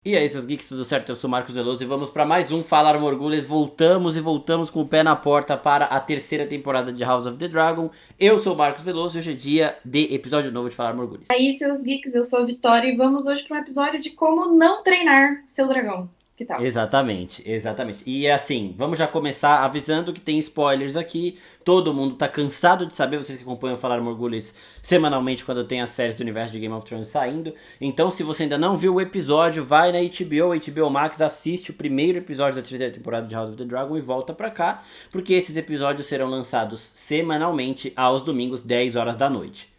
E aí, seus geeks, tudo certo? Eu sou o Marcos Veloso e vamos para mais um Falar Morgulhas. Voltamos com o pé na porta para a terceira temporada de House of the Dragon. Eu sou o Marcos Veloso e hoje é dia de episódio novo de Falar Morgulhas. Aí, seus geeks, eu sou a Vitória e vamos hoje para um episódio de como não treinar seu dragão. Que tal? Exatamente, exatamente. E assim, vamos já começar avisando que tem spoilers aqui. Todo mundo tá cansado de saber, vocês que acompanham Falar Morgulhos semanalmente quando tem as séries do universo de Game of Thrones saindo. Então, se você ainda não viu o episódio, vai na HBO Max, assiste o primeiro episódio da terceira temporada de House of the Dragon e volta pra cá, porque esses episódios serão lançados semanalmente aos domingos, 10 horas da noite.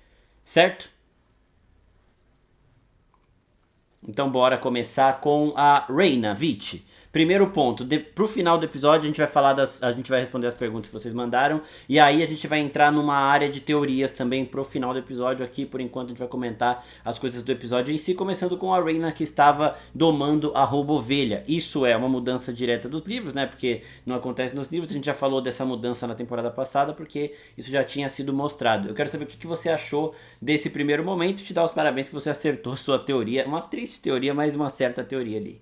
Certo? Então bora começar com a Reina, Vit. Primeiro ponto, pro final do episódio a gente vai a gente vai responder as perguntas que vocês mandaram e aí a gente vai entrar numa área de teorias também pro final do episódio aqui. Por enquanto a gente vai comentar as coisas do episódio em si, começando com a Reina que estava domando a Robovelha. Isso é uma mudança direta dos livros, né? Porque não acontece nos livros. A gente já falou dessa mudança na temporada passada porque isso já tinha sido mostrado. Eu quero saber o que você achou desse primeiro momento e te dar os parabéns que você acertou sua teoria. Uma triste teoria, mas uma certa teoria ali.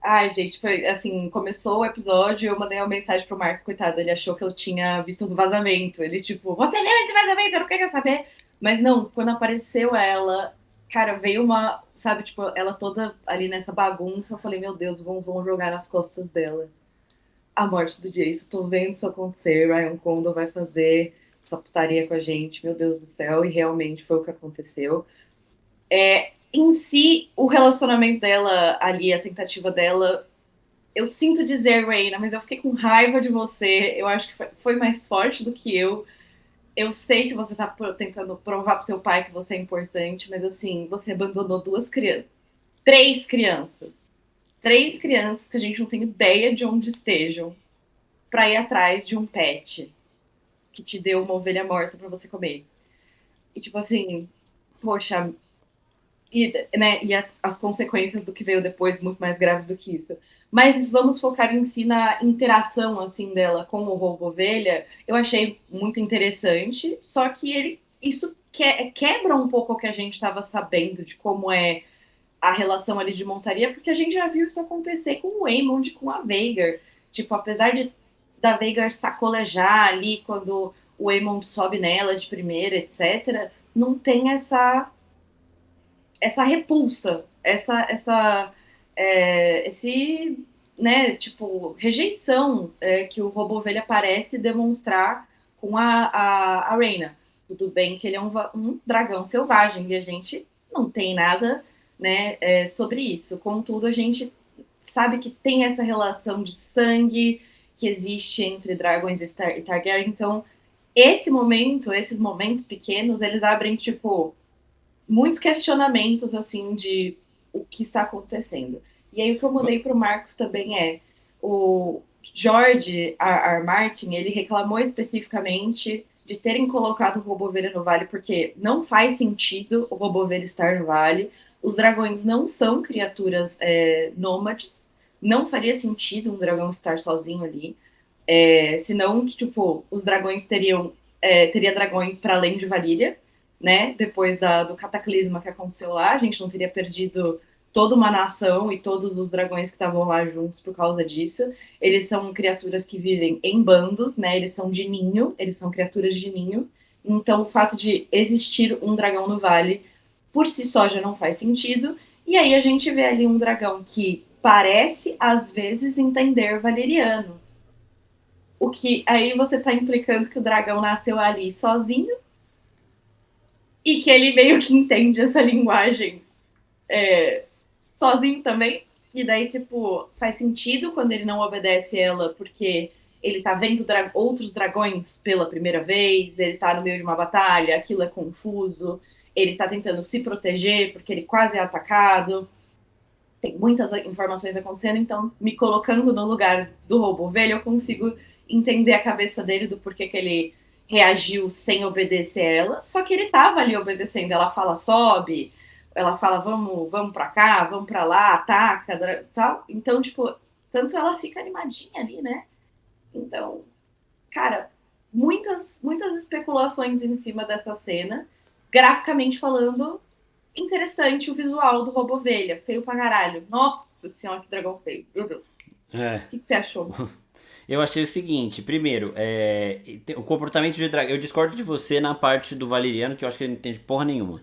Ai, gente, foi assim, começou o episódio, eu mandei uma mensagem pro Marcos, coitado, ele achou que eu tinha visto um vazamento. Ele, tipo, você viu esse vazamento? Eu não quero saber. Mas não, quando apareceu ela, cara, veio uma, sabe, tipo, ela toda ali nessa bagunça, eu falei, meu Deus, vão jogar nas costas dela a morte do Jason. Tô vendo isso acontecer, Ryan Condon vai fazer essa putaria com a gente, meu Deus do céu, e realmente foi o que aconteceu. Em si, o relacionamento dela ali, a tentativa dela, eu sinto dizer, Reina, mas eu fiquei com raiva de você. Eu acho que foi mais forte do que eu. Eu sei que você tá tentando provar pro seu pai que você é importante, mas assim, você abandonou duas crianças. Três crianças. Três crianças que a gente não tem ideia de onde estejam pra ir atrás de um pet que te deu uma ovelha morta pra você comer. E tipo assim, poxa, as consequências do que veio depois, muito mais grave do que isso. Mas vamos focar em si na interação assim dela com o Roubo Ovelha. Eu achei muito interessante, só que isso quebra um pouco o que a gente estava sabendo de como é a relação ali de montaria, porque a gente já viu isso acontecer com o Aemond e com a Veigar. Tipo, apesar de da Veigar sacolejar ali quando o Aemond sobe nela de primeira, etc., não tem essa repulsa, esse, né, tipo, rejeição que o Robô Ovelha parece demonstrar com a Reina. Tudo bem que ele é um dragão selvagem e a gente não tem nada, né, sobre isso. Contudo, a gente sabe que tem essa relação de sangue que existe entre dragões e Targaryen. Então, esses momentos pequenos, eles abrem, tipo, muitos questionamentos assim de o que está acontecendo. E aí o que eu mandei para o Marcos também é o George R. R. Martin, ele reclamou especificamente de terem colocado o Robovelha no vale porque não faz sentido o Robovelha estar no vale. Os dragões não são criaturas nômades. Não faria sentido um dragão estar sozinho ali. Senão, tipo, os dragões teria dragões para além de Valíria, né? Depois do cataclisma que aconteceu lá, a gente não teria perdido toda uma nação e todos os dragões que estavam lá juntos por causa disso. Eles são criaturas que vivem em bandos, né? Eles são de ninho, eles são criaturas de ninho. Então, o fato de existir um dragão no vale por si só já não faz sentido. E aí a gente vê ali um dragão que parece às vezes entender valeriano. O que aí você está implicando que o dragão nasceu ali sozinho e que ele meio que entende essa linguagem sozinho também. E daí, tipo, faz sentido quando ele não obedece ela, porque ele tá vendo outros dragões pela primeira vez, ele tá no meio de uma batalha, aquilo é confuso, ele tá tentando se proteger porque ele quase é atacado. Tem muitas informações acontecendo, então me colocando no lugar do Robô Velho, eu consigo entender a cabeça dele do porquê que ele reagiu sem obedecer ela. Só que ele tava ali obedecendo. Ela fala sobe, ela fala vamos para cá, vamos para lá, ataca, tal. Então, tipo, tanto ela fica animadinha ali, né? Então, cara, muitas especulações em cima dessa cena. Graficamente falando, interessante o visual do Robo Ovelha. Feio pra caralho. Nossa senhora, que dragão feio. Meu Deus. É. O que você achou? Eu achei o seguinte, primeiro, o comportamento de dragão. Eu discordo de você na parte do Valeriano, que eu acho que ele não entende porra nenhuma.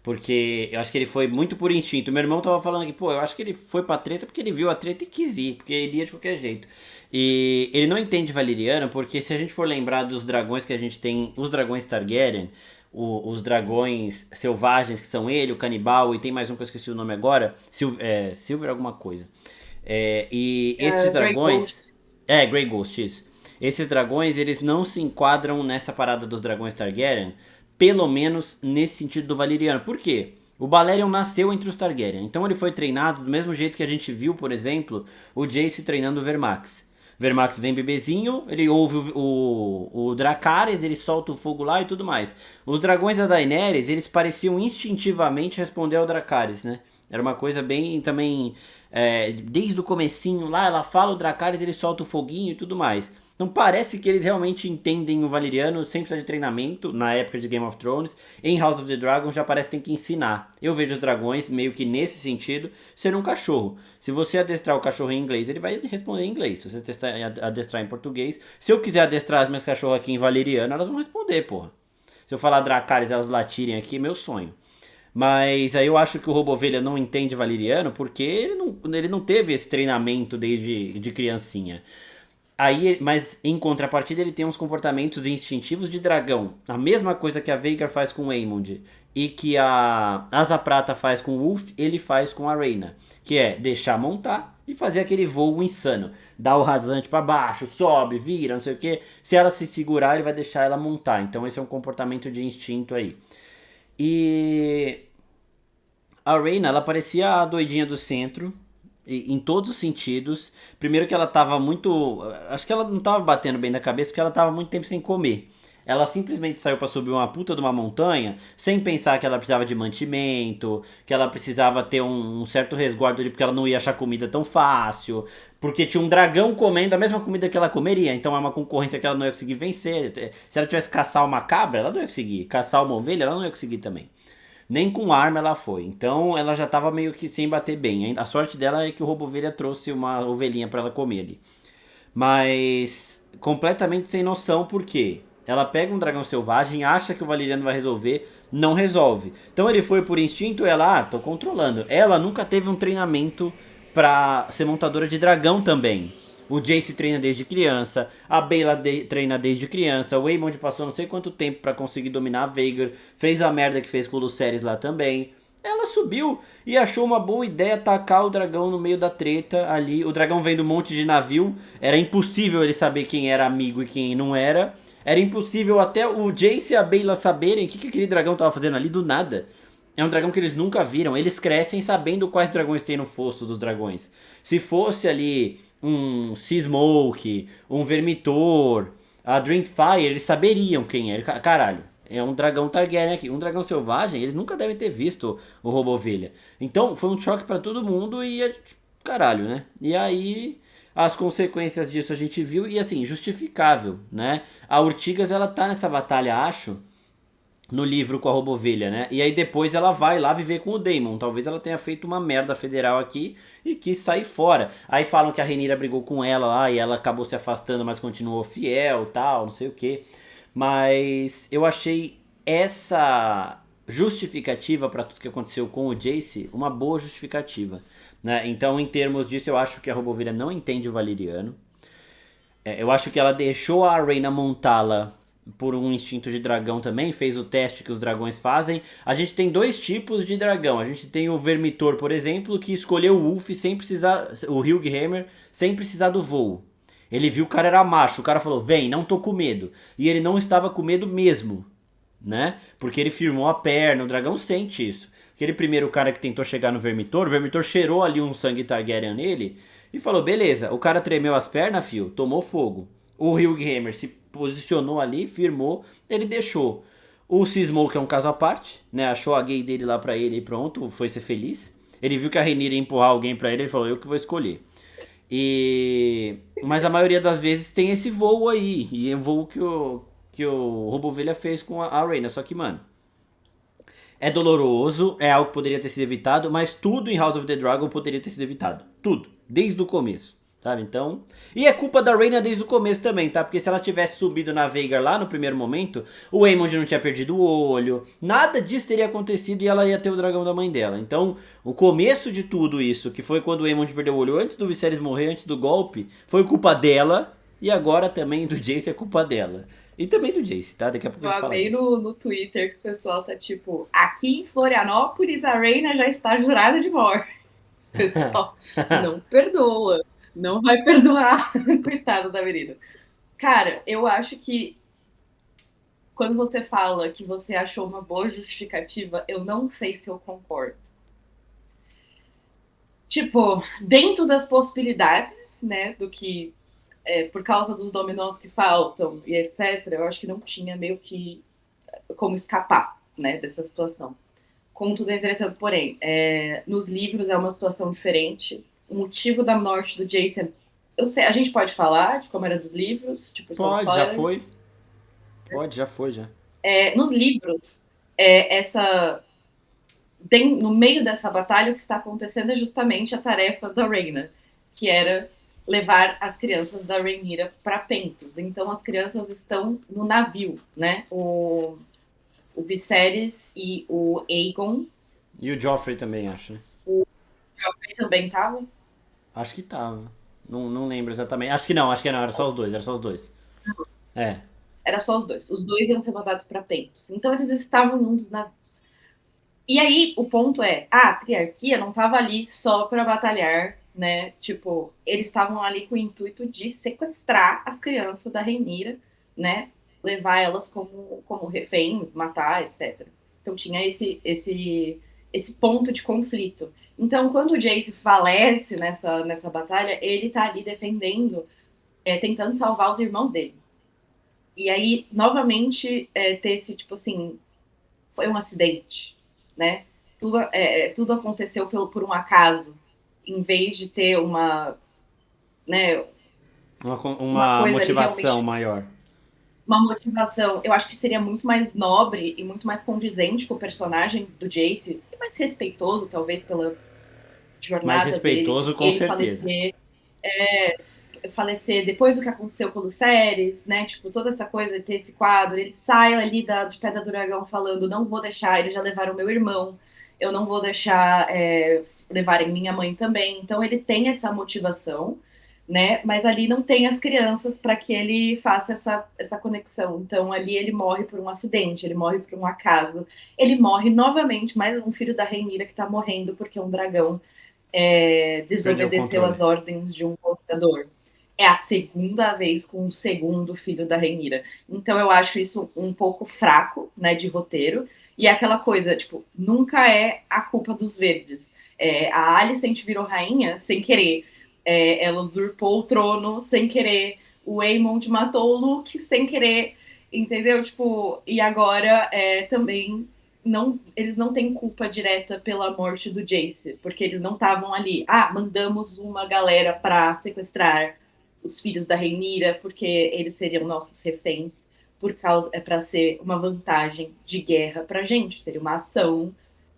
Porque eu acho que ele foi muito por instinto. Meu irmão tava falando aqui, pô, eu acho que ele foi pra treta porque ele viu a treta e quis ir, porque ele ia de qualquer jeito. E ele não entende Valeriano, porque se a gente for lembrar dos dragões que a gente tem, os dragões Targaryen, os dragões selvagens que são ele, o canibal, e tem mais um que eu esqueci o nome agora, Silver alguma coisa. E esses Grey dragões. Ghost. Grey Ghost, isso. Esses dragões, eles não se enquadram nessa parada dos dragões Targaryen, pelo menos nesse sentido do Valeriano. Por quê? O Balerion nasceu entre os Targaryen, então ele foi treinado do mesmo jeito que a gente viu, por exemplo, o Jace treinando o Vermax. Vermax vem bebezinho, ele ouve o Dracarys, ele solta o fogo lá e tudo mais. Os dragões da Daenerys, eles pareciam instintivamente responder ao Dracarys, né? Era uma coisa bem também. Desde o comecinho lá, ela fala o Dracarys, ele solta o foguinho e tudo mais. Então parece que eles realmente entendem o Valeriano sem precisar de treinamento, na época de Game of Thrones. Em House of the Dragon já parece que tem que ensinar. Eu vejo os dragões meio que nesse sentido ser um cachorro. Se você adestrar o cachorro em inglês, ele vai responder em inglês. Se você adestrar em português, se eu quiser adestrar as minhas cachorras aqui em Valeriano, elas vão responder, porra. Se eu falar Dracarys e elas latirem aqui, é meu sonho. Mas aí eu acho que o Robovelha não entende Valeriano porque ele não teve esse treinamento desde de criancinha. Aí, mas em contrapartida ele tem uns comportamentos instintivos de dragão. A mesma coisa que a Veigar faz com o Aemond e que a Asa Prata faz com o Wolf, ele faz com a Rhaena. Que é deixar montar e fazer aquele voo insano. Dá o rasante pra baixo, sobe, vira, não sei o que. Se ela se segurar, ele vai deixar ela montar. Então esse é um comportamento de instinto aí. E a Rhaena, ela parecia a doidinha do centro, em todos os sentidos. Primeiro que ela tava muito. Acho que ela não tava batendo bem da cabeça, porque ela tava muito tempo sem comer. Ela simplesmente saiu pra subir uma puta de uma montanha, sem pensar que ela precisava de mantimento, que ela precisava ter um certo resguardo ali, porque ela não ia achar comida tão fácil. Porque tinha um dragão comendo a mesma comida que ela comeria, então é uma concorrência que ela não ia conseguir vencer. Se ela tivesse que caçar uma cabra, ela não ia conseguir. Caçar uma ovelha, ela não ia conseguir também. Nem com arma ela foi. Então ela já tava meio que sem bater bem. A sorte dela é que o Robovelha trouxe uma ovelhinha para ela comer ali. Mas completamente sem noção, porque ela pega um dragão selvagem, acha que o Valeriano vai resolver, não resolve. Então ele foi por instinto, ela, tô controlando. Ela nunca teve um treinamento pra ser montadora de dragão também. O Jace treina desde criança, a Beyla treina desde criança, o Aemond passou não sei quanto tempo pra conseguir dominar a Veigar, fez a merda que fez com o Lucerys lá também. Ela subiu e achou uma boa ideia atacar o dragão no meio da treta ali. O dragão vem do monte de navio, era impossível ele saber quem era amigo e quem não era. Era impossível até o Jace e a Beyla saberem o que aquele dragão tava fazendo ali do nada. É um dragão que eles nunca viram. Eles crescem sabendo quais dragões tem no fosso dos dragões. Se fosse ali um Seasmoke, um Vermitor, a Dreamfire, eles saberiam quem é. Caralho, é um dragão Targaryen aqui. Um dragão selvagem, eles nunca devem ter visto o Robovelha. Então foi um choque pra todo mundo e caralho, né? E aí as consequências disso a gente viu e assim, justificável, né? A Urtigas, ela tá nessa batalha, acho, no livro com a Robovelha, né? E aí depois ela vai lá viver com o Daemon. Talvez ela tenha feito uma merda federal aqui e quis sair fora. Aí falam que a Rhaenyra brigou com ela lá e ela acabou se afastando, mas continuou fiel, tal, não sei o que. Mas eu achei essa justificativa para tudo que aconteceu com o Jace uma boa justificativa, né? Então, em termos disso, eu acho que a Robovelha não entende o Valeriano. Eu acho que ela deixou a Rhaena montá-la por um instinto de dragão também, fez o teste que os dragões fazem. A gente tem dois tipos de dragão. A gente tem o Vermitor, por exemplo, que escolheu o Wolf sem precisar, o Hughammer, sem precisar do voo. Ele viu que o cara era macho, o cara falou, vem, não tô com medo. E ele não estava com medo mesmo, né? Porque ele firmou a perna, o dragão sente isso. Aquele primeiro cara que tentou chegar no Vermitor, o Vermitor cheirou ali um sangue Targaryen nele e falou, beleza, o cara tremeu as pernas, fio, tomou fogo. O Hughammer se posicionou ali, firmou, ele deixou. O Seasmoke é um caso à parte, né? Achou a gay dele lá pra ele e pronto, foi ser feliz. Ele viu que a Rhaenyra ia empurrar alguém pra ele, ele falou, eu que vou escolher. Mas a maioria das vezes tem esse voo aí, e é o voo que o Robovelha fez com a Rhaena, só que, mano, É doloroso, é algo que poderia ter sido evitado, mas tudo em House of the Dragon poderia ter sido evitado. Tudo. Desde o começo. Sabe? Então. E é culpa da Rhaena desde o começo também, tá? Porque se ela tivesse subido na Veigar lá no primeiro momento, o Aemond não tinha perdido o olho. Nada disso teria acontecido e ela ia ter o dragão da mãe dela. Então, o começo de tudo isso, que foi quando o Aemond perdeu o olho antes do Viserys morrer, antes do golpe, foi culpa dela. E agora também do Jace é culpa dela. E também do Jace, tá? Daqui a pouco Eu a gente fala amei disso. no Twitter que o pessoal tá tipo, aqui em Florianópolis a Reina já está jurada de morte. O pessoal não perdoa, não vai perdoar. Coitado da menina. Cara, eu acho que quando você fala que você achou uma boa justificativa, eu não sei se eu concordo. Tipo, dentro das possibilidades, né, do que por causa dos dominós que faltam e etc., eu acho que não tinha meio que como escapar, né, dessa situação. Contudo, entretanto, porém, nos livros é uma situação diferente. O motivo da morte do Jason, eu sei, a gente pode falar de como era dos livros, tipo, só um Pode, já spoiler. foi. Pode, já foi, já. Nos livros, essa no meio dessa batalha, o que está acontecendo é justamente a tarefa da Rhaena, que era levar as crianças da Rhaenyra para Pentos. Então, as crianças estão no navio, né? O Viserys e o Aegon. E o Joffrey também, acho, né? O Joffrey também estava. Acho que tava. Não, não lembro exatamente. Acho que não, era só os dois, era só os dois. É. Era só os dois. Os dois iam ser mandados para Pentos. Então, eles estavam em um dos navios. E aí, o ponto é, a triarquia não estava ali só para batalhar, né? Tipo, eles estavam ali com o intuito de sequestrar as crianças da Rhaenyra, né? Levar elas como reféns, matar, etc. Então tinha esse ponto de conflito. Então, quando o Jace falece nessa batalha, ele tá ali defendendo, tentando salvar os irmãos dele. E aí, novamente, ter esse, tipo assim, foi um acidente, né? Tudo aconteceu por um acaso, em vez de ter né, uma Uma coisa ali motivação realmente, maior. uma motivação. Eu acho que seria muito mais nobre e muito mais condizente com o personagem do Jace, e mais respeitoso, talvez, pela Mais jornada dele, respeitoso, com ele certeza. falecer depois do que aconteceu com o Lucerys, né? Tipo, toda essa coisa de ter esse quadro, ele sai ali de Pedra do Dragão falando, não vou deixar, eles já levaram meu irmão, eu não vou deixar levarem minha mãe também. Então ele tem essa motivação, né? Mas ali não tem as crianças para que ele faça essa conexão. Então ali ele morre por um acidente, ele morre por um acaso, ele morre novamente, mais um filho da Rhaenyra que tá morrendo porque um dragão Perdeu o desobedeceu controle. as ordens de um governador. É a segunda vez com o segundo filho da Rhaenyra. Então eu acho isso um pouco fraco, né, de roteiro. E é aquela coisa, tipo, nunca é a culpa dos verdes. A Alicent virou rainha sem querer. Ela usurpou o trono sem querer. O Aemond matou o Luke sem querer. Entendeu? Tipo, e agora também eles não têm culpa direta pela morte do Jace, porque eles não estavam ali. Ah, mandamos uma galera para sequestrar os filhos da Rhaenyra porque eles seriam nossos reféns para ser uma vantagem de guerra pra gente, seria uma ação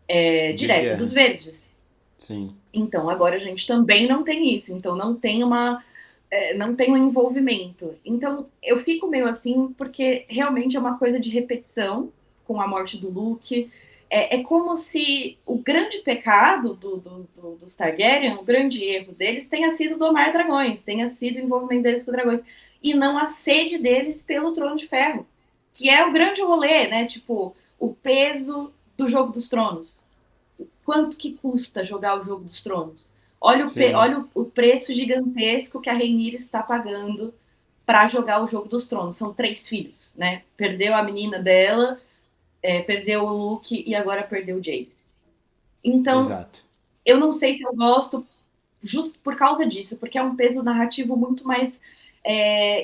De direta guerra. dos verdes. Sim. Então agora a gente também não tem isso, então não tem um envolvimento. Então eu fico meio assim porque realmente é uma coisa de repetição com a morte do Luke. É como se o grande pecado dos Targaryen, o grande erro deles, tenha sido domar dragões, tenha sido o envolvimento deles com dragões, e não a sede deles pelo Trono de Ferro, que é o grande rolê, né? Tipo, o peso do Jogo dos Tronos. Quanto que custa jogar o Jogo dos Tronos? Sim. Olha o preço gigantesco que a Rhaenyra está pagando para jogar o Jogo dos Tronos. São 3 filhos, né? Perdeu a menina dela, perdeu o Luke e agora perdeu o Jace. Então, Exato. eu não sei se eu gosto justo por causa disso, porque é um peso narrativo muito mais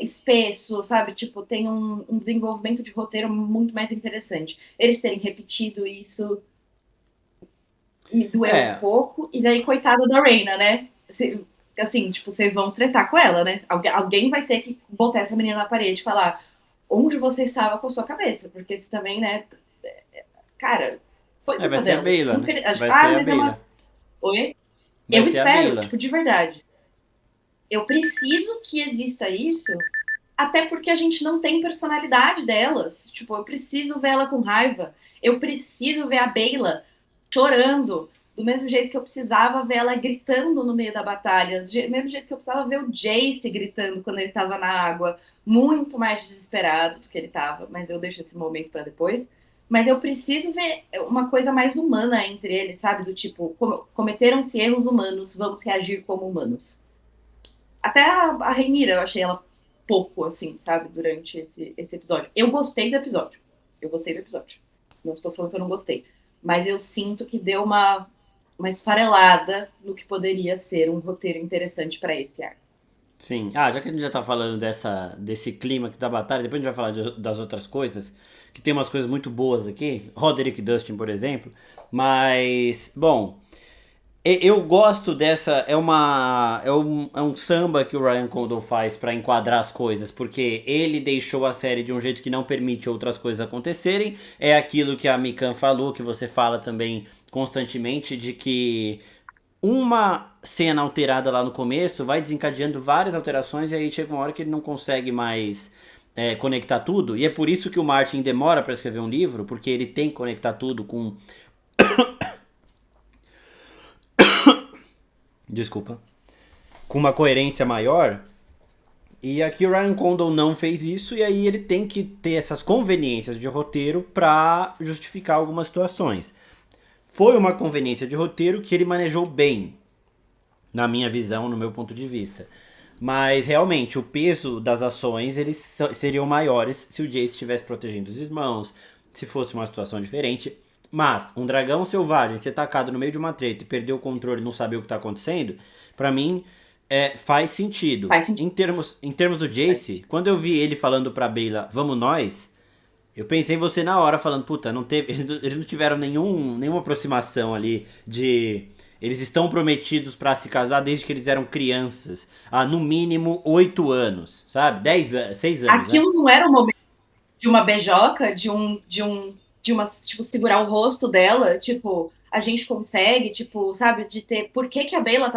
espesso, sabe? Tipo, tem um desenvolvimento de roteiro muito mais interessante. Eles terem repetido isso me doeu um É. pouco, e daí, coitada da Reina, né? Assim, tipo, vocês vão tretar com ela, né? Alguém vai ter que botar essa menina na parede e falar onde você estava com a sua cabeça, porque isso também, né? Cara, Foi Vai culpa ser a dela. Beyla, né? Vai Ah, ser a mas é uma. Beyla. Oi? Vai Eu ser a espero, Beyla. tipo, de verdade. Eu preciso que exista isso, até porque a gente não tem personalidade delas. Tipo, eu preciso ver ela com raiva. Eu preciso ver a Beyla chorando. Do mesmo jeito que eu precisava ver ela gritando no meio da batalha. Do mesmo jeito que eu precisava ver o Jace gritando quando ele tava na água. Muito mais desesperado do que ele tava. Mas eu deixo esse momento pra depois. Mas eu preciso ver uma coisa mais humana entre eles, sabe? Do tipo, cometeram-se erros humanos, vamos reagir como humanos. Até a Rhaenyra, eu achei ela pouco, assim, sabe, durante esse episódio. Eu gostei do episódio. Eu gostei do episódio. Não estou falando que eu não gostei. Mas eu sinto que deu uma esfarelada no que poderia ser um roteiro interessante para esse arco. Sim. Ah, já que a gente já tá falando desse clima aqui da batalha, depois a gente vai falar das outras coisas, que tem umas coisas muito boas aqui. Roderick Dustin, por exemplo. Mas, bom, eu gosto dessa. É um samba que o Ryan Condal faz pra enquadrar as coisas, porque ele deixou a série de um jeito que não permite outras coisas acontecerem. É aquilo que a Mikan falou, que você fala também constantemente, de que uma cena alterada lá no começo vai desencadeando várias alterações e aí chega uma hora que ele não consegue mais conectar tudo. E é por isso que o Martin demora pra escrever um livro, porque ele tem que conectar tudo com. Desculpa. Com uma coerência maior. E aqui o Ryan Condal não fez isso, e aí ele tem que ter essas conveniências de roteiro pra justificar algumas situações. Foi uma conveniência de roteiro que ele manejou bem, na minha visão, no meu ponto de vista. Mas realmente, o peso das ações eles seriam maiores se o Jace estivesse protegendo os irmãos, se fosse uma situação diferente. Mas um dragão selvagem ser tacado no meio de uma treta e perder o controle e não saber o que está acontecendo, pra mim faz sentido. Faz sentido. Em termos do Jace, quando eu vi ele falando pra Beyla, vamos nós, eu pensei em você na hora, falando, puta, não teve, eles não tiveram nenhuma aproximação ali de. Eles estão prometidos pra se casar desde que eles eram crianças. Há no mínimo 8 anos, sabe? 6 anos, né? Aquilo não era o momento de uma beijoca, de uma, tipo, segurar o rosto dela, tipo, a gente consegue, tipo, sabe, de ter. Por que, que a Beyla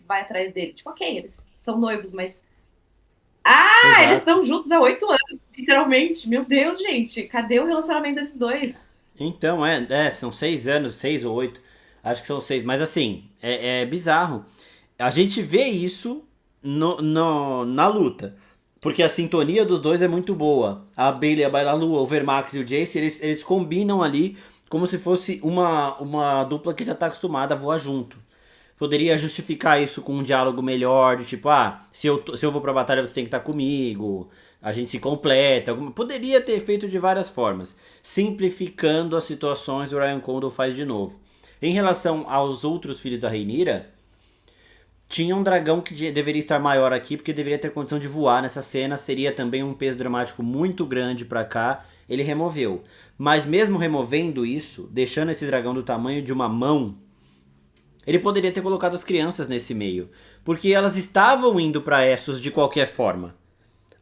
vai atrás dele? Tipo, ok, eles são noivos, mas. Ah, eles Exato. estão juntos há 8 anos, literalmente. Meu Deus, gente, cadê o relacionamento desses dois? Então, são 6 anos, 6 ou 8. Acho que são 6. Mas assim, é bizarro. A gente vê isso na luta. Porque a sintonia dos dois é muito boa. A Bailey, a Bailalu, o Vermax e o Jace, eles combinam ali como se fosse uma dupla que já tá acostumada a voar junto. Poderia justificar isso com um diálogo melhor, de tipo, se eu vou pra batalha você tem que estar comigo, a gente se completa. Poderia ter feito de várias formas. Simplificando as situações, o Ryan Condal faz de novo. Em relação aos outros filhos da Rhaenyra, tinha um dragão que deveria estar maior aqui, porque deveria ter condição de voar nessa cena. Seria também um peso dramático muito grande pra cá. Ele removeu. Mas mesmo removendo isso, deixando esse dragão do tamanho de uma mão, ele poderia ter colocado as crianças nesse meio. Porque elas estavam indo pra Essos de qualquer forma.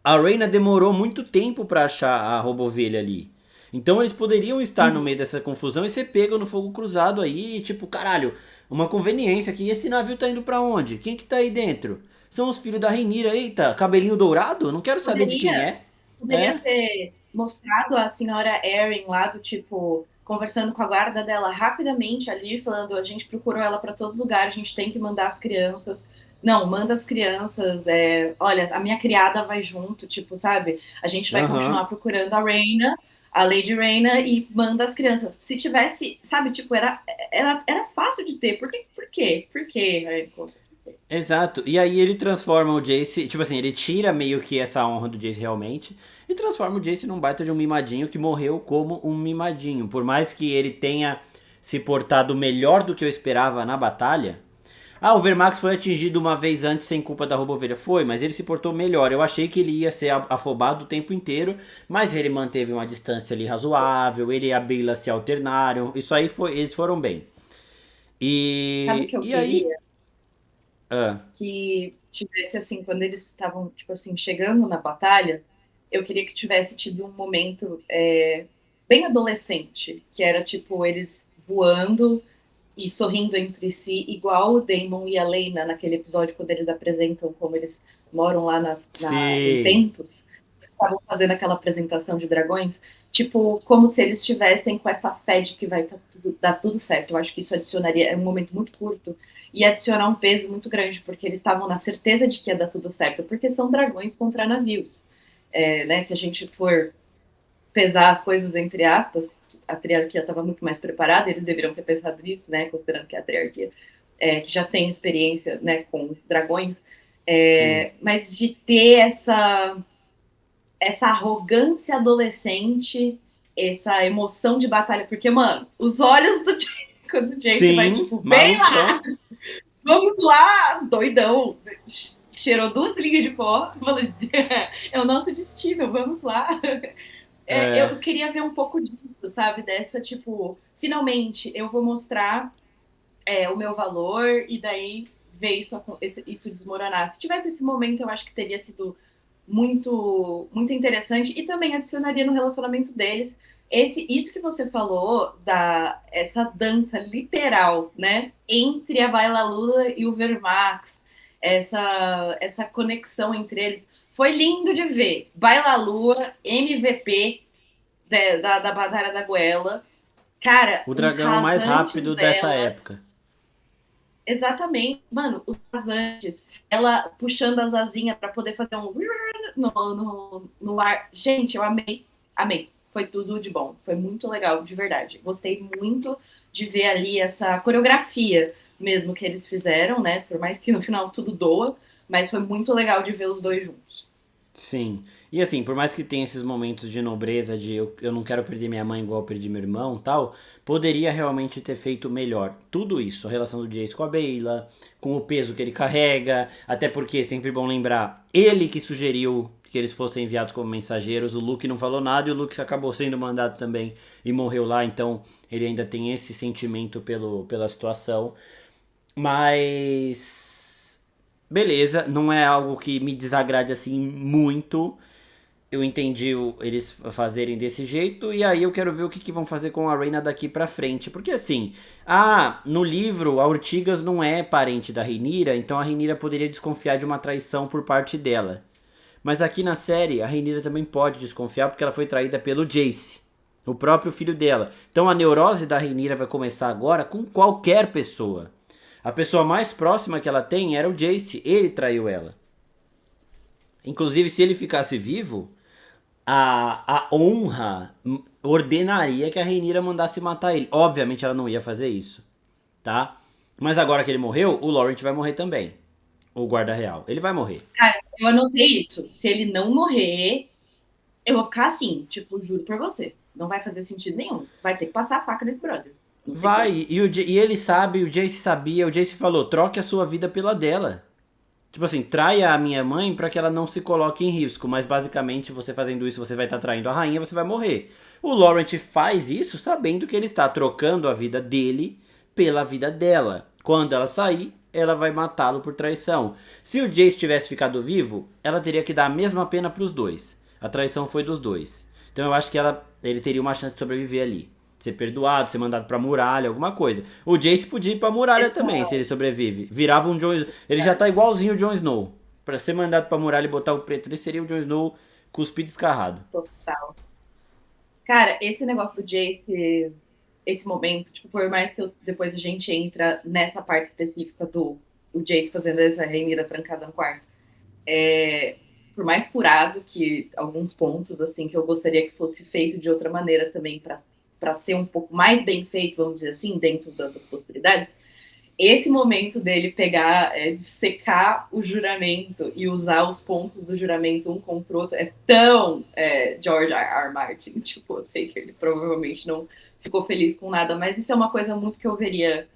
A Rhaena demorou muito tempo pra achar a Robovelha ali. Então eles poderiam estar no Uhum. meio dessa confusão e ser pego no fogo cruzado aí, tipo, caralho, uma conveniência aqui. Esse navio tá indo pra onde? Quem que tá aí dentro? São os filhos da Rhaenyra, eita, cabelinho dourado? Não quero saber de quem Poderia, é. É, poderia ter mostrado a senhora Erin lá do tipo conversando com a guarda dela rapidamente ali, falando a gente procurou ela para todo lugar, a gente tem que mandar as crianças. Não, manda as crianças. Olha, a minha criada vai junto, tipo, sabe? A gente vai aham. continuar procurando a Reina, a Lady Reina e manda as crianças. Se tivesse, sabe, tipo, era fácil de ter. Por quê? Por quê? Exato. E aí ele transforma o Jace, tipo assim, ele tira meio que essa honra do Jace realmente e transforma o Jace num baita de um mimadinho que morreu como um mimadinho. Por mais que ele tenha se portado melhor do que eu esperava na batalha. Ah, o Vermax foi atingido uma vez antes sem culpa da Robovelha. Foi, mas ele se portou melhor. Eu achei que ele ia ser afobado o tempo inteiro, mas ele manteve uma distância ali razoável. Ele e a Bella se alternaram. Isso aí foi, eles foram bem. Sabe o E, que eu e aí. queria? Ah, Que tivesse assim, quando eles estavam, tipo assim, chegando na batalha, eu queria que tivesse tido um momento bem adolescente, que era tipo, eles voando e sorrindo entre si, igual o Daemon e a Lena naquele episódio quando eles apresentam como eles moram lá em Sim. Pentos, estavam fazendo aquela apresentação de dragões, tipo, como se eles estivessem com essa fé de que vai dar tudo certo. Eu acho que isso adicionaria, é um momento muito curto, e adicionar um peso muito grande, porque eles estavam na certeza de que ia dar tudo certo, porque são dragões contra navios. Né, se a gente for pesar as coisas entre aspas, a triarquia estava muito mais preparada, eles deveriam ter pensado nisso, né, considerando que a triarquia que já tem experiência, né, com dragões, Sim. mas de ter essa arrogância adolescente, essa emoção de batalha, porque, mano, os olhos do quando o Jace vai, Sim, tipo, bem lá, malucão. vamos lá, doidão, cheirou 2 linhas de pó, falou, é o nosso destino, vamos lá. É, Eu queria ver um pouco disso, sabe? Dessa, tipo, finalmente eu vou mostrar o meu valor e daí ver isso desmoronar. Se tivesse esse momento, eu acho que teria sido muito, muito interessante e também adicionaria no relacionamento deles isso que você falou essa dança literal, né, entre a Baila Lula e o Vermax, essa conexão entre eles foi lindo de ver. Baila Lua, MVP da Batalha da Goela, cara, o os dragão mais rasantes rápido dessa dela. época. Exatamente. Mano, os rasantes, ela puxando as asinhas para poder fazer um no ar. Gente, eu amei, amei. Foi tudo de bom. Foi muito legal, de verdade. Gostei muito de ver ali essa coreografia mesmo que eles fizeram, né? Por mais que no final tudo doa, mas foi muito legal de ver os dois juntos. Sim. E assim, por mais que tenha esses momentos de nobreza, de eu não quero perder minha mãe igual eu perdi meu irmão tal, poderia realmente ter feito melhor. Tudo isso, a relação do Jace com a Beyla, com o peso que ele carrega, até porque é sempre bom lembrar, ele que sugeriu que eles fossem enviados como mensageiros, o Luke não falou nada e o Luke acabou sendo mandado também e morreu lá, então ele ainda tem esse sentimento pela situação. Mas. Beleza, não é algo que me desagrade assim muito. Eu entendi eles fazerem desse jeito, e aí eu quero ver o que vão fazer com a Rhaena daqui pra frente. Porque assim, no livro a Ortigas não é parente da Rhaenyra, então a Rhaenyra poderia desconfiar de uma traição por parte dela. Mas aqui na série, a Rhaenyra também pode desconfiar porque ela foi traída pelo Jace, o próprio filho dela. Então a neurose da Rhaenyra vai começar agora com qualquer pessoa. A pessoa mais próxima que ela tem era o Jace, ele traiu ela. Inclusive, se ele ficasse vivo, a honra ordenaria que a Rhaenyra mandasse matar ele. Obviamente ela não ia fazer isso, tá? Mas agora que ele morreu, o Laurent vai morrer também. O guarda real. Ele vai morrer. Cara, eu anotei isso. Se ele não morrer, eu vou ficar assim, tipo, juro por você. Não vai fazer sentido nenhum. Vai ter que passar a faca nesse brother. Não tem como. Vai, e ele sabe, o Jace sabia, o Jace falou, troque a sua vida pela dela. Tipo assim, traia a minha mãe para que ela não se coloque em risco, mas basicamente você fazendo isso, você vai estar traindo a rainha, você vai morrer. O Laurent faz isso sabendo que ele está trocando a vida dele pela vida dela. Quando ela sair, ela vai matá-lo por traição. Se o Jace tivesse ficado vivo, ela teria que dar a mesma pena para os dois. A traição foi dos dois. Então eu acho que ele teria uma chance de sobreviver ali. Ser perdoado, ser mandado pra muralha, alguma coisa. O Jace podia ir pra muralha Essa, também, se ele sobrevive. Virava um Jon Snow. Ele já tá igualzinho o Jon Snow. Pra ser mandado pra muralha e botar o preto, ele seria o Jon Snow cuspido escarrado. total. Cara, esse negócio do Jace, esse momento, tipo, por mais que depois a gente entra nessa parte específica do o Jace fazendo essa Rhaenyra trancada no quarto, por mais furado que alguns pontos, assim, que eu gostaria que fosse feito de outra maneira também para ser um pouco mais bem feito, vamos dizer assim, dentro das possibilidades, esse momento dele pegar, de secar o juramento e usar os pontos do juramento um contra o outro é tão George R. R. Martin. Tipo, eu sei que ele provavelmente não ficou feliz com nada, mas isso é uma coisa muito que eu veria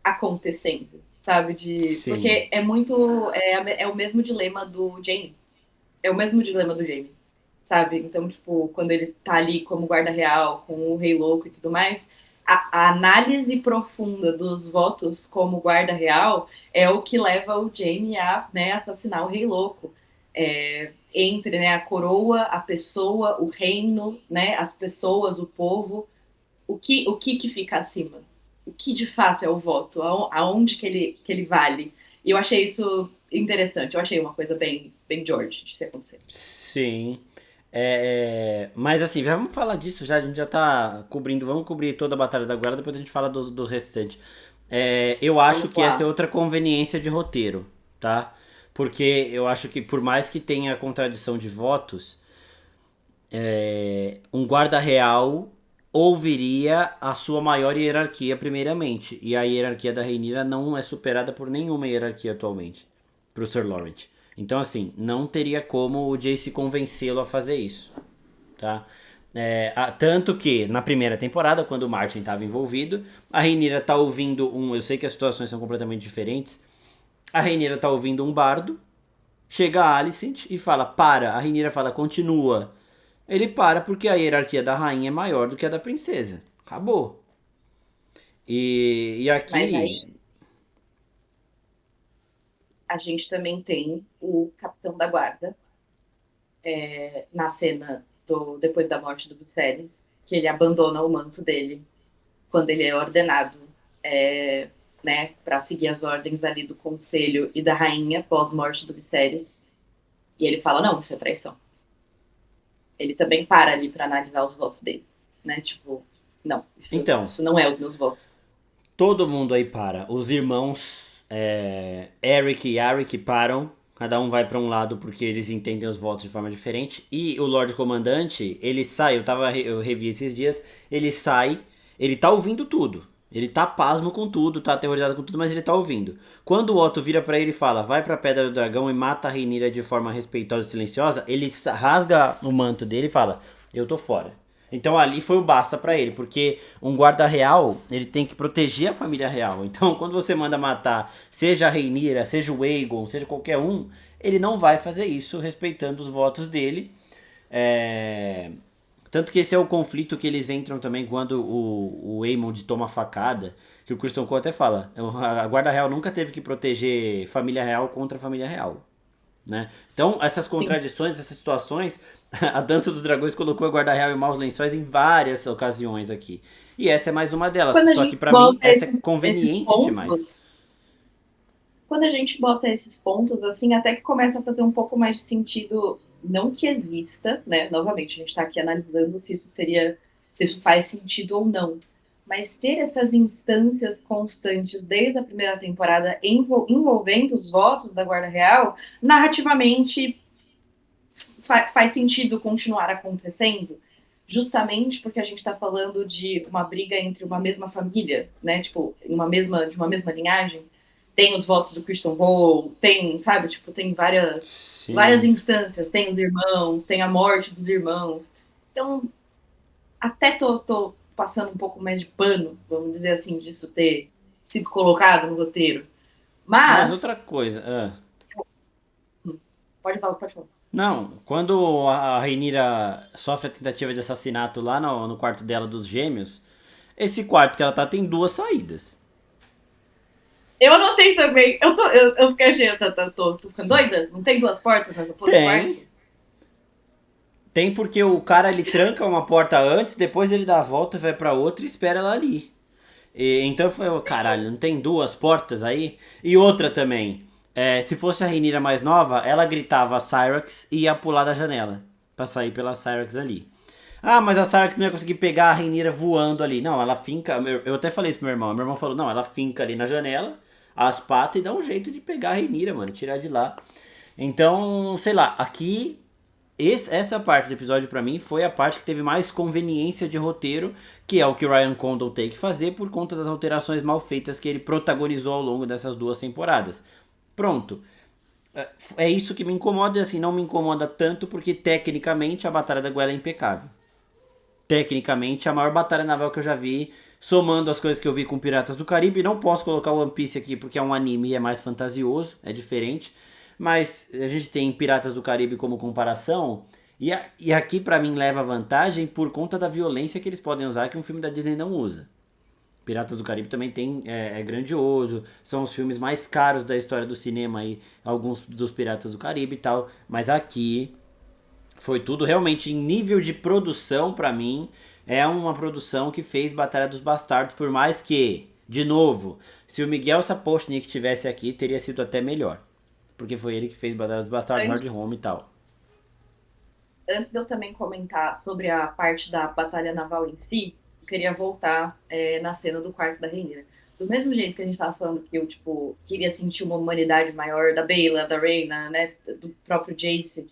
acontecendo, sabe? Sim. Porque é muito. É o mesmo dilema do Jaime. É o mesmo dilema do Jaime, sabe? Então, tipo, quando ele tá ali como guarda real, com o Rei Louco e tudo mais, a análise profunda dos votos como guarda real é o que leva o Jaime a, né, assassinar o Rei Louco. Entre, né, a coroa, a pessoa, o reino, né, as pessoas, o povo. o que fica acima? O que de fato é o voto? Aonde que ele vale? E eu achei isso interessante. Eu achei uma coisa bem George de se acontecer. Sim. Mas assim, já vamos falar disso já, a gente já tá cobrindo, vamos cobrir toda a Batalha da Guerra, depois a gente fala do restante. Eu acho Vamos que essa é lá. outra conveniência de roteiro, tá? Porque eu acho que por mais que tenha contradição de votos, um guarda real ouviria a sua maior hierarquia primeiramente. E a hierarquia da Rhaenyra não é superada por nenhuma hierarquia atualmente pro Sir Lawrence. Então assim, não teria como o Jace convencê-lo a fazer isso, tá? Tanto que na primeira temporada, quando o Martin estava envolvido, a Rhaenyra tá ouvindo eu sei que as situações são completamente diferentes. A Rhaenyra tá ouvindo um bardo, chega a Alicent e fala, para. A Rhaenyra fala, continua. Ele para porque a hierarquia da rainha é maior do que a da princesa. Acabou. E Mas aí aqui. a gente também tem o capitão da guarda na cena depois da morte do Viserys, que ele abandona o manto dele quando ele é ordenado, é, né, para seguir as ordens ali do conselho e da rainha pós-morte do Viserys. E ele fala: não, isso é traição. Ele também para ali para analisar os votos dele, né? Tipo, não, Então, isso não é os meus votos. todo mundo aí para. Os irmãos Eric e Arik param. Cada um vai para um lado porque eles entendem os votos de forma diferente. E o Lorde Comandante, ele sai, eu revi esses dias, ele sai, ele tá ouvindo tudo. Ele tá pasmo com tudo, tá aterrorizado com tudo, mas ele tá ouvindo. Quando o Otto vira pra ele e fala, vai pra Pedra do Dragão e mata a Rhaenyra de forma respeitosa e silenciosa, ele rasga o manto dele e fala, eu tô fora. Então ali foi o basta pra ele, porque um guarda real, ele tem que proteger a família real. Então quando você manda matar, seja a Rhaenyra, seja o Aegon, seja qualquer um, ele não vai fazer isso respeitando os votos dele. É... Tanto que esse é o conflito que eles entram também quando o Aemond toma a facada, que o Christian Cole até fala, a guarda real nunca teve que proteger família real contra família real, né? Então, essas Sim. contradições, essas situações, a Dança dos Dragões colocou a Guarda Real em maus lençóis em várias ocasiões aqui. E essa é mais uma delas. Quando a Só que gente pra mim bota essa é esses conveniente demais. pontos, quando a gente bota esses pontos, assim, até que começa a fazer um pouco mais de sentido, não que exista, né? Novamente, a gente está aqui analisando se isso faz sentido ou não. Mas ter essas instâncias constantes desde a primeira temporada envolvendo os votos da Guarda Real, narrativamente faz sentido continuar acontecendo, justamente porque a gente está falando de uma briga entre uma mesma família, né? Tipo, de uma mesma linhagem. Tem os votos do Christian Role, tem, sabe, tipo, tem várias Sim. instâncias, tem os irmãos, tem a morte dos irmãos. Então, até tô passando um pouco mais de pano, vamos dizer assim, disso ter sido colocado no roteiro. Mas Mas, outra coisa. pode falar, pode falar. Não, quando a Rhaenyra sofre a tentativa de assassinato lá no quarto dela dos gêmeos, esse quarto que ela tá tem duas saídas. Eu anotei também. Eu fiquei achei, tô ficando doida? Não tem duas portas nessa porra desse Tem. quarto? Tem porque o cara ele tranca uma porta antes, depois ele dá a volta, vai pra outra e espera ela ali. Então foi, caralho, não tem duas portas aí? E outra também, se fosse a Rhaenyra mais nova, ela gritava a Syrax e ia pular da janela, pra sair pela Syrax ali. Ah, mas a Syrax não ia conseguir pegar a Rhaenyra voando ali. Não, ela finca, eu até falei isso pro meu irmão falou, não, ela finca ali na janela, as patas e dá um jeito de pegar a Rhaenyra, mano, tirar de lá. Então, sei lá, aqui essa parte do episódio pra mim foi a parte que teve mais conveniência de roteiro, que é o que o Ryan Condal tem que fazer por conta das alterações mal feitas que ele protagonizou ao longo dessas duas temporadas. Pronto. É isso que me incomoda e assim, não me incomoda tanto porque tecnicamente a Batalha da Guerra é impecável. Tecnicamente, a maior batalha naval que eu já vi, somando as coisas que eu vi com Piratas do Caribe. Não posso colocar o One Piece aqui porque é um anime e é mais fantasioso, é diferente. Mas a gente tem Piratas do Caribe como comparação. E aqui pra mim leva vantagem por conta da violência que eles podem usar que um filme da Disney não usa. Piratas do Caribe também tem, é grandioso, são os filmes mais caros da história do cinema aí, alguns dos Piratas do Caribe e tal, mas aqui foi tudo realmente em nível de produção pra mim, é uma produção que fez Batalha dos Bastardos, por mais que, de novo, se o Miguel Sapochnik estivesse aqui, teria sido até melhor. Porque foi ele que fez Batalha dos Bastardos, Antes, Hard Home e tal. antes de eu também comentar sobre a parte da batalha naval em si, eu queria voltar na cena do quarto da Rhaenyra. Do mesmo jeito que a gente tava falando que eu, tipo, queria sentir uma humanidade maior da Baela, da Rhaena, né, do próprio Jace.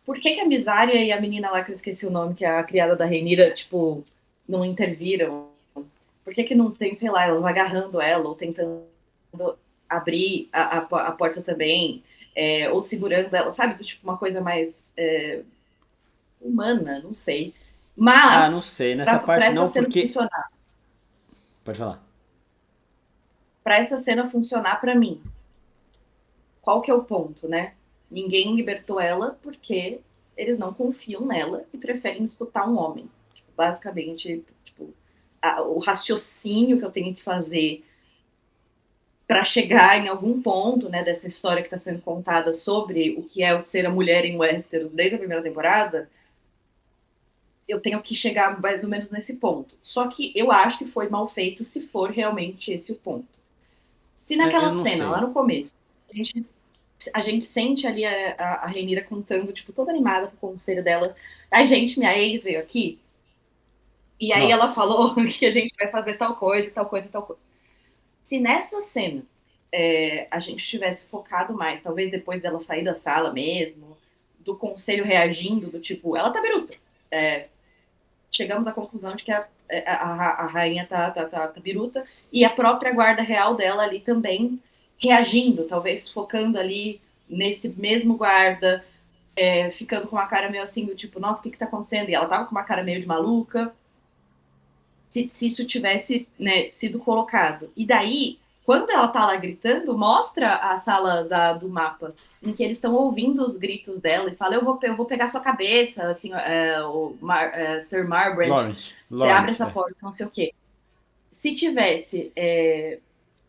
Por que a Misária e a menina lá, que eu esqueci o nome, que é a criada da Rhaenyra, tipo, não interviram? Por que não tem, sei lá, elas agarrando ela ou tentando abrir a porta também, ou segurando ela, sabe? Tipo, uma coisa mais humana, não sei. Ah, não Mas, sei, nessa para parte essa não, cena porque. funcionar, Pode falar. para essa cena funcionar para mim, qual que é o ponto, né? Ninguém libertou ela porque eles não confiam nela e preferem escutar um homem. Tipo, basicamente, tipo, o raciocínio que eu tenho que fazer para chegar em algum ponto, né, dessa história que está sendo contada sobre o que é o ser a mulher em Westeros desde a primeira temporada, eu tenho que chegar mais ou menos nesse ponto. Só que eu acho que foi mal feito se for realmente esse o ponto. Se naquela Eu não cena, lá sei. no começo, a gente sente ali a Rhaenyra contando, tipo, toda animada pro conselho dela. Ai, gente, minha ex veio aqui. E aí ela Nossa. falou que a gente vai fazer tal coisa, tal coisa, tal coisa. Se nessa cena a gente tivesse focado mais, talvez depois dela sair da sala mesmo, do conselho reagindo, do tipo, ela tá biruta. Chegamos à conclusão de que a rainha tá biruta, e a própria guarda real dela ali também reagindo, talvez focando ali nesse mesmo guarda, ficando com uma cara meio assim, do tipo, nossa, o que tá acontecendo? E ela tava com uma cara meio de maluca. Se isso tivesse, né, sido colocado. E daí, quando ela tá lá gritando, mostra a sala do mapa, em que eles estão ouvindo os gritos dela e fala, eu vou pegar sua cabeça, assim, Sir Marbrand, você abre Lawrence, essa vai. porta, não sei o quê. Se tivesse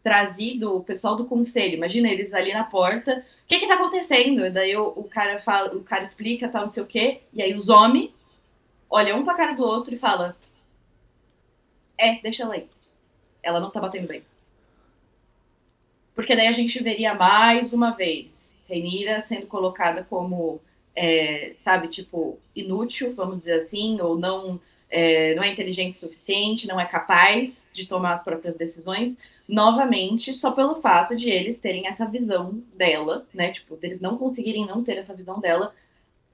trazido o pessoal do conselho, imagina eles ali na porta, o que tá acontecendo? E daí o cara fala, o cara explica, tal, não sei o quê, e aí os homens olham um pra cara do outro e fala, deixa ela aí. Ela não tá batendo bem. Porque daí a gente veria mais uma vez Rhaenyra sendo colocada como, sabe, tipo, inútil, vamos dizer assim, ou não é inteligente o suficiente, não é capaz de tomar as próprias decisões, novamente, só pelo fato de eles terem essa visão dela, né, tipo, deles não conseguirem não ter essa visão dela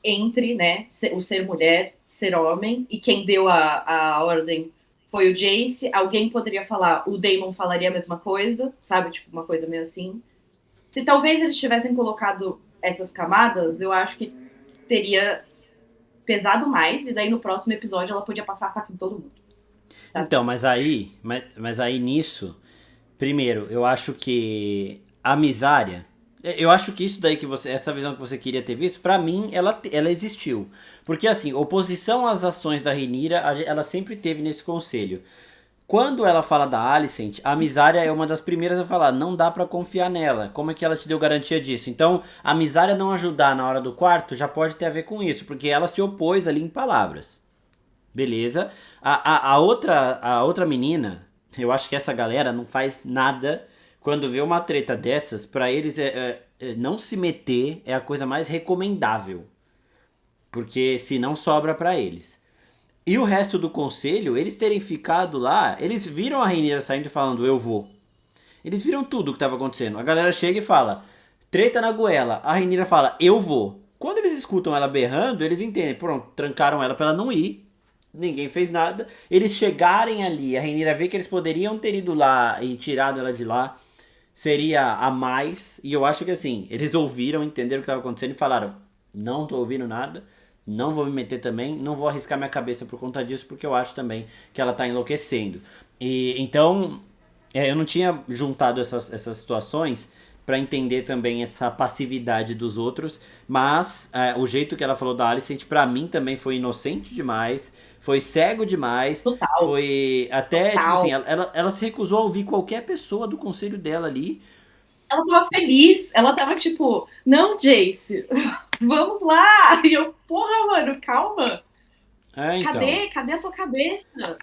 entre, né, o ser mulher, ser homem, e quem deu a ordem foi o Jace. Alguém poderia falar, o Daemon falaria a mesma coisa, sabe? Tipo, uma coisa meio assim. Se talvez eles tivessem colocado essas camadas, eu acho que teria pesado mais, e daí no próximo episódio ela podia passar a faca em todo mundo, sabe? Então, mas aí nisso, primeiro, eu acho que a misária, eu acho que isso daí que você, essa visão que você queria ter visto, pra mim, ela existiu. Porque assim, oposição às ações da Rhaenyra, ela sempre teve nesse conselho. Quando ela fala da Alicent, a Misária é uma das primeiras a falar, não dá pra confiar nela. Como é que ela te deu garantia disso? Então, a Misária não ajudar na hora do quarto já pode ter a ver com isso, porque ela se opôs ali em palavras. Beleza? A outra menina, eu acho que essa galera não faz nada quando vê uma treta dessas, pra eles não se meter é a coisa mais recomendável. Porque se não sobra pra eles. E o resto do conselho, eles terem ficado lá, eles viram a Rhaenyra saindo e falando, eu vou. Eles viram tudo o que estava acontecendo. A galera chega e fala, treta na goela. A Rhaenyra fala, eu vou. Quando eles escutam ela berrando, eles entendem, pronto, trancaram ela pra ela não ir. Ninguém fez nada. Eles chegarem ali, a Rhaenyra vê que eles poderiam ter ido lá e tirado ela de lá. Seria a mais. E eu acho que assim, eles ouviram, entenderam o que estava acontecendo e falaram, não tô ouvindo nada. Não vou me meter também, não vou arriscar minha cabeça por conta disso, porque eu acho também que ela tá enlouquecendo. E então, eu não tinha juntado essas situações pra entender também essa passividade dos outros, mas o jeito que ela falou da Alicent pra mim também foi inocente demais, foi cego demais, Total, foi até, tipo assim, total. ela se recusou a ouvir qualquer pessoa do conselho dela ali. Ela tava feliz, ela tava tipo, não, Jace, vamos lá! E eu, porra, mano, calma. É, então. Cadê a sua cabeça?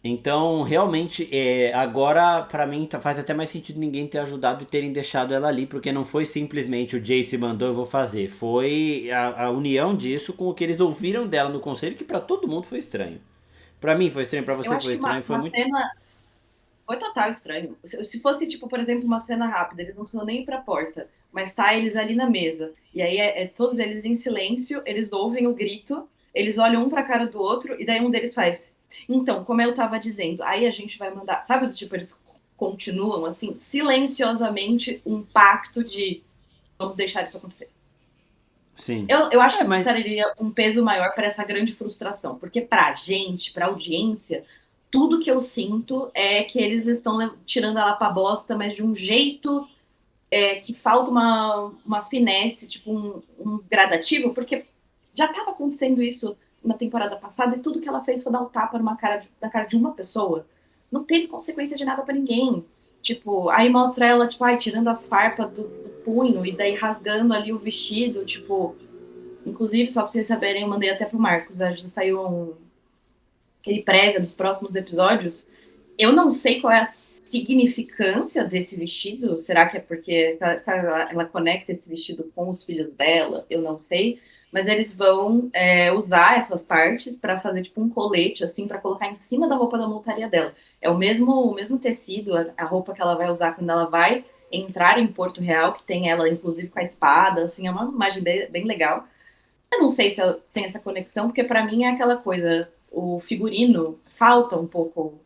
Então, realmente, agora, pra mim, faz até mais sentido ninguém ter ajudado e terem deixado ela ali, porque não foi simplesmente o Jace mandou, eu vou fazer. Foi a união disso com o que eles ouviram dela no conselho, que pra todo mundo foi estranho. Pra mim foi estranho, pra Eu você acho foi que estranho, foi uma muito. cena foi total estranho. Se fosse, tipo, por exemplo, uma cena rápida, eles não precisam nem ir pra porta, mas tá eles ali na mesa. E aí todos eles em silêncio, eles ouvem o grito, eles olham um pra cara do outro, e daí um deles faz. Então, como eu tava dizendo, aí a gente vai mandar. Sabe do tipo, eles continuam assim, silenciosamente, um pacto de vamos deixar isso acontecer. Sim. Eu acho É, que isso mas. traria um peso maior para essa grande frustração, porque pra gente, pra audiência, tudo que eu sinto é que eles estão tirando ela pra bosta, mas de um jeito que falta uma finesse, tipo um gradativo, porque já estava acontecendo isso na temporada passada e tudo que ela fez foi dar o tapa na cara de uma pessoa. Não teve consequência de nada para ninguém. Tipo, aí mostra ela, tipo, ai, tirando as farpas do punho e daí rasgando ali o vestido, tipo, inclusive, só pra vocês saberem, eu mandei até pro Marcos, a gente saiu aquele prévia dos próximos episódios. Eu não sei qual é a significância desse vestido. Será que é porque ela conecta esse vestido com os filhos dela? Eu não sei. Mas eles vão usar essas partes para fazer tipo um colete, assim, para colocar em cima da roupa da montaria dela. É o mesmo tecido, a roupa que ela vai usar quando ela vai entrar em Porto Real, que tem ela, inclusive, com a espada, assim, é uma imagem bem legal. Eu não sei se eu tenho essa conexão, porque para mim é aquela coisa, o figurino, falta um pouco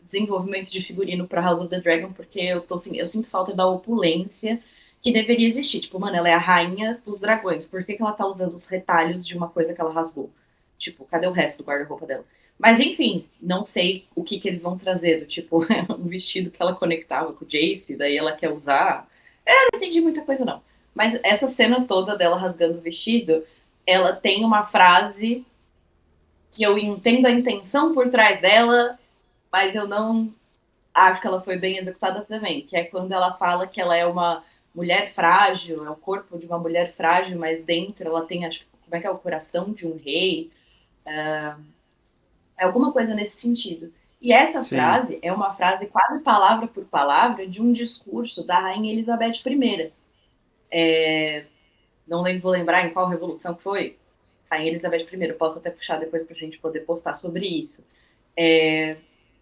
desenvolvimento de figurino para House of the Dragon, porque eu sinto falta da opulência que deveria existir. Tipo, mano, ela é a rainha dos dragões, por que ela tá usando os retalhos de uma coisa que ela rasgou? Tipo, cadê o resto do guarda-roupa dela? Mas enfim, não sei o que eles vão trazer, do tipo, um vestido que ela conectava com o Jace, daí ela quer usar. Não entendi muita coisa, não. Mas essa cena toda dela rasgando o vestido, ela tem uma frase que eu entendo a intenção por trás dela, mas eu não acho que ela foi bem executada também, que é quando ela fala que ela é uma mulher frágil, é o corpo de uma mulher frágil, mas dentro ela tem, acho, como é que é, o coração de um rei, é alguma coisa nesse sentido. E essa Sim. frase é uma frase quase palavra por palavra de um discurso da Rainha Elizabeth I. Não lembro, vou lembrar em qual revolução que foi. Rainha Elizabeth I, posso até puxar depois para a gente poder postar sobre isso.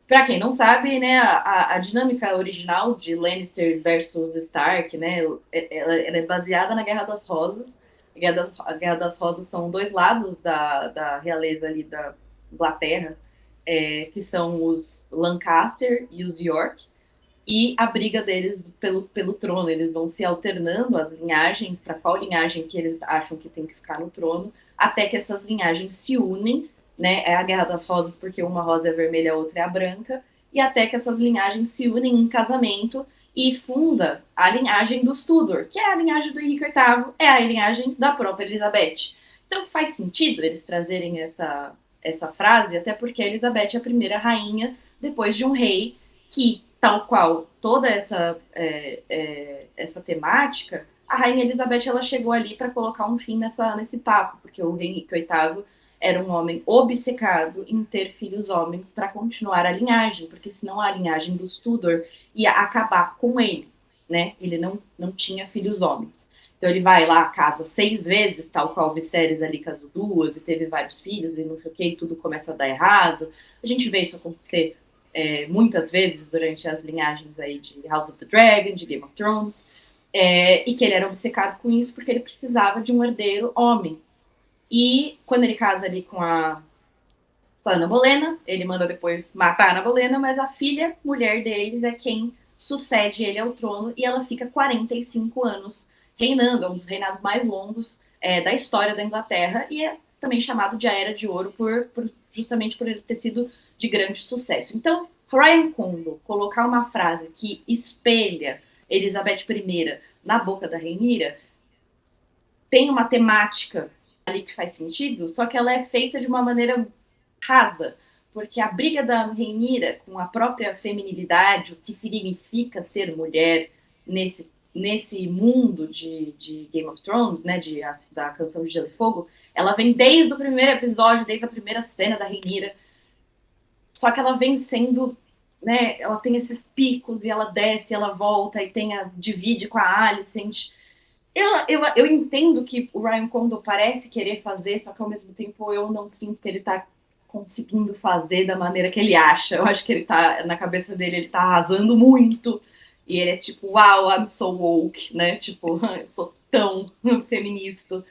Para quem não sabe, né, a dinâmica original de Lannisters versus Stark, né, ela é baseada na Guerra das Rosas. A Guerra das Rosas são dois lados da realeza ali da Inglaterra, que são os Lancaster e os York, e a briga deles pelo trono. Eles vão se alternando as linhagens, para qual linhagem que eles acham que tem que ficar no trono, até que essas linhagens se unem, né? É a Guerra das Rosas, porque uma rosa é vermelha, a outra é a branca, e até que essas linhagens se unem em casamento e funda a linhagem dos Tudor, que é a linhagem do Henrique VIII, é a linhagem da própria Elizabeth. Então faz sentido eles trazerem essa frase, até porque a Elizabeth é a primeira rainha depois de um rei que, tal qual toda essa temática, a Rainha Elizabeth ela chegou ali para colocar um fim nesse papo, porque o Henrique VIII era um homem obcecado em ter filhos homens para continuar a linhagem, porque senão a linhagem dos Tudor ia acabar com ele, né? Ele não tinha filhos homens. Então ele vai lá, casa 6 vezes, tal qual Viserys ali casou 2 e teve vários filhos e não sei o que, e tudo começa a dar errado. A gente vê isso acontecer muitas vezes durante as linhagens aí de House of the Dragon, de Game of Thrones, e que ele era obcecado com isso porque ele precisava de um herdeiro homem. E quando ele casa ali com a Ana Bolena, ele manda depois matar a Ana Bolena, mas a filha, mulher deles, é quem sucede ele ao trono e ela fica 45 anos reinando, é um dos reinados mais longos da história da Inglaterra e é também chamado de a Era de Ouro justamente por ele ter sido de grande sucesso. Então, Ryan Condal colocar uma frase que espelha Elizabeth I na boca da Rhaenyra tem uma temática ali que faz sentido, só que ela é feita de uma maneira rasa, porque a briga da Rhaenyra com a própria feminilidade, o que significa ser mulher nesse mundo de Game of Thrones, né, da Canção de Gelo e Fogo, Ela vem desde o primeiro episódio, desde a primeira cena da Rhaenyra. Só que ela vem sendo, né, ela tem esses picos e ela desce, ela volta e divide com a Alicent. Eu entendo que o Ryan Condal parece querer fazer, só que ao mesmo tempo eu não sinto que ele tá conseguindo fazer da maneira que ele acha. Eu acho que ele tá, na cabeça dele, ele tá arrasando muito. E ele é tipo, wow, I'm so woke, né? Tipo, eu sou tão feminista,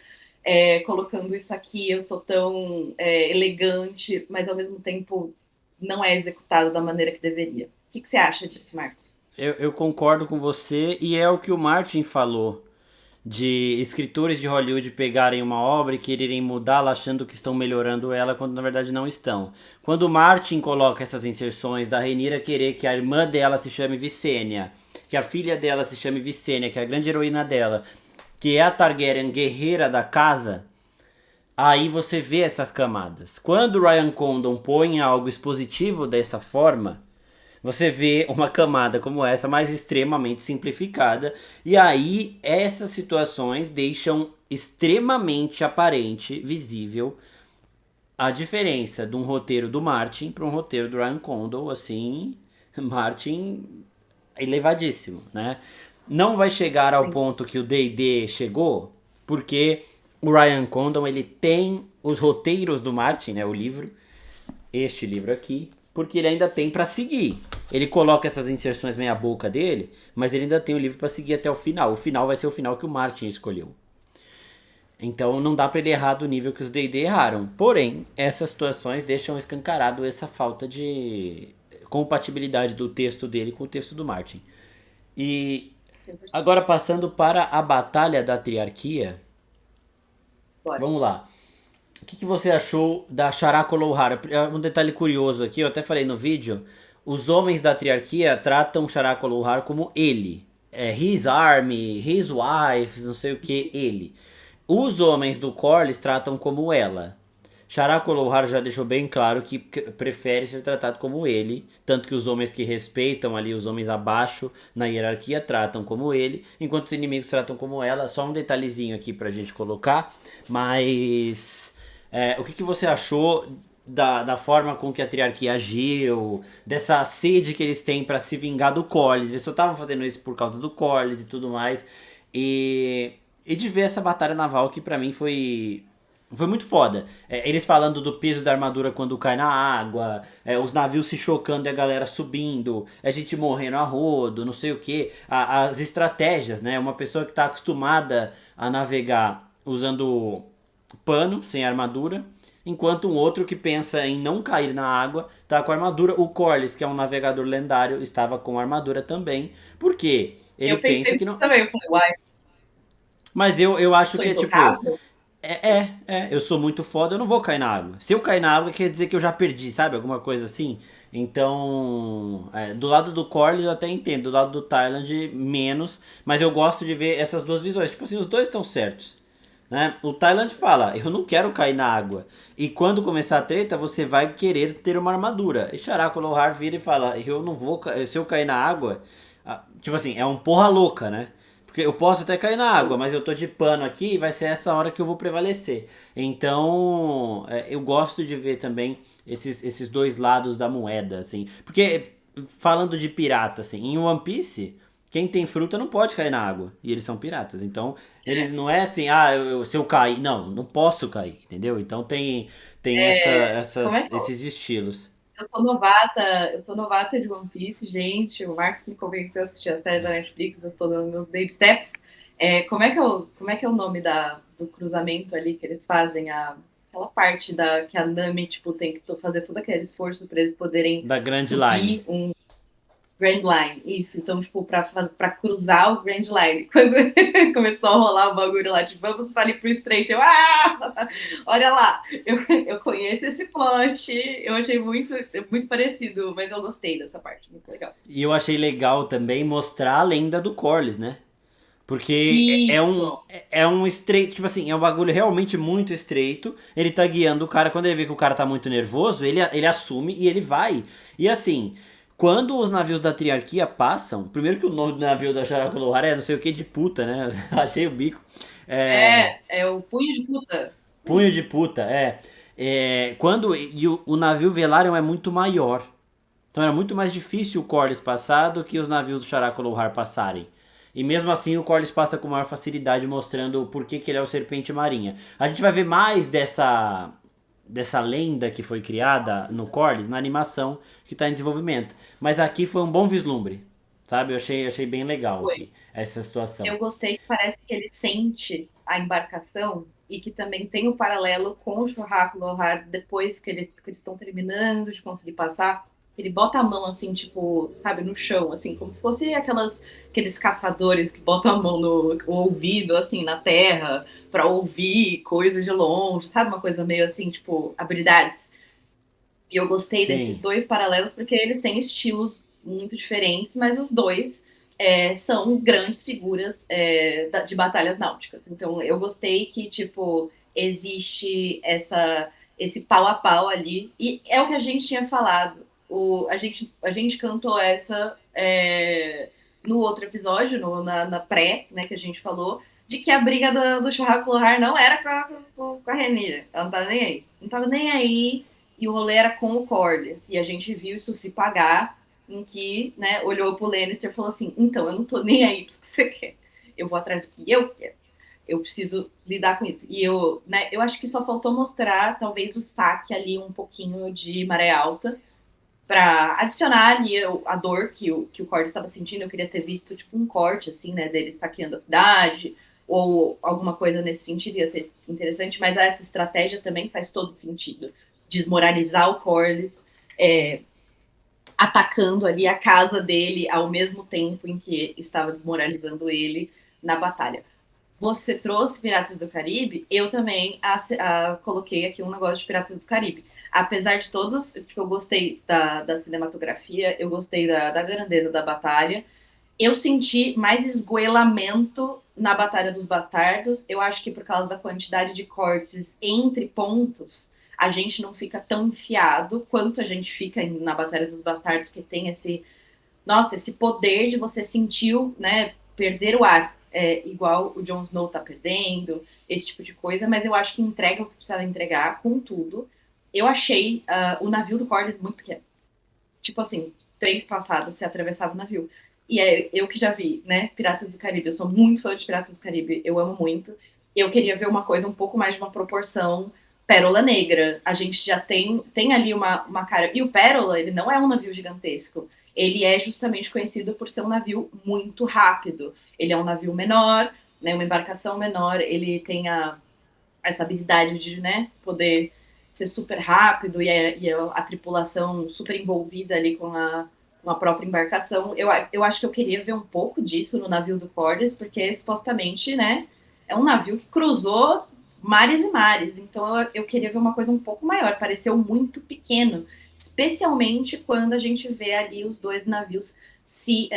colocando isso aqui, eu sou tão elegante, mas ao mesmo tempo não é executado da maneira que deveria. O que você acha disso, Marcos? Eu concordo com você e é o que o Martin falou. De escritores de Hollywood pegarem uma obra e quererem mudá-la achando que estão melhorando ela, quando na verdade não estão. Quando Martin coloca essas inserções da Rhaenyra querer que a irmã dela se chame Visenya, que a filha dela se chame Visenya, que é a grande heroína dela, que é a Targaryen guerreira da casa, aí você vê essas camadas. Quando Ryan Condon põe algo expositivo dessa forma, você vê uma camada como essa, mais extremamente simplificada, e aí essas situações deixam extremamente aparente, visível, a diferença de um roteiro do Martin para um roteiro do Ryan Condal, assim, Martin elevadíssimo, né? Não vai chegar ao Sim. ponto que o D&D chegou, porque o Ryan Condal, ele tem os roteiros do Martin, né, o livro, este livro aqui, porque ele ainda tem pra seguir. Ele coloca essas inserções meia boca dele, mas ele ainda tem o livro pra seguir até o final. O final vai ser o final que o Martin escolheu. Então não dá pra ele errar do nível que os D&D erraram. Porém, essas situações deixam escancarado essa falta de compatibilidade do texto dele com o texto do Martin. E 100%. agora passando para a Batalha da Triarquia. Bora. Vamos lá. O que você achou da Shara Lothar? Um detalhe curioso aqui, eu até falei no vídeo. Os homens da triarquia tratam Shara Lothar como ele. His army, his wives, não sei o que, ele. Os homens do Corlys tratam como ela. Shara Lothar já deixou bem claro que prefere ser tratado como ele. Tanto que os homens que respeitam ali, os homens abaixo na hierarquia, tratam como ele. Enquanto os inimigos tratam como ela. Só um detalhezinho aqui pra gente colocar. Mas... o que você achou da forma com que a triarquia agiu, dessa sede que eles têm pra se vingar do Corlys? Eles só estavam fazendo isso por causa do Corlys e tudo mais. E de ver essa batalha naval que pra mim foi muito foda. Eles falando do peso da armadura quando cai na água, os navios se chocando e a galera subindo, a gente morrendo a rodo, não sei o que. As estratégias, né? Uma pessoa que tá acostumada a navegar usando pano, sem armadura, enquanto um outro que pensa em não cair na água tá com armadura. O Corlys, que é um navegador lendário, estava com armadura também. Por quê? Ele Eu pensa pensei que não. também, eu falei, uai, Mas eu acho sou que é tipo. intocável? Eu sou muito foda, eu não vou cair na água. Se eu cair na água, quer dizer que eu já perdi, sabe? Alguma coisa assim. Então, do lado do Corlys eu até entendo, do lado do Thailand menos, mas eu gosto de ver essas duas visões. Tipo assim, os dois estão certos. Né? O Thailand fala, eu não quero cair na água. E quando começar a treta, você vai querer ter uma armadura. E Shara Lothar vira e fala, eu não vou, se eu cair na água, tipo assim, é um porra louca, né? Porque eu posso até cair na água, mas eu tô de pano aqui e vai ser essa hora que eu vou prevalecer. Então, eu gosto de ver também esses dois lados da moeda, assim. Porque, falando de pirata, assim, em One Piece, quem tem fruta não pode cair na água. E eles são piratas. Então, eles não é assim, se eu cair. Não, não posso cair, entendeu? Então tem Como é que esses estilos. eu sou novata de One Piece, gente. O Marcos me convenceu a assistir a série da Netflix, eu estou dando meus baby steps. Como é que é o nome do cruzamento ali que eles fazem? Aquela parte que a Nami, tipo, tem que fazer todo aquele esforço para eles poderem Da Grand Line. subir um Grand Line, isso. Então, tipo, pra cruzar o Grand Line. Quando começou a rolar o bagulho lá, tipo, vamos para ali pro Estreito. Olha lá, eu conheço esse plot. Eu achei muito parecido, mas eu gostei dessa parte, muito legal. E eu achei legal também mostrar a lenda do Corlys, né? Porque Isso. é um estreito, tipo assim, é um bagulho realmente muito estreito. Ele tá guiando o cara, quando ele vê que o cara tá muito nervoso, ele assume e ele vai. E assim, quando os navios da triarquia passam, primeiro que o nome do navio da Shara Lothar é não sei o que de puta, né? Achei o bico. É o punho de puta. Punho de puta, quando e o navio Velaryon é muito maior. Então era muito mais difícil o Corlys passar do que os navios do Caraca Lohar passarem. E mesmo assim o Corlys passa com maior facilidade, mostrando o porquê que ele é o Serpente Marinha. A gente vai ver mais dessa lenda que foi criada no Corlys na animação que está em desenvolvimento. Mas aqui foi um bom vislumbre, sabe? Eu achei bem legal Foi. aqui, essa situação. Eu gostei que parece que ele sente a embarcação e que também tem o paralelo com o Churraco Lohar depois que eles estão terminando de conseguir passar. Ele bota a mão assim, tipo, sabe, no chão, assim, como se fosse aqueles caçadores que botam a mão no ouvido, assim, na terra, para ouvir coisa de longe, sabe? Uma coisa meio assim, tipo, habilidades. E eu gostei desses Sim, dois paralelos porque eles têm estilos muito diferentes, mas os dois são grandes figuras de batalhas náuticas. Então eu gostei que, tipo, existe esse pau a pau ali. E é o que a gente tinha falado. A gente cantou essa no outro episódio, na pré, né, que a gente falou, de que a briga do Churrasco Lohar não era com a Renira. Ela não tava nem aí. Não tava nem aí e o rolê era com o Corlys. E a gente viu isso se pagar, em que, né, olhou pro Lannister e falou assim: então, eu não tô nem aí pro que você quer. Eu vou atrás do que eu quero. Eu preciso lidar com isso. E eu acho que só faltou mostrar, talvez, o saque ali um pouquinho de maré alta para adicionar ali a dor que o Corlys estava sentindo. Eu queria ter visto, tipo, um corte, assim, né, dele saqueando a cidade, ou alguma coisa nesse sentido, ia ser interessante, mas essa estratégia também faz todo sentido. Desmoralizar o Corlys, atacando ali a casa dele ao mesmo tempo em que estava desmoralizando ele na batalha. Você trouxe Piratas do Caribe, eu também coloquei aqui um negócio de Piratas do Caribe. Apesar de todos, eu gostei da cinematografia, eu gostei da grandeza da batalha, eu senti mais esgoelamento na Batalha dos Bastardos. Eu acho que por causa da quantidade de cortes entre pontos, a gente não fica tão enfiado quanto a gente fica na Batalha dos Bastardos, porque tem esse poder de você sentir, né, perder o ar. Igual o Jon Snow tá perdendo, esse tipo de coisa, mas eu acho que entrega o que precisava entregar, contudo. Eu achei o navio do Corlys muito pequeno. Tipo assim, 3 passadas você atravessava o navio. E eu que já vi, né, Piratas do Caribe. Eu sou muito fã de Piratas do Caribe, eu amo muito. Eu queria ver uma coisa um pouco mais de uma proporção Pérola Negra. A gente já tem ali uma cara. E o Pérola, ele não é um navio gigantesco. Ele é justamente conhecido por ser um navio muito rápido. Ele é um navio menor, né, uma embarcação menor. Ele tem essa habilidade de, né, poder ser super rápido e a tripulação super envolvida ali com a própria embarcação. Eu acho que eu queria ver um pouco disso no navio do Corlys, porque supostamente, né, é um navio que cruzou mares e mares. Então eu queria ver uma coisa um pouco maior. Pareceu muito pequeno, especialmente quando a gente vê ali os dois navios se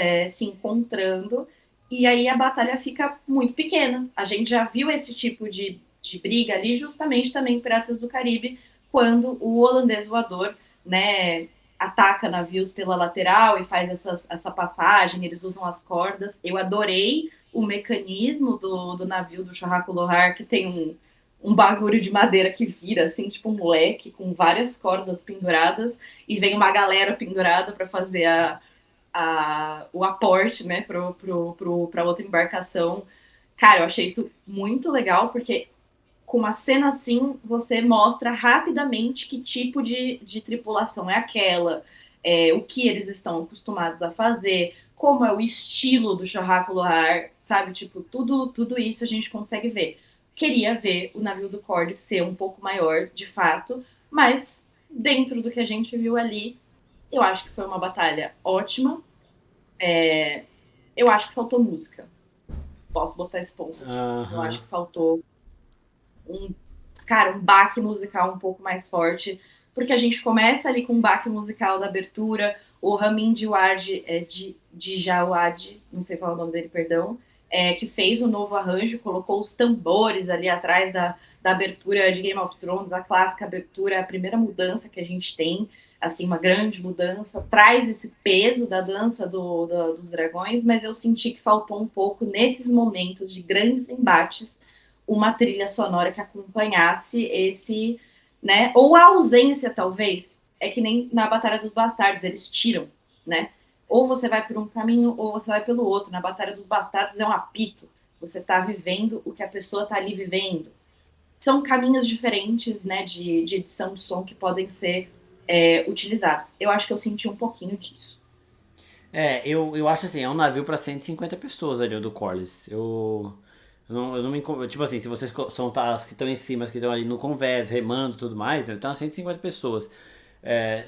encontrando. E aí a batalha fica muito pequena. A gente já viu esse tipo de briga ali, justamente também em Piratas do Caribe, quando o holandês voador, né, ataca navios pela lateral e faz essa passagem, eles usam as cordas. Eu adorei o mecanismo do navio do Churrasco Lohar, que tem um bagulho de madeira que vira, assim, tipo um moleque, com várias cordas penduradas, e vem uma galera pendurada para fazer o aporte, né, para outra embarcação. Cara, eu achei isso muito legal, porque com uma cena assim, você mostra rapidamente que tipo de tripulação é aquela, o que eles estão acostumados a fazer, como é o estilo do Churrasco Lohar, sabe? Tipo, tudo isso a gente consegue ver. Queria ver o navio do Corlys ser um pouco maior, de fato, mas dentro do que a gente viu ali, eu acho que foi uma batalha ótima. Eu acho que faltou música. Posso botar esse ponto aqui. Eu aham. acho que faltou um, cara, um baque musical um pouco mais forte, porque a gente começa ali com um baque musical da abertura, o Ramin Djawadi, Djawadi, não sei qual é o nome dele, perdão, que fez o novo arranjo, colocou os tambores ali atrás da abertura de Game of Thrones, a clássica abertura, a primeira mudança que a gente tem, assim, uma grande mudança, traz esse peso da dança dos dragões, mas eu senti que faltou um pouco nesses momentos de grandes embates uma trilha sonora que acompanhasse esse, né? Ou a ausência, talvez. É que nem na Batalha dos Bastardos, eles tiram, né? Ou você vai por um caminho, ou você vai pelo outro. Na Batalha dos Bastardos é um apito. Você está vivendo o que a pessoa está ali vivendo. São caminhos diferentes, né, de edição de som que podem ser utilizados. Eu acho que eu senti um pouquinho disso. Eu acho assim, é um navio pra 150 pessoas ali, o do Corlys. Eu não me tipo assim, se vocês são as que estão em cima, as que estão ali no convés, remando e tudo mais, então é 150 pessoas.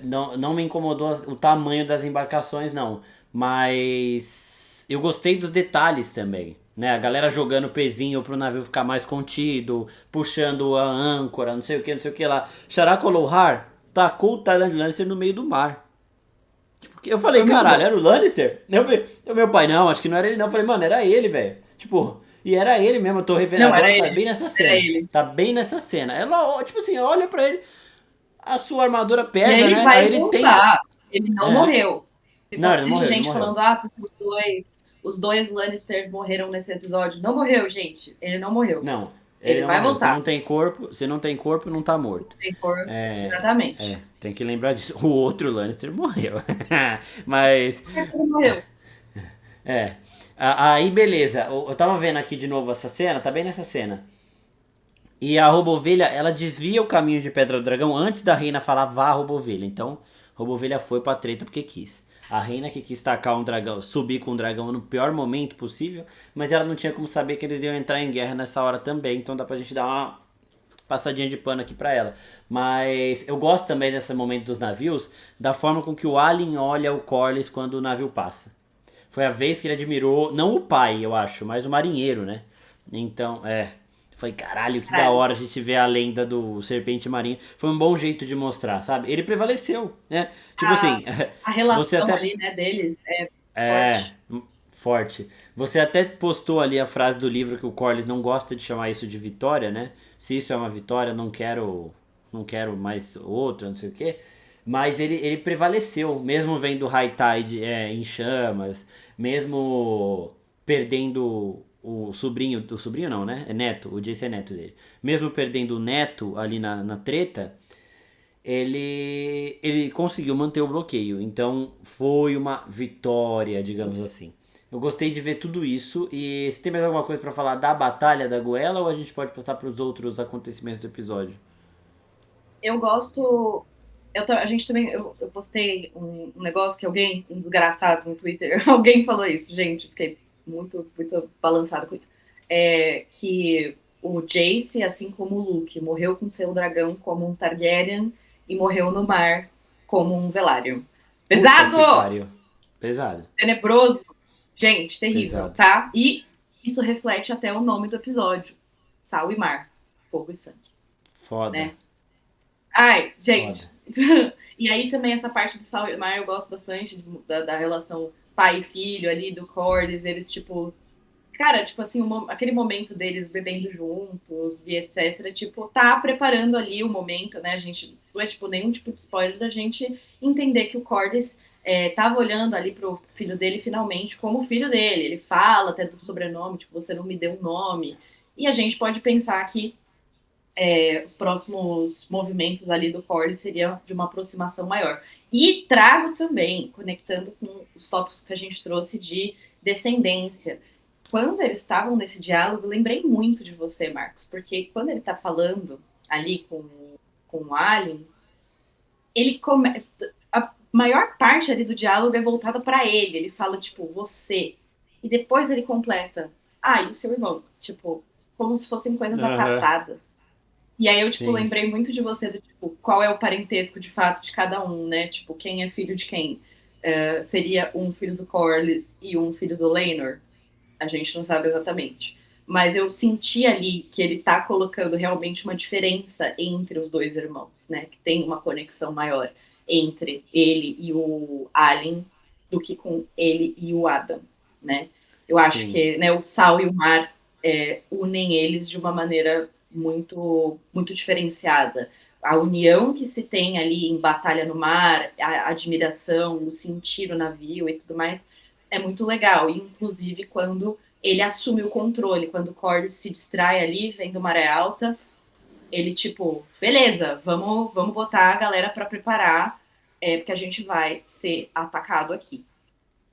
Não me incomodou o tamanho das embarcações, não. Mas eu gostei dos detalhes também. Né? A galera jogando pezinho pro navio ficar mais contido, puxando a âncora, não sei o que, não sei o que lá. Sharakolohar tacou o Tyrion Lannister no meio do mar. Tipo, eu falei, Foi muito caralho, bom. era o Lannister? Meu pai, não, acho que não era ele não. Eu falei, mano, era ele, velho. Tipo, e era ele mesmo, eu tô revendo Não, era agora, tá ele. bem nessa Era cena. ele. Tá bem nessa cena. Ela, tipo assim, olha pra ele, a sua armadura E pesa, ele né? Aí vai ele tenta. voltar. Ele não É. morreu. Tem Não, ele não bastante morreu, ele não gente morreu. falando, porque os dois Lannisters morreram nesse episódio. Não morreu, gente. Ele não morreu. Não, ele Ele não vai morreu. Se voltar. não tem corpo, se não tem corpo, não tá morto. Tem cor. É, Exatamente. tem que lembrar disso. O outro Lannister morreu. Mas, Com certeza morreu. é. Aí, beleza. Eu tava vendo aqui de novo essa cena, tá bem nessa cena. E a Robovelha, ela desvia o caminho de Pedra do Dragão antes da reina falar vá Robovelha. Então, Robovelha foi pra treta porque quis. A reina que quis tacar um dragão, subir com um dragão no pior momento possível, mas ela não tinha como saber que eles iam entrar em guerra nessa hora também. Então dá pra gente dar uma passadinha de pano aqui pra ela. Mas eu gosto também desse momento dos navios, da forma com que o Alien olha o Corlys quando o navio passa. Foi a vez que ele admirou, não o pai, eu acho, mas o marinheiro, né? Então, Falei, caralho, que da É, hora a gente ver a lenda do Serpente Marinho. Foi um bom jeito de mostrar, sabe? Ele prevaleceu, né? Tipo a, assim, a você relação até. ali, né, deles é É. forte. Forte. Você até postou ali a frase do livro que o Corlys não gosta de chamar isso de vitória, né? Se isso é uma vitória, não quero. Não quero mais outra, não sei o quê. Mas ele prevaleceu, mesmo vendo o High Tide em chamas, mesmo perdendo o sobrinho não, né? É neto, o Jace é neto dele. Mesmo perdendo o neto ali na treta, ele conseguiu manter o bloqueio. Então foi uma vitória, digamos assim. Eu gostei de ver tudo isso. E se tem mais alguma coisa pra falar da Batalha da Goela ou a gente pode passar para os outros acontecimentos do episódio? Eu gosto. A gente também. Eu postei um negócio que alguém, um desgraçado no Twitter, alguém falou isso, gente. Fiquei muito, muito balançada com isso. Que o Jace, assim como o Luke, morreu com seu dragão como um Targaryen e morreu no mar como um Velaryon. Puta Pesado! que pariu. Pesado. Tenebroso! Gente, terrível, Pesado. tá? E isso reflete até o nome do episódio: Sal e Mar, Fogo e Sangue, Foda. né? Ai, Foda. gente. E aí também essa parte do Sal e Mar eu gosto bastante da relação pai e filho ali, do Corlys, eles, tipo, cara, tipo assim, aquele momento deles bebendo juntos e etc, tipo, tá preparando ali o momento, né, a gente, não é, tipo, nenhum tipo de spoiler da gente entender que o Corlys tava olhando ali pro filho dele finalmente como filho dele, ele fala até do sobrenome, tipo, você não me deu um nome, e a gente pode pensar que os próximos movimentos ali do Corlys seriam de uma aproximação maior. E trago também, conectando com os tópicos que a gente trouxe de descendência. Quando eles estavam nesse diálogo, lembrei muito de você, Marcos, porque quando ele está falando ali com o Alien, a maior parte ali do diálogo é voltada para ele. Ele fala, tipo, você. E depois ele completa, e o seu irmão. Tipo, como se fossem coisas Aham. acatadas. E aí eu, tipo, Sim. lembrei muito de você, do tipo, qual é o parentesco de fato de cada um, né? Tipo, quem é filho de quem? Seria um filho do Corlys e um filho do Laenor? A gente não sabe exatamente. Mas eu senti ali que ele tá colocando realmente uma diferença entre os dois irmãos, né? Que tem uma conexão maior entre ele e o Alien do que com ele e o Adam, né? Eu acho Sim. que, né, o sal e o mar unem eles de uma maneira muito, muito diferenciada. A união que se tem ali em Batalha no Mar, a admiração, o sentir o navio e tudo mais, é muito legal. Inclusive quando ele assume o controle. Quando o Corlys se distrai ali, vendo maré alta, ele, tipo, beleza, vamos botar a galera para preparar, porque a gente vai ser atacado aqui.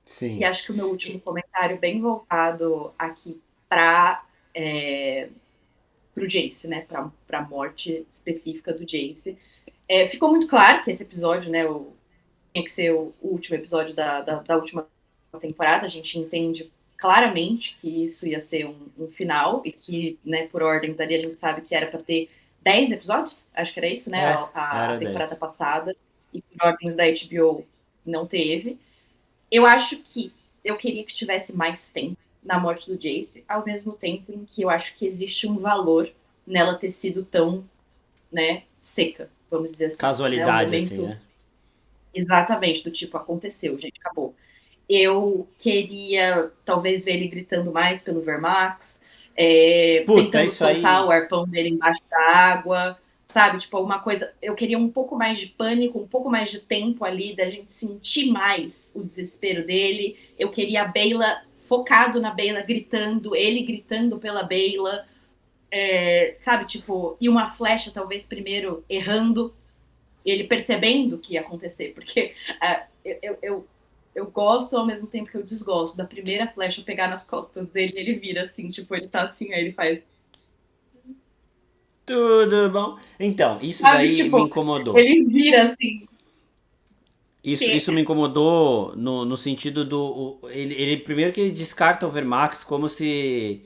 E Sim. acho que o meu último comentário, bem voltado aqui para o Jace, né? Para a morte específica do Jace. Ficou muito claro que esse episódio, né? Tinha que ser o último episódio da última temporada. A gente entende claramente que isso ia ser um final e que, né, por ordens ali, a gente sabe que era para ter 10 episódios, acho que era isso, né? A Era temporada 10. passada. E por ordens da HBO não teve. Eu acho que eu queria que tivesse mais tempo na morte do Jace, ao mesmo tempo em que eu acho que existe um valor nela ter sido tão, né, seca, vamos dizer assim, né? O Casualidade, assim, momento né? exatamente do tipo, aconteceu, gente, acabou. Eu queria talvez ver ele gritando mais pelo Vermax, Puta, tentando isso soltar o aí. arpão dele embaixo da água, sabe? Tipo, alguma coisa. Eu queria um pouco mais de pânico, um pouco mais de tempo ali, da gente sentir mais o desespero dele. Eu queria a Beyla focado na Beyla, gritando, ele gritando pela Beyla, sabe? Tipo, e uma flecha talvez primeiro errando, ele percebendo o que ia acontecer, porque eu gosto ao mesmo tempo que eu desgosto da primeira flecha pegar nas costas dele e ele vira assim, tipo, ele tá assim, aí ele faz. Tudo bom? Então, isso Sabe, daí me tipo, incomodou. ele vira assim, que. Isso me incomodou no sentido ele primeiro que ele descarta o Vermax como se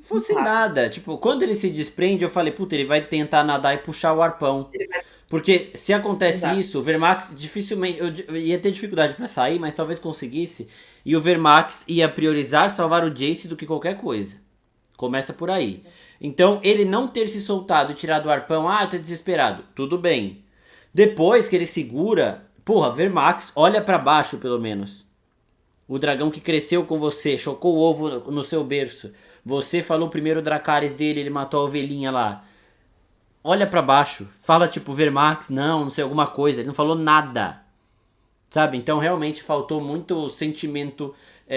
fosse Rápido. nada. Tipo, quando ele se desprende, eu falei, puta, ele vai tentar nadar e puxar o arpão. Ele vai. Porque se acontece Exato. isso, o Vermax dificilmente. Eu ia ter dificuldade pra sair, mas talvez conseguisse. E o Vermax ia priorizar salvar o Jace do que qualquer coisa. Começa por aí. Então, ele não ter se soltado e tirado o arpão, tá desesperado. Tudo bem. Depois que ele segura, porra, Vermax, olha pra baixo pelo menos. O dragão que cresceu com você, chocou o ovo no seu berço. Você falou primeiro o Dracarys dele, ele matou a ovelhinha lá. Olha pra baixo, fala tipo Vermax, não sei, alguma coisa. Ele não falou nada, sabe? Então realmente faltou muito sentimento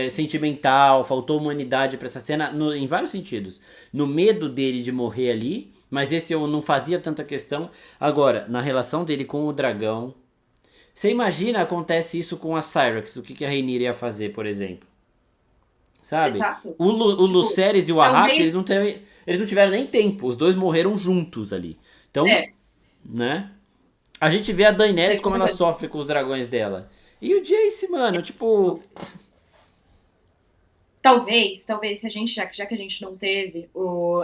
sentimental, faltou humanidade pra essa cena em vários sentidos. No medo dele de morrer ali, mas esse eu não fazia tanta questão. Agora, na relação dele com o dragão, você imagina acontece isso com a Cyrax, o que a Rhaenyra ia fazer, por exemplo? Sabe? Exato. O Tipo, Lucerys e o Arrax, talvez. eles não tiveram nem tempo. Os dois morreram juntos ali. Então, É, né? A gente vê a Daenerys é como ela completamente. sofre com os dragões dela. E o Jace, mano, tipo... Talvez, se a gente, já que a gente não teve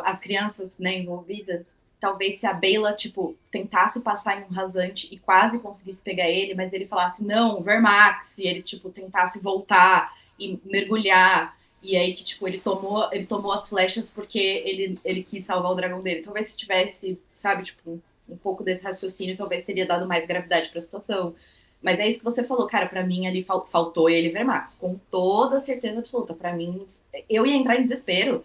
as crianças, né, envolvidas, talvez se a Beyla, tipo, tentasse passar em um rasante e quase conseguisse pegar ele, mas ele falasse, não, Vermax, e ele, tipo, tentasse voltar e mergulhar, e aí que, tipo, ele tomou as flechas porque ele quis salvar o dragão dele. Talvez se tivesse, sabe, tipo, um pouco desse raciocínio, talvez teria dado mais gravidade para a situação. Mas é isso que você falou, cara. Pra mim ali faltou ele Vermax, com toda certeza absoluta. Pra mim, eu ia entrar em desespero.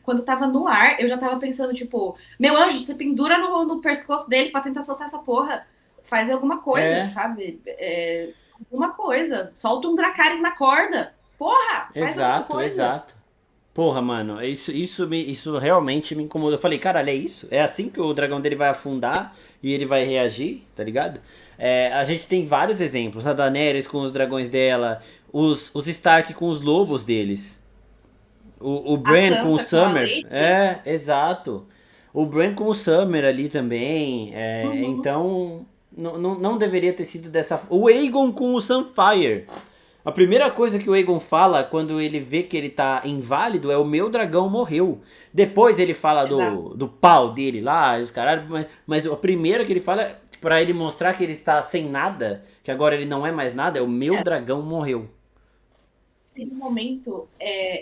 Quando tava no ar, eu já tava pensando, tipo, meu anjo, você pendura no pescoço dele pra tentar soltar essa porra. Faz alguma coisa, É, sabe? Alguma coisa. Solta um Dracarys na corda. Porra, faz alguma exato, coisa. exato. Porra, mano, isso realmente me incomodou. Eu falei, caralho, é isso? É assim que o dragão dele vai afundar e ele vai reagir, tá ligado? A gente tem vários exemplos. A Daenerys com os dragões dela, os Stark com os lobos deles. O A Bran com o Sansa com a Summer. Lady. Exato. O Bran com o Summer ali também. Uhum, Então, não deveria ter sido dessa. O Aegon com o Sunfire. A primeira coisa que o Aegon fala quando ele vê que ele tá inválido é o meu dragão morreu. Depois ele fala exato. do pau dele lá, os caralho, mas a primeira que ele fala é pra ele mostrar que ele está sem nada, que agora ele não é mais nada, é o meu É, dragão morreu. seria um momento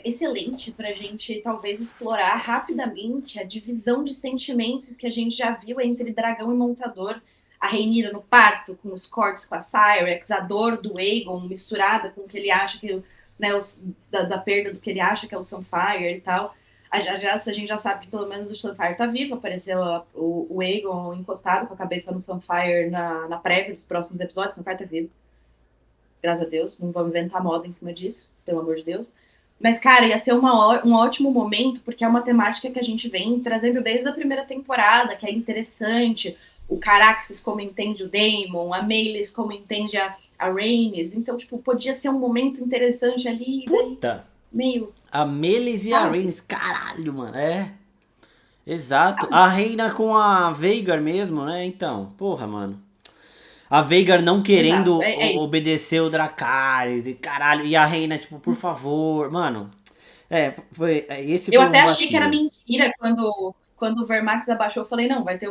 excelente para a gente talvez explorar rapidamente a divisão de sentimentos que a gente já viu entre dragão e montador. A Rhaenyra no parto, com os cortes com a Cyrex, a dor do Aegon misturada com o que ele acha que, né, da perda do que ele acha que é o Sunfire e tal. A gente já sabe que pelo menos o Sunfire tá vivo, apareceu o Aegon encostado com a cabeça no Sunfire na prévia dos próximos episódios. O Sunfire tá vivo, graças a Deus, não vamos inventar moda em cima disso, pelo amor de Deus. Mas, cara, ia ser um ótimo momento, porque é uma temática que a gente vem trazendo desde a primeira temporada, que é interessante. O Caraxes como entende o Daemon, a Meleys como entende a Rhaenys. Então, tipo, podia ser um momento interessante ali, daí Puta! meio, A Melis e a sabe? Rhaenys, caralho, mano. É, exato. A Reina com a Veigar mesmo, né? Então, porra, mano. A Veigar não querendo Exato, é isso. obedecer o Dracarys e caralho. E a Reina, tipo, por favor, mano. Esse Eu foi até um achei que era vacilo. mentira quando o Vermax abaixou. Eu falei, não, vai ter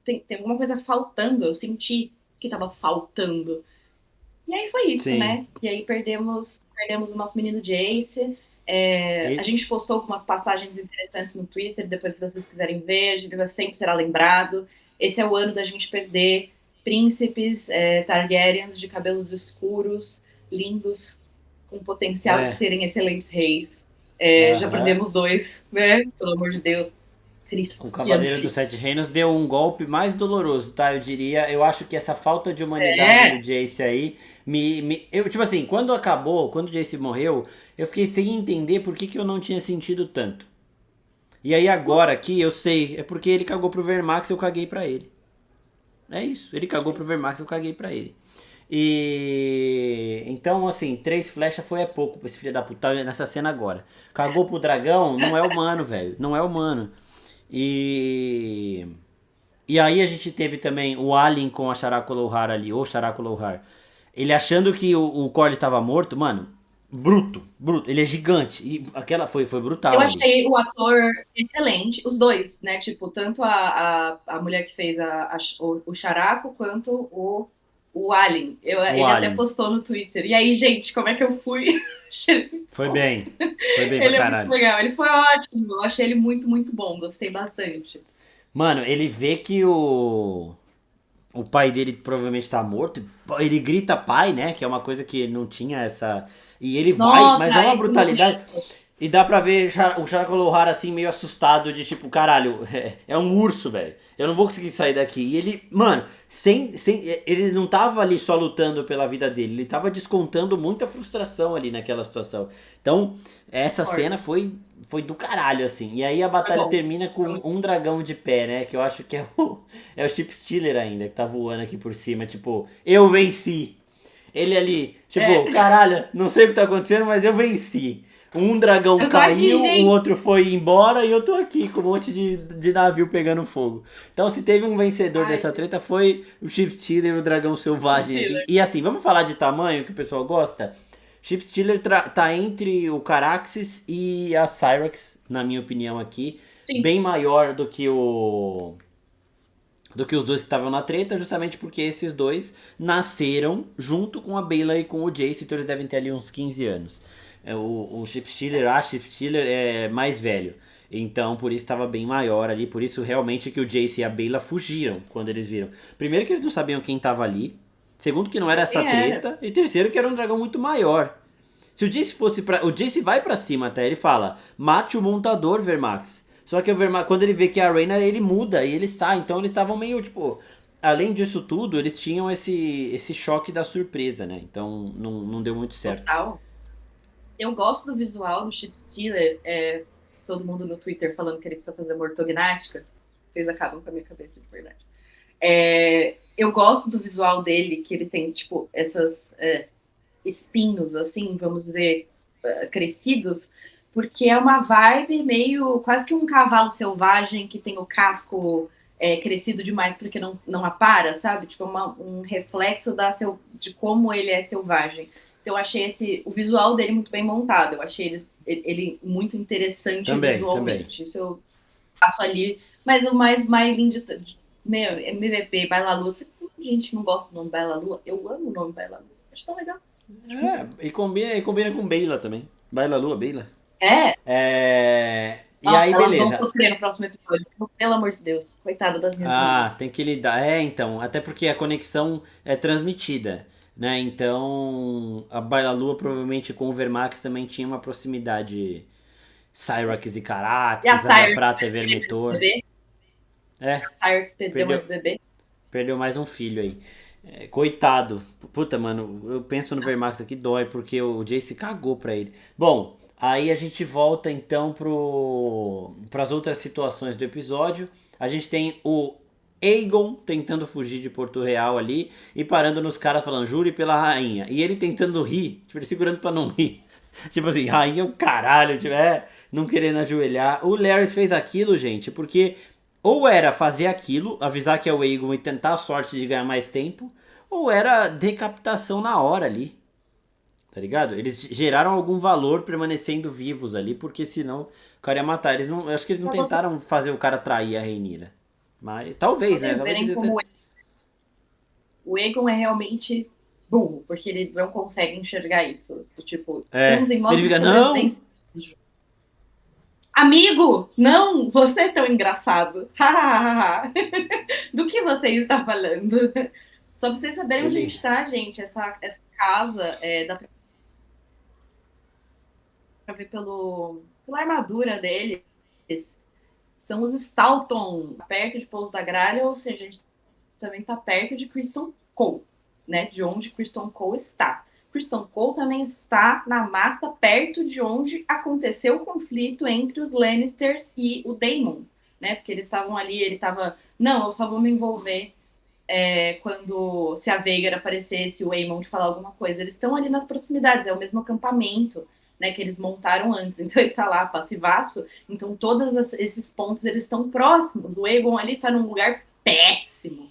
tem alguma coisa faltando. Eu senti que tava faltando. E aí foi isso, Sim. né? E aí perdemos o nosso menino Jace. A E- gente postou algumas passagens interessantes no Twitter, depois se vocês quiserem ver, a gente sempre será lembrado. Esse é o ano da gente perder príncipes Targaryens de cabelos escuros, lindos, com potencial de é. serem excelentes reis. Já Aham. perdemos dois, né? Pelo amor de Deus. O Cristo, que ano Cavaleiro dos Sete difícil. Reinos deu um golpe mais doloroso, tá? Eu diria. Eu acho que essa falta de humanidade É, do Jace aí eu, tipo assim, quando acabou, quando o Jace morreu, eu fiquei sem entender por que, que eu não tinha sentido tanto. E aí agora aqui eu sei, é porque ele cagou pro Vermax, eu caguei pra ele. É isso, ele cagou pro isso. Vermax, eu caguei pra ele. E então, assim, 3 flechas foi pouco pra esse filho da puta tá nessa cena agora. Cagou pro dragão, não é humano, velho. Não é humano. E. E aí a gente teve também o Alien com a Sharako Lohar ali, ou Sharako Lohar. Ele achando que o Corlys estava morto, mano. Bruto, bruto. Ele é gigante. E aquela foi Eu brutal ali. achei o ator excelente, os dois, né? Tipo, tanto a mulher que fez o Characo quanto o Alien. O Ele até Alien. postou no Twitter. E aí, gente, como é que eu fui? Achei ele muito Foi bom. bem. Foi bem pra Ele é muito caralho. legal. Ele foi ótimo. Eu achei ele muito, muito bom. Gostei bastante. Mano, ele vê que o pai dele provavelmente tá morto. Ele grita pai, né? Que é uma coisa que não tinha essa. E ele vai, mas é Nossa, uma esse brutalidade. momento. E dá pra ver o Sharakolohara assim, meio assustado, de tipo, caralho, é um urso, velho. Eu não vou conseguir sair daqui. E ele, mano, ele não tava ali só lutando pela vida dele, ele tava descontando muita frustração ali naquela situação. Então, essa cena Concordo. foi do caralho, assim. E aí a Foi batalha bom. termina Foi com muito um dragão de pé, né? Que eu acho que é o Chip Stealer ainda, que tá voando aqui por cima. Tipo, eu venci. Ele ali, é. tipo, caralho, não sei o que tá acontecendo, mas eu venci. Um dragão Eu tô aqui, caiu, o gente. outro foi embora e eu tô aqui com um monte de navio pegando fogo. Então, se teve um vencedor Ai, dessa treta, foi o Chip Stealer, o dragão selvagem aqui. mentira. E assim, vamos falar de tamanho que o pessoal gosta? Chip Stealer tá entre o Caraxes e a Cyrax, na minha opinião aqui. Sim. Bem maior do que os dois que estavam na treta, justamente porque esses dois nasceram junto com a Bella e com o Jace, então eles devem ter ali uns 15 anos. O Chip Stealer, a Chip Stealer é mais velho. Então, por isso estava bem maior ali. Por isso, realmente, que o Jace e a Bella fugiram quando eles viram. Primeiro, que eles não sabiam quem estava ali. Segundo, que não era essa Quem era? treta. E terceiro, que era um dragão muito maior. Se o Jace fosse pra. O Jace vai pra cima até, ele fala: mate o montador, Vermax. Só que o Vermax, quando ele vê que é a Rhaena, ele muda e ele sai. Então eles estavam meio tipo. Além disso tudo, eles tinham esse choque da surpresa, né? Então não deu muito certo. Total. Eu gosto do visual do Chip Stealer. Todo mundo no Twitter falando que ele precisa fazer uma ortognática. Vocês acabam com a minha cabeça, de verdade. Eu gosto do visual dele, que ele tem, tipo, essas espinhos, assim, vamos dizer, crescidos, porque é uma vibe meio quase que um cavalo selvagem que tem o casco crescido demais porque não apara, sabe? Tipo, um reflexo de como ele é selvagem. Então, eu achei o visual dele muito bem montado. Eu achei ele muito interessante Também, também. visualmente. Isso eu passo ali. Mas o mais lindo meu, MVP, Baila Lua. Gente que não gosta do nome Baila Lua. Eu amo o nome Baila Lua. Acho tão legal. E combina com Beyla também. Baila Lua, Beyla. É, E nossa, aí, elas vão beleza. sofrer no próximo episódio. Pelo amor de Deus. Coitada das minhas Ah, tem meninas. que lidar. Então, até porque a conexão é transmitida, né? Então, a Baila Lua provavelmente com o Vermax também tinha uma proximidade. Cyrax e E a Caraxes, Asa Cyrus Prata e perdeu mais um Vermetor. bebê. É, A Cyrus perdeu mais perdeu, um bebê. perdeu mais um filho aí. Coitado. Puta, mano, eu penso no Vermax aqui, dói, porque o Jace cagou pra ele. Bom, Aí a gente volta então para as outras situações do episódio. A gente tem o Aegon tentando fugir de Porto Real ali e parando nos caras falando jure pela rainha. E ele tentando rir, tipo, ele segurando pra não rir. Tipo assim, rainha é o caralho, tipo, não querendo ajoelhar. O Larry fez aquilo, gente, porque ou era fazer aquilo, avisar que é o Aegon e tentar a sorte de ganhar mais tempo, ou era decapitação na hora ali. Tá ligado? Eles geraram algum valor permanecendo vivos ali, porque senão o cara ia matar. Eles não, eu acho que eles não Pra tentaram fazer o cara trair a Rhaenyra. Mas talvez, né? vocês Talvez verem eles como o Aegon é realmente burro, porque ele não consegue enxergar isso. Tipo, estamos em ele modo de fica, não! sobrevivência. Amigo, não, você é tão engraçado. Do que você está falando? Só pra vocês saberem onde a Ele. gente tá, gente. Essa casa, dá pra ver pela armadura deles. São os Stalton, perto de Pouso da Gralha, ou seja, a gente também está perto de Criston Cole, né? De onde Criston Cole está. Criston Cole também está na mata, perto de onde aconteceu o conflito entre os Lannisters e o Daemon, né? Porque eles estavam ali, ele estava, não, eu só vou me envolver quando se a Veigar aparecesse, o Aemond falar alguma coisa. Eles estão ali nas proximidades, é o mesmo acampamento, né, que eles montaram antes. Então ele tá lá, passivaço. Então todos esses pontos eles estão próximos. O Aegon ali tá num lugar péssimo.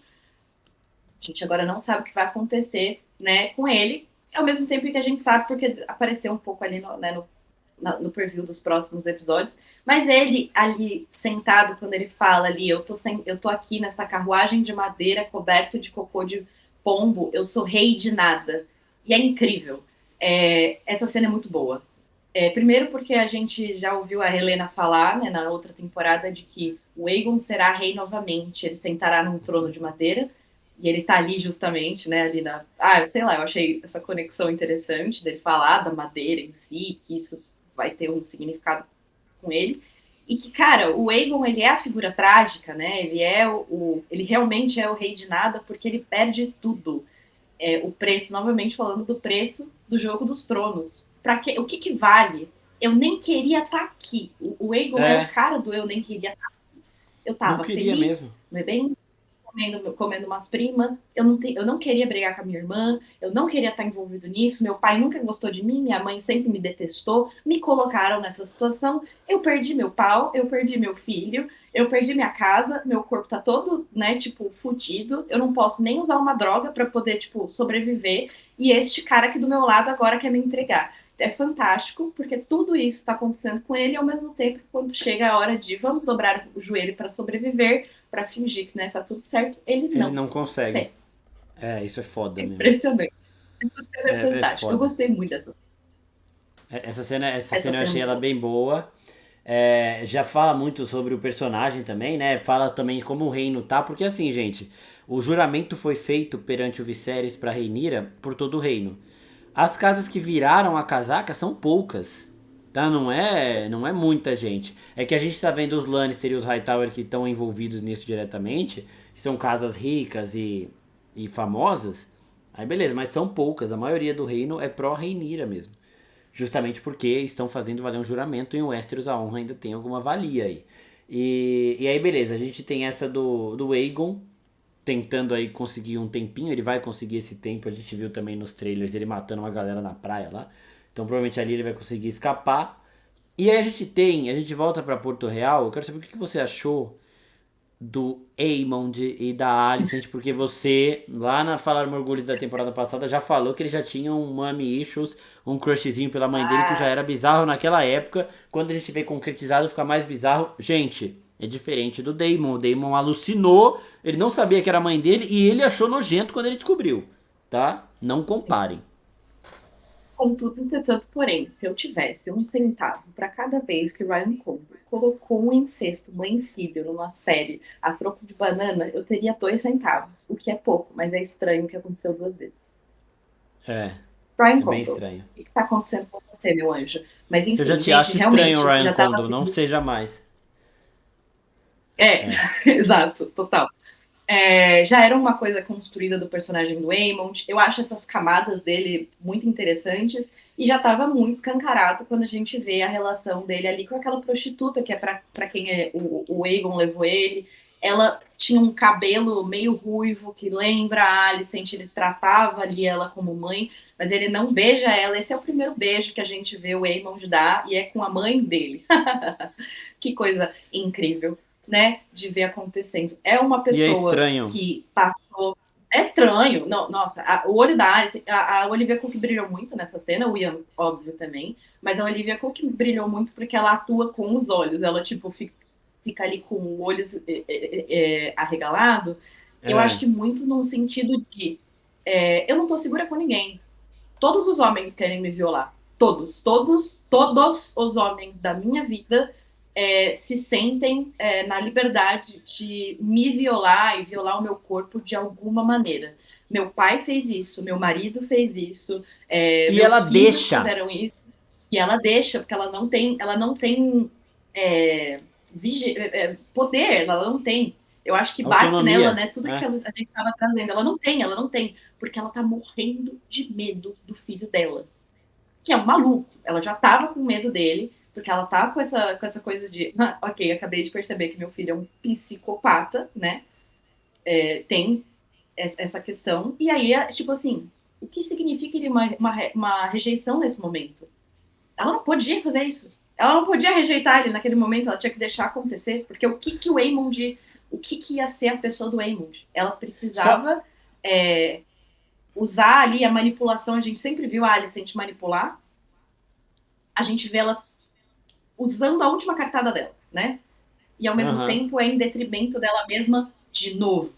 A gente agora não sabe o que vai acontecer, né, com ele. Ao mesmo tempo que a gente sabe, porque apareceu um pouco ali no preview dos próximos episódios, mas ele ali sentado, quando ele fala ali, eu tô aqui nessa carruagem de madeira coberto de cocô de pombo, eu sou rei de nada. E é incrível. Essa cena é muito boa. Primeiro porque a gente já ouviu a Helena falar, né, na outra temporada, de que o Aegon será rei novamente, ele sentará num trono de madeira, e ele tá ali justamente, né, ali na... Ah, eu sei lá, eu achei essa conexão interessante dele falar da madeira em si, que isso vai ter um significado com ele. E que, cara, o Aegon, ele é a figura trágica, né? Ele é ele realmente é o rei de nada porque ele perde tudo. O preço, novamente falando do preço do Jogo dos Tronos. O que vale? Eu nem queria estar aqui. O Aegon é o cara do eu nem queria estar aqui. Eu Não tava queria feliz, mesmo. não é bem? Comendo umas primas, eu não queria brigar com a minha irmã, eu não queria estar envolvido nisso, meu pai nunca gostou de mim, minha mãe sempre me detestou, me colocaram nessa situação, eu perdi meu pau, eu perdi meu filho, eu perdi minha casa, meu corpo tá todo, né, tipo, fudido, eu não posso nem usar uma droga para poder, tipo, sobreviver, e este cara aqui do meu lado agora quer me entregar. É fantástico, porque tudo isso está acontecendo com ele, e ao mesmo tempo, quando chega a hora de vamos dobrar o joelho para sobreviver, para fingir que, né, tá tudo certo, ele Ele não não consegue. consegue. Isso é foda É mesmo. impressionante. Essa cena é É fantástica. Eu foda. gostei muito dessa cena. Essa Essa cena eu cena é achei muito ela boa. bem boa. Já fala muito sobre o personagem também, né? Fala também como o reino tá, porque assim, gente, o juramento foi feito perante o Viserys pra Rhaenyra por todo o reino. As casas que viraram a casaca são poucas, tá? Não é muita gente. É que a gente tá vendo os Lannister e os Hightower que estão envolvidos nisso diretamente, que são casas ricas e famosas. Aí beleza, mas são poucas. A maioria do reino é pró-Rhaenyra mesmo. Justamente porque estão fazendo valer um juramento e em Westeros a honra ainda tem alguma valia aí. E aí beleza, a gente tem essa do Aegon tentando aí conseguir um tempinho, ele vai conseguir esse tempo, a gente viu também nos trailers ele matando uma galera na praia lá. Então provavelmente ali ele vai conseguir escapar. E aí a gente volta pra Porto Real, eu quero saber o que você achou do Aemond e da Alicent, porque você, lá na Falar Mergulhos da temporada passada, já falou que ele já tinha um mommy issues, um crushzinho pela mãe dele, que já era bizarro naquela época. Quando a gente vê concretizado, fica mais bizarro. Gente, é diferente do Daemon. O Daemon alucinou, ele não sabia que era a mãe dele e ele achou nojento quando ele descobriu, tá? Não comparem. Contudo, entretanto, porém, se eu tivesse um centavo para cada vez que Ryan Coogler colocou um incesto mãe e filho numa série a troco de banana, eu teria 2 centavos, o que é pouco, mas é estranho que aconteceu 2 vezes. É, Ryan é bem Coogler, estranho. o que está acontecendo com você, meu anjo? Mas Eu já enfim, te gente, acho estranho, realmente isso Ryan já estava Condal, não assim. seja mais. É, É. exato, total. Já era uma coisa construída do personagem do Aemond. Eu acho essas camadas dele muito interessantes. E já estava muito escancarado quando a gente vê a relação dele ali com aquela prostituta, que é para quem o Aegon levou ele. Ela tinha um cabelo meio ruivo, que lembra a Alicent, ele tratava ali ela como mãe, mas ele não beija ela. Esse é o primeiro beijo que a gente vê o Aemond dar, e é com a mãe dele. Que coisa incrível, né, de ver acontecendo. É uma E é pessoa estranho. que passou... É estranho. Não, nossa, o olho da Alice... A Olivia Cooke brilhou muito nessa cena, o Ian, óbvio, também. Mas a Olivia Cooke brilhou muito porque ela atua com os olhos. Ela, tipo, fica ali com o olho arregalado. Eu acho É. que muito no sentido de... eu não tô segura com ninguém. Todos os homens querem me violar. Todos os homens da minha vida se sentem na liberdade de me violar e violar o meu corpo de alguma maneira. Meu pai fez isso, meu marido fez isso, E ela meus filhos deixa fizeram isso, e ela deixa, porque ela não tem poder, ela não tem. Eu acho que bate nela, autonomia, né? Tudo que né? a gente estava trazendo. Ela não tem, porque ela tá morrendo de medo do filho dela, que é um maluco. Ela já tava com medo dele, porque ela tá com essa coisa de, ok, acabei de perceber que meu filho é um psicopata, né? Tem essa questão. E aí, tipo assim, o que significa uma rejeição nesse momento? Ela não podia fazer isso. Ela não podia rejeitar ele naquele momento, ela tinha que deixar acontecer, porque o que ia ser a pessoa do Aemond? Ela Só, precisava usar ali a manipulação. A gente sempre viu a Alicent manipular, a gente vê ela usando a última cartada dela, né? E ao mesmo aham. tempo é em detrimento dela mesma de novo.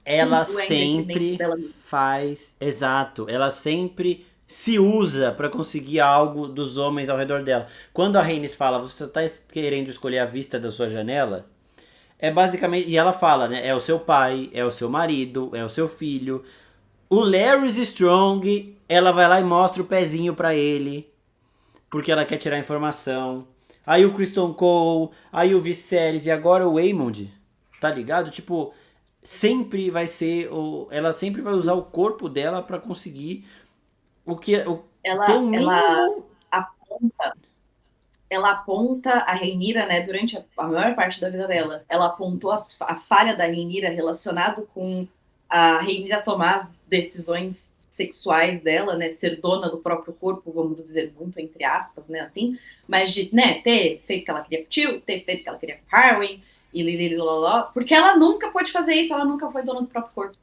Ela Tudo é em detrimento sempre dela mesma. faz, exato, ela sempre se usa pra conseguir algo dos homens ao redor dela. Quando a Rhaenys fala, você tá querendo escolher a vista da sua janela, é basicamente, e ela fala, né, é o seu pai, é o seu marido, é o seu filho. O Larys Strong, ela vai lá e mostra o pezinho pra ele, porque ela quer tirar informação. Aí o Criston Cole, aí o Viserys e agora o Aemond, tá ligado? Tipo, sempre vai ser ela sempre vai usar o corpo dela pra conseguir ter Ela, um ela mínimo. aponta, ela aponta a Rhaenyra, né, durante a maior parte da vida dela. Ela apontou a falha da Rhaenyra relacionado com a Rhaenyra tomar as decisões sexuais dela, né, ser dona do próprio corpo, vamos dizer muito entre aspas, né, assim, mas de, né, ter feito o que ela queria com o tio, ter feito o que ela queria com o Harwin, e lilililoló, porque ela nunca pôde fazer isso, ela nunca foi dona do próprio corpo.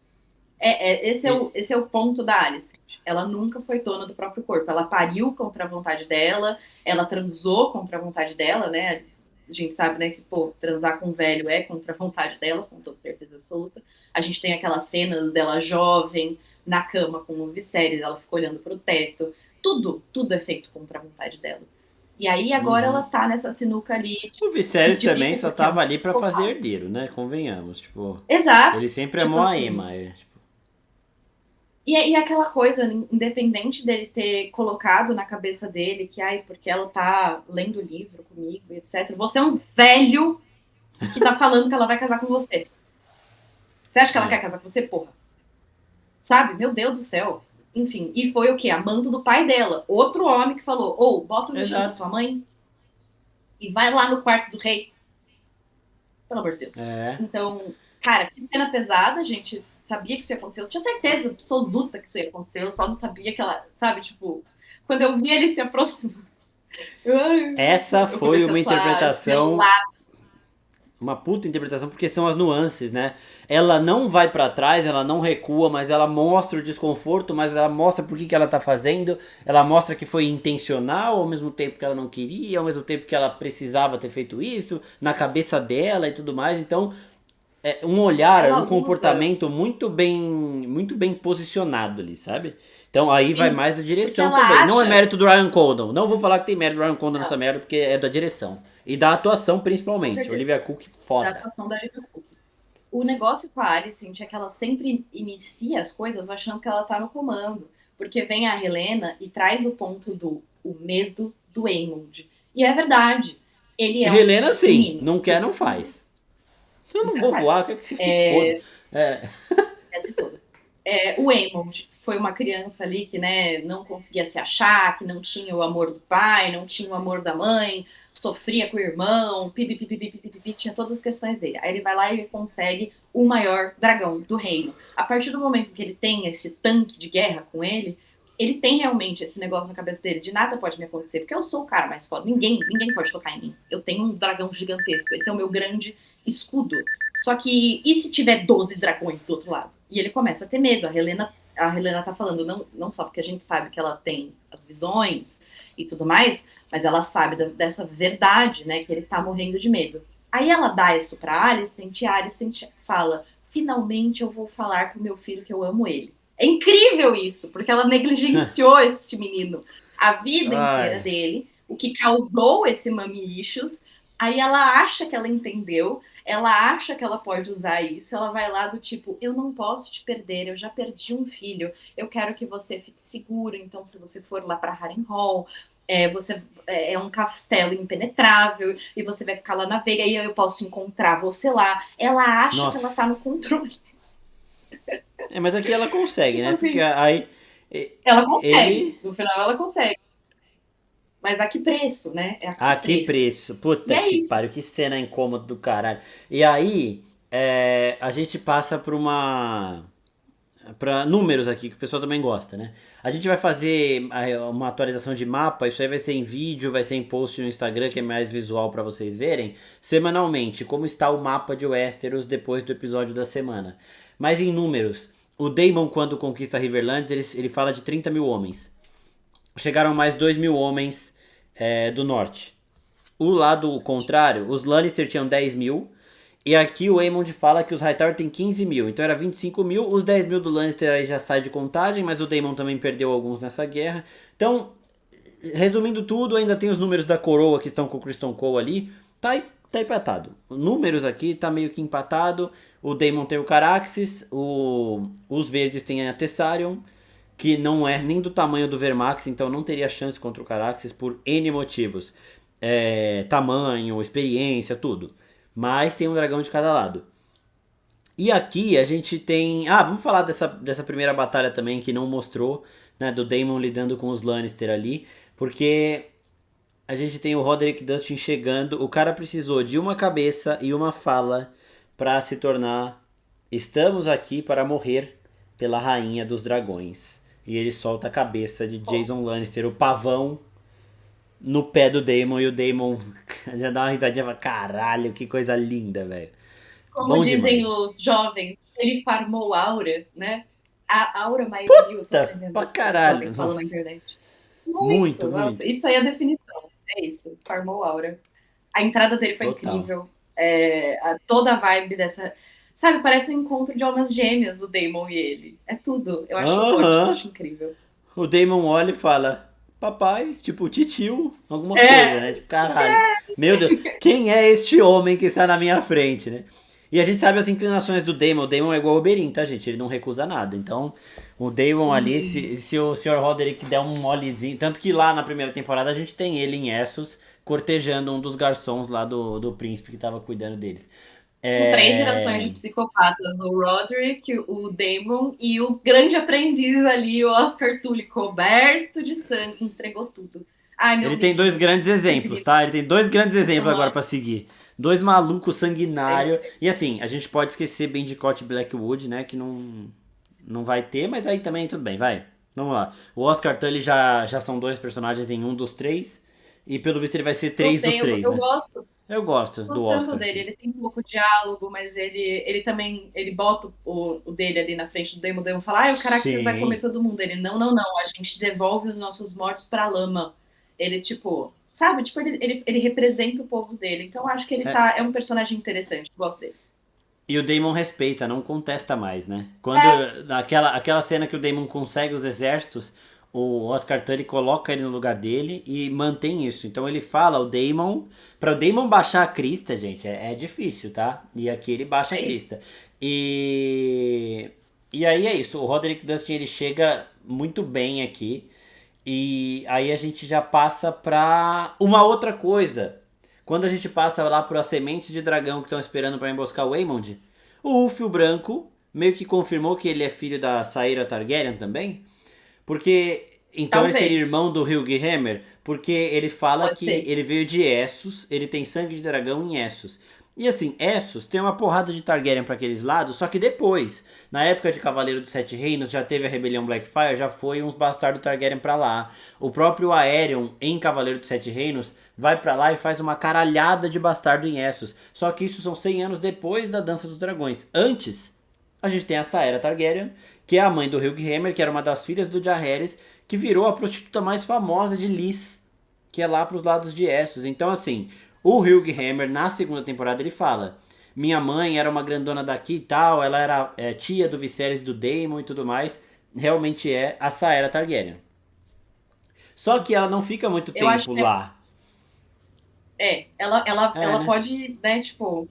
Esse é o ponto da Alice. Ela nunca foi dona do próprio corpo. Ela pariu contra a vontade dela, ela transou contra a vontade dela, né? A gente sabe, né, que, pô, transar com um velho é contra a vontade dela, com toda certeza absoluta. A gente tem aquelas cenas dela jovem, na cama com o Viserys, ela fica olhando pro teto. Tudo é feito contra a vontade dela. E aí agora ela Uhum. tá nessa sinuca ali O Viserys de também briga, só porque é um tava ali pra fazer psicopata. herdeiro, né? Convenhamos, tipo, Exato. ele sempre Tipo amou a assim, Aemma. Tipo, e aquela coisa, independente dele ter colocado na cabeça dele que, ai, porque ela tá lendo o livro comigo, etc. Você é um velho que tá falando que ela vai casar com você. Você acha que ela é. quer casar com você, porra? Sabe? Meu Deus do céu. Enfim, e foi o quê? Amando do pai dela. Outro homem que falou, bota o vestido da Exato. sua mãe e vai lá no quarto do rei. Pelo amor de Deus. É. Então, cara, que cena pesada, a gente sabia que isso ia acontecer. Eu tinha certeza absoluta que isso ia acontecer. Eu só não sabia que ela, sabe, tipo, quando eu vi ele se aproximar, Essa eu foi comecei a uma suar interpretação, gelado. uma puta interpretação, porque são as nuances, né? Ela não vai pra trás, ela não recua, mas ela mostra o desconforto, mas ela mostra por que ela tá fazendo, ela mostra que foi intencional, ao mesmo tempo que ela não queria, ao mesmo tempo que ela precisava ter feito isso, na cabeça dela e tudo mais. Então, é um olhar, Ela um usa, comportamento muito bem posicionado ali, sabe? Então aí vai sim, mais da porque direção ela também. Não é acha, mérito do Ryan Condon. Não vou falar que tem mérito do Ryan Condon nessa não, merda, porque é da direção. E da atuação com principalmente. certeza, Olivia Cook, da foda. atuação da Olivia Cook. O negócio com a Alicent é que ela sempre inicia as coisas achando que ela tá no comando, porque vem a Helena e traz o ponto do o medo do Aemond. E é verdade, ele é um Helena sim, menino. não quer, não faz. Eu não vou voar, quer que você se foda. É. Se foda. O Aemond foi uma criança ali que, né, não conseguia se achar, que não tinha o amor do pai, não tinha o amor da mãe, sofria com o irmão, pipi, tinha todas as questões dele. Aí ele vai lá e ele consegue o maior dragão do reino. A partir do momento que ele tem esse tanque de guerra com ele tem realmente esse negócio na cabeça dele, de nada pode me acontecer, porque eu sou o cara mais foda, ninguém pode tocar em mim. Eu tenho um dragão gigantesco, esse é o meu grande escudo. Só que, e se tiver 12 dragões do outro lado? E ele começa a ter medo. A Helena tá falando, não só porque a gente sabe que ela tem as visões e tudo mais, mas ela sabe dessa verdade, né, que ele tá morrendo de medo. Aí ela dá isso pra Alicent e a Alicent fala, finalmente eu vou falar pro meu filho que eu amo ele. É incrível isso, porque ela negligenciou este menino a vida inteira Ai. dele, o que causou esse mommy issues. Aí ela acha que ela entendeu, ela acha que ela pode usar isso, ela vai lá do tipo, eu não posso te perder, eu já perdi um filho, eu quero que você fique seguro, então se você for lá para Harrenhal, você é um castelo impenetrável, e você vai ficar lá na Veiga, e eu posso encontrar você lá. Ela acha que ela tá no Nossa. controle. Mas aqui ela consegue, Tipo né? Porque assim, aí ela consegue, ele. no final ela consegue. Mas a que preço, né? É a que Ah, que preço. preço. E Puta é que isso. pariu, que cena incômoda do caralho. E aí, a gente passa por para números aqui, que o pessoal também gosta, né? A gente vai fazer uma atualização de mapa, isso aí vai ser em vídeo, vai ser em post no Instagram, que é mais visual pra vocês verem, semanalmente, como está o mapa de Westeros depois do episódio da semana. Mas em números, o Daemon, quando conquista Riverlands, ele fala de 30 mil homens. Chegaram mais 2 mil homens do norte. O lado contrário, os Lannister tinham 10 mil. E aqui o Aemond fala que os Hightower tem 15 mil. Então era 25 mil. Os 10 mil do Lannister aí já sai de contagem. Mas o Daemon também perdeu alguns nessa guerra. Então, resumindo tudo, ainda tem os números da coroa que estão com o Criston Cole ali. Tá empatado. Números aqui tá meio que empatado. O Daemon tem o Caraxes. Os verdes têm a Tessarion, que não é nem do tamanho do Vermax, então não teria chance contra o Caraxes por N motivos. Tamanho, experiência, tudo. Mas tem um dragão de cada lado. E aqui a gente tem. Ah, vamos falar dessa primeira batalha também que não mostrou, né? Do Daemon lidando com os Lannister ali. Porque a gente tem o Roderick Dustin chegando. O cara precisou de uma cabeça e uma fala para se tornar. Estamos aqui para morrer pela rainha dos dragões. E ele solta a cabeça de Jason Lannister, o pavão, no pé do Daemon. E o Daemon já dá uma risadinha e fala: caralho, que coisa linda, velho. Como Bom dizem demais. os jovens, ele farmou aura, né? A aura mais mil, eu tô Tá aprendendo pra o que os caralho. jovens falam na Nossa. internet. Muito, Muito, nossa, muito. isso aí é a definição. É isso, farmou aura. A entrada dele foi Total. incrível. Toda a vibe dessa. Sabe, parece um encontro de almas gêmeas, o Damon e ele. É tudo. Eu acho ótimo, eu Aham. acho incrível. O Daemon olha e fala: papai, tipo, titio, alguma coisa, É, né? Tipo, caralho. Meu Deus, quem é este homem que está na minha frente, né? E a gente sabe as inclinações do Daemon. O Daemon é igual o Oberyn, tá, gente? Ele não recusa nada. Então, o Daemon ali, se o Sr. Roderick der um molezinho. Tanto que lá na primeira temporada a gente tem ele em Essos cortejando um dos garçons lá do príncipe que tava cuidando deles. com 3 gerações de É... psicopatas, o Roderick, o Damon e o grande aprendiz ali, o Oscar Tully, coberto de sangue, entregou tudo. Ai, meu Ele tem dois menino. grandes Meu exemplos, menino. tá? Ele tem dois grandes exemplos agora Uhum. pra seguir. Dois malucos É isso sanguinários. aí. E assim, a gente pode esquecer Bendicott e Blackwood, né? Que não vai ter, mas aí também tudo bem, vai. Vamos lá. O Oscar Tully já são dois personagens em um dos três. E pelo visto ele vai ser três dos Gostei, eu, três, eu né? gosto. Eu gosto do Gostando Oscar, dele, sim. ele tem um pouco de diálogo, mas ele também, ele bota o dele ali na frente do Damon, o Damon fala, o Caraxes vai comer Sim. todo mundo. Ele, não, a gente devolve os nossos mortos pra lama. Ele, tipo, sabe, tipo, ele representa o povo dele. Então, eu acho que é um personagem interessante, gosto dele. E o Daemon respeita, não contesta mais, né? Quando aquela cena que o Daemon consegue os exércitos, o Oscar Tully coloca ele no lugar dele e mantém isso. Então ele fala, o Daemon, para o Daemon baixar a crista, gente, é difícil, tá? E aqui ele baixa a É isso. crista. E aí é isso, o Roderick Dustin ele chega muito bem aqui. E aí a gente já passa pra uma outra coisa. Quando a gente passa lá para as sementes de dragão que estão esperando para emboscar o Aemond, o Ulfio Branco meio que confirmou que ele é filho da Saira Targaryen também? Porque então ele Talvez, seria irmão do Hilgehammer, porque ele fala pode que ser. ele veio de Essos, ele tem sangue de dragão em Essos. E assim, Essos tem uma porrada de Targaryen para aqueles lados, só que depois, na época de Cavaleiro dos Sete Reinos, já teve a rebelião Blackfyre, já foi uns bastardos Targaryen para lá. O próprio Aerion em Cavaleiro dos Sete Reinos vai para lá e faz uma caralhada de bastardo em Essos. Só que isso são 100 anos depois da Dança dos Dragões. Antes, a gente tem a Saera Targaryen, que é a mãe do Hilgehammer, que era uma das filhas do Jaehaerys, que virou a prostituta mais famosa de Lys, que é lá pros lados de Essos. Então, assim, o Hilgehammer, na segunda temporada, ele fala: minha mãe era uma grandona daqui e tal, ela era tia do Viserys, do Daemon e tudo mais. Realmente é a Saera Targaryen. Só que ela não fica muito Eu acho tempo que lá. É, ela né? pode, né, tipo,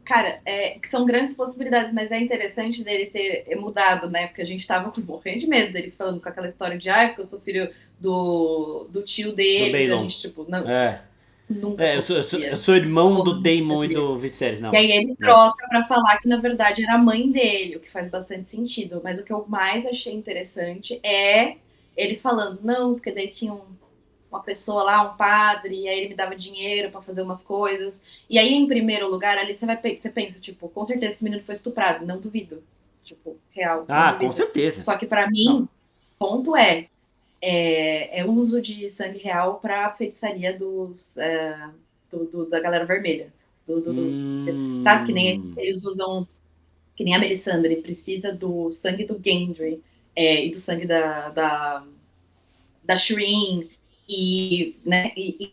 cara, que são grandes possibilidades, mas é interessante dele ter mudado, né? Porque a gente tava morrendo de medo dele falando com aquela história de, porque eu sou filho do tio Do deles, e a Baelon. gente, tipo, não, isso É. nunca Eu acontecia. sou irmão do Como nunca Daemon e seria. do Viserys, E não. aí ele É. troca pra falar que, na verdade, era a mãe dele, o que faz bastante sentido. Mas o que eu mais achei interessante é ele falando, não, porque daí tinha uma pessoa lá, um padre, e aí ele me dava dinheiro pra fazer umas coisas. E aí, em primeiro lugar, ali você pensa, tipo, com certeza esse menino foi estuprado, não duvido. Tipo, real, não Ah, com duvido. certeza. Só que pra Não. mim, ponto é uso de sangue real pra feitiçaria da galera vermelha. Sabe, que nem Hum. eles usam, que nem a Melisandre precisa do sangue do Gendry e do sangue da Shireen,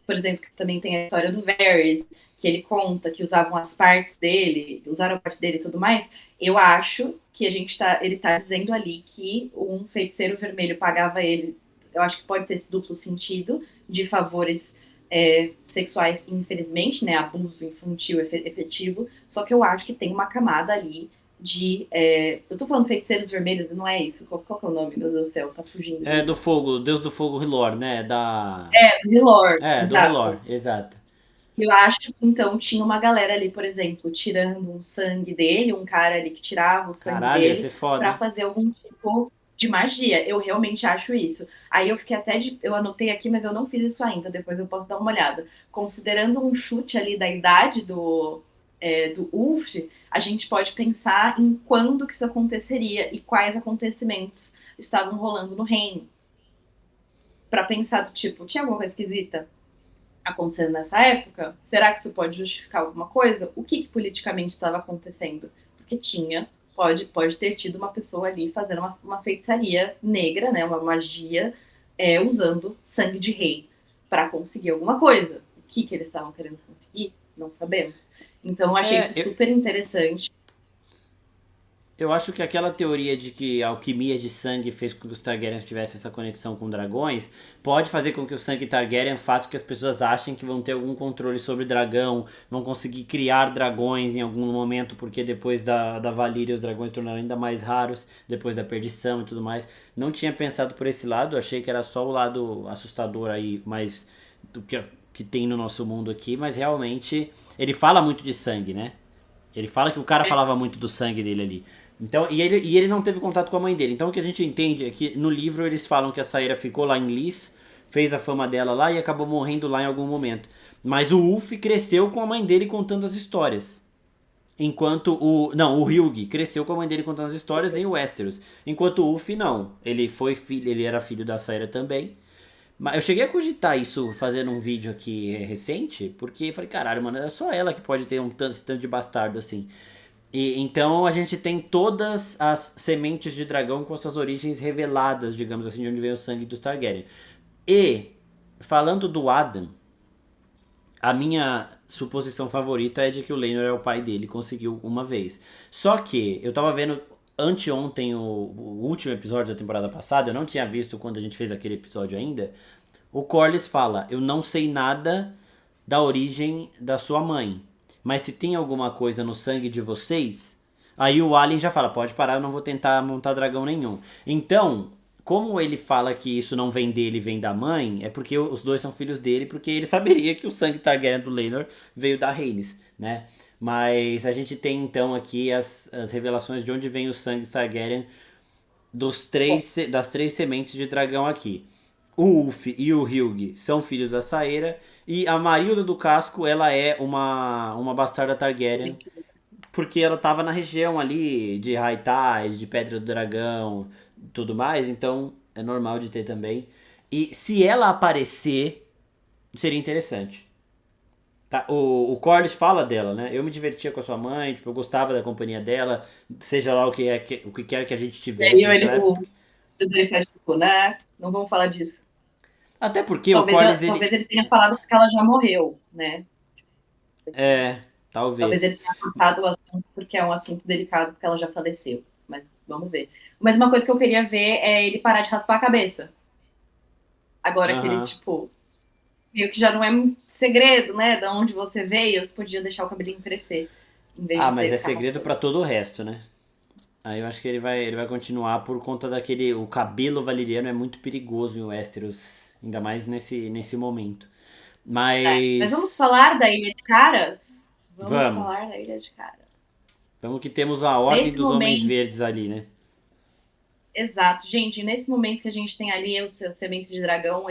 por exemplo, também tem a história do Varys, que ele conta que usavam as partes dele, usaram a parte dele e tudo mais. Eu acho que ele tá dizendo ali que um feiticeiro vermelho pagava ele, eu acho que pode ter esse duplo sentido, de favores sexuais, infelizmente, né, abuso infantil efetivo, só que eu acho que tem uma camada ali eu tô falando feiticeiros vermelhos, não é isso? Qual que é o nome, meu Deus do céu? Tá fugindo de É do mim. fogo, Deus do fogo Hilor, né? Da. Lore, É, do exato. Hilor, exato. Eu acho que então tinha uma galera ali, por exemplo, tirando um sangue dele, um cara ali que tirava o sangue Caralho, ia ser dele foda, pra hein? fazer algum tipo de magia. Eu realmente acho isso. Aí eu fiquei eu anotei aqui, mas eu não fiz isso ainda. Depois eu posso dar uma olhada. Considerando um chute ali da idade do Ulf, a gente pode pensar em quando que isso aconteceria e quais acontecimentos estavam rolando no reino. Pra pensar do tipo, tinha alguma coisa esquisita acontecendo nessa época? Será que isso pode justificar alguma coisa? O que politicamente estava acontecendo? Porque pode ter tido uma pessoa ali fazendo uma feitiçaria negra, né, uma magia, usando sangue de rei para conseguir alguma coisa. O que eles estavam querendo conseguir? Não sabemos. Então, eu achei É, isso super interessante. eu acho que aquela teoria de que a alquimia de sangue fez com que os Targaryen tivessem essa conexão com dragões pode fazer com que o sangue Targaryen faça com que as pessoas achem que vão ter algum controle sobre dragão, vão conseguir criar dragões em algum momento, porque depois da Valíria os dragões se tornaram ainda mais raros, depois da perdição e tudo mais. Não tinha pensado por esse lado, achei que era só o lado assustador aí, mais do que tem no nosso mundo aqui, mas realmente ele fala muito de sangue, né? Ele fala que o cara falava muito do sangue dele ali. Então, e ele não teve contato com a mãe dele. Então o que a gente entende é que no livro eles falam que a Saíra ficou lá em Lys, fez a fama dela lá e acabou morrendo lá em algum momento. Mas o Ulf cresceu com a mãe dele contando as histórias. Enquanto o. Não, o Hugh cresceu com a mãe dele contando as histórias em Westeros. Enquanto o Ulf não. Ele foi filho, ele era filho da Saíra também. Mas eu cheguei a cogitar isso fazendo um vídeo aqui recente, porque eu falei, caralho, mano, era só ela que pode ter esse tanto de bastardo assim. E, então a gente tem todas as sementes de dragão com suas origens reveladas, digamos assim, de onde vem o sangue dos Targaryen. E, falando do Adam, a minha suposição favorita é de que o Laenor é o pai dele, conseguiu uma vez. Só que eu tava vendo anteontem o último episódio da temporada passada, eu não tinha visto quando a gente fez aquele episódio ainda. O Corlys fala: eu não sei nada da origem da sua mãe, mas se tem alguma coisa no sangue de vocês, aí o Alien já fala: pode parar, eu não vou tentar montar dragão nenhum. Então, como ele fala que isso não vem dele, vem da mãe, é porque os dois são filhos dele, porque ele saberia que o sangue Targaryen do Laenor veio da Rhaenys, né? Mas a gente tem então aqui as revelações de onde vem o sangue Targaryen Bom, das três sementes de dragão aqui. O Ulf e o Hilg são filhos da Saera. E a Marilda do Casco, ela é uma bastarda Targaryen. Porque ela tava na região ali de High Tide, de Pedra do Dragão, tudo mais. Então é normal de ter também. E se ela aparecer, seria interessante. Tá? O Corlys fala dela, né? Eu me divertia com a sua mãe, tipo, eu gostava da companhia dela, seja lá o que quer que a gente e aí tivesse naquela época. o Dani faz tipo, né? Não vamos falar disso. Até porque o Corlys, Talvez ele. ele tenha falado porque ela já morreu, né? É, Talvez talvez. ele tenha cortado o assunto porque é um assunto delicado, porque ela já faleceu. Mas vamos ver. Mas uma coisa que eu queria ver é ele parar de raspar a cabeça. Agora que ele, Aham. tipo, meio que já não é um segredo, né? De onde você veio, você podia deixar o cabelinho crescer, em vez Ah, de mas ter é ficar segredo raspando. pra todo o resto, né? Aí eu acho que ele vai continuar por conta daquele. O cabelo valeriano é muito perigoso em Westeros, ainda mais nesse momento. Mas vamos Mas. falar da Ilha de Caras? Vamos Vamos. falar da Ilha de Caras. Vamos que temos a Ordem Nesse dos Homens momento, Verdes ali, né? exato, gente, nesse momento que a gente tem ali os seus sementes de dragão,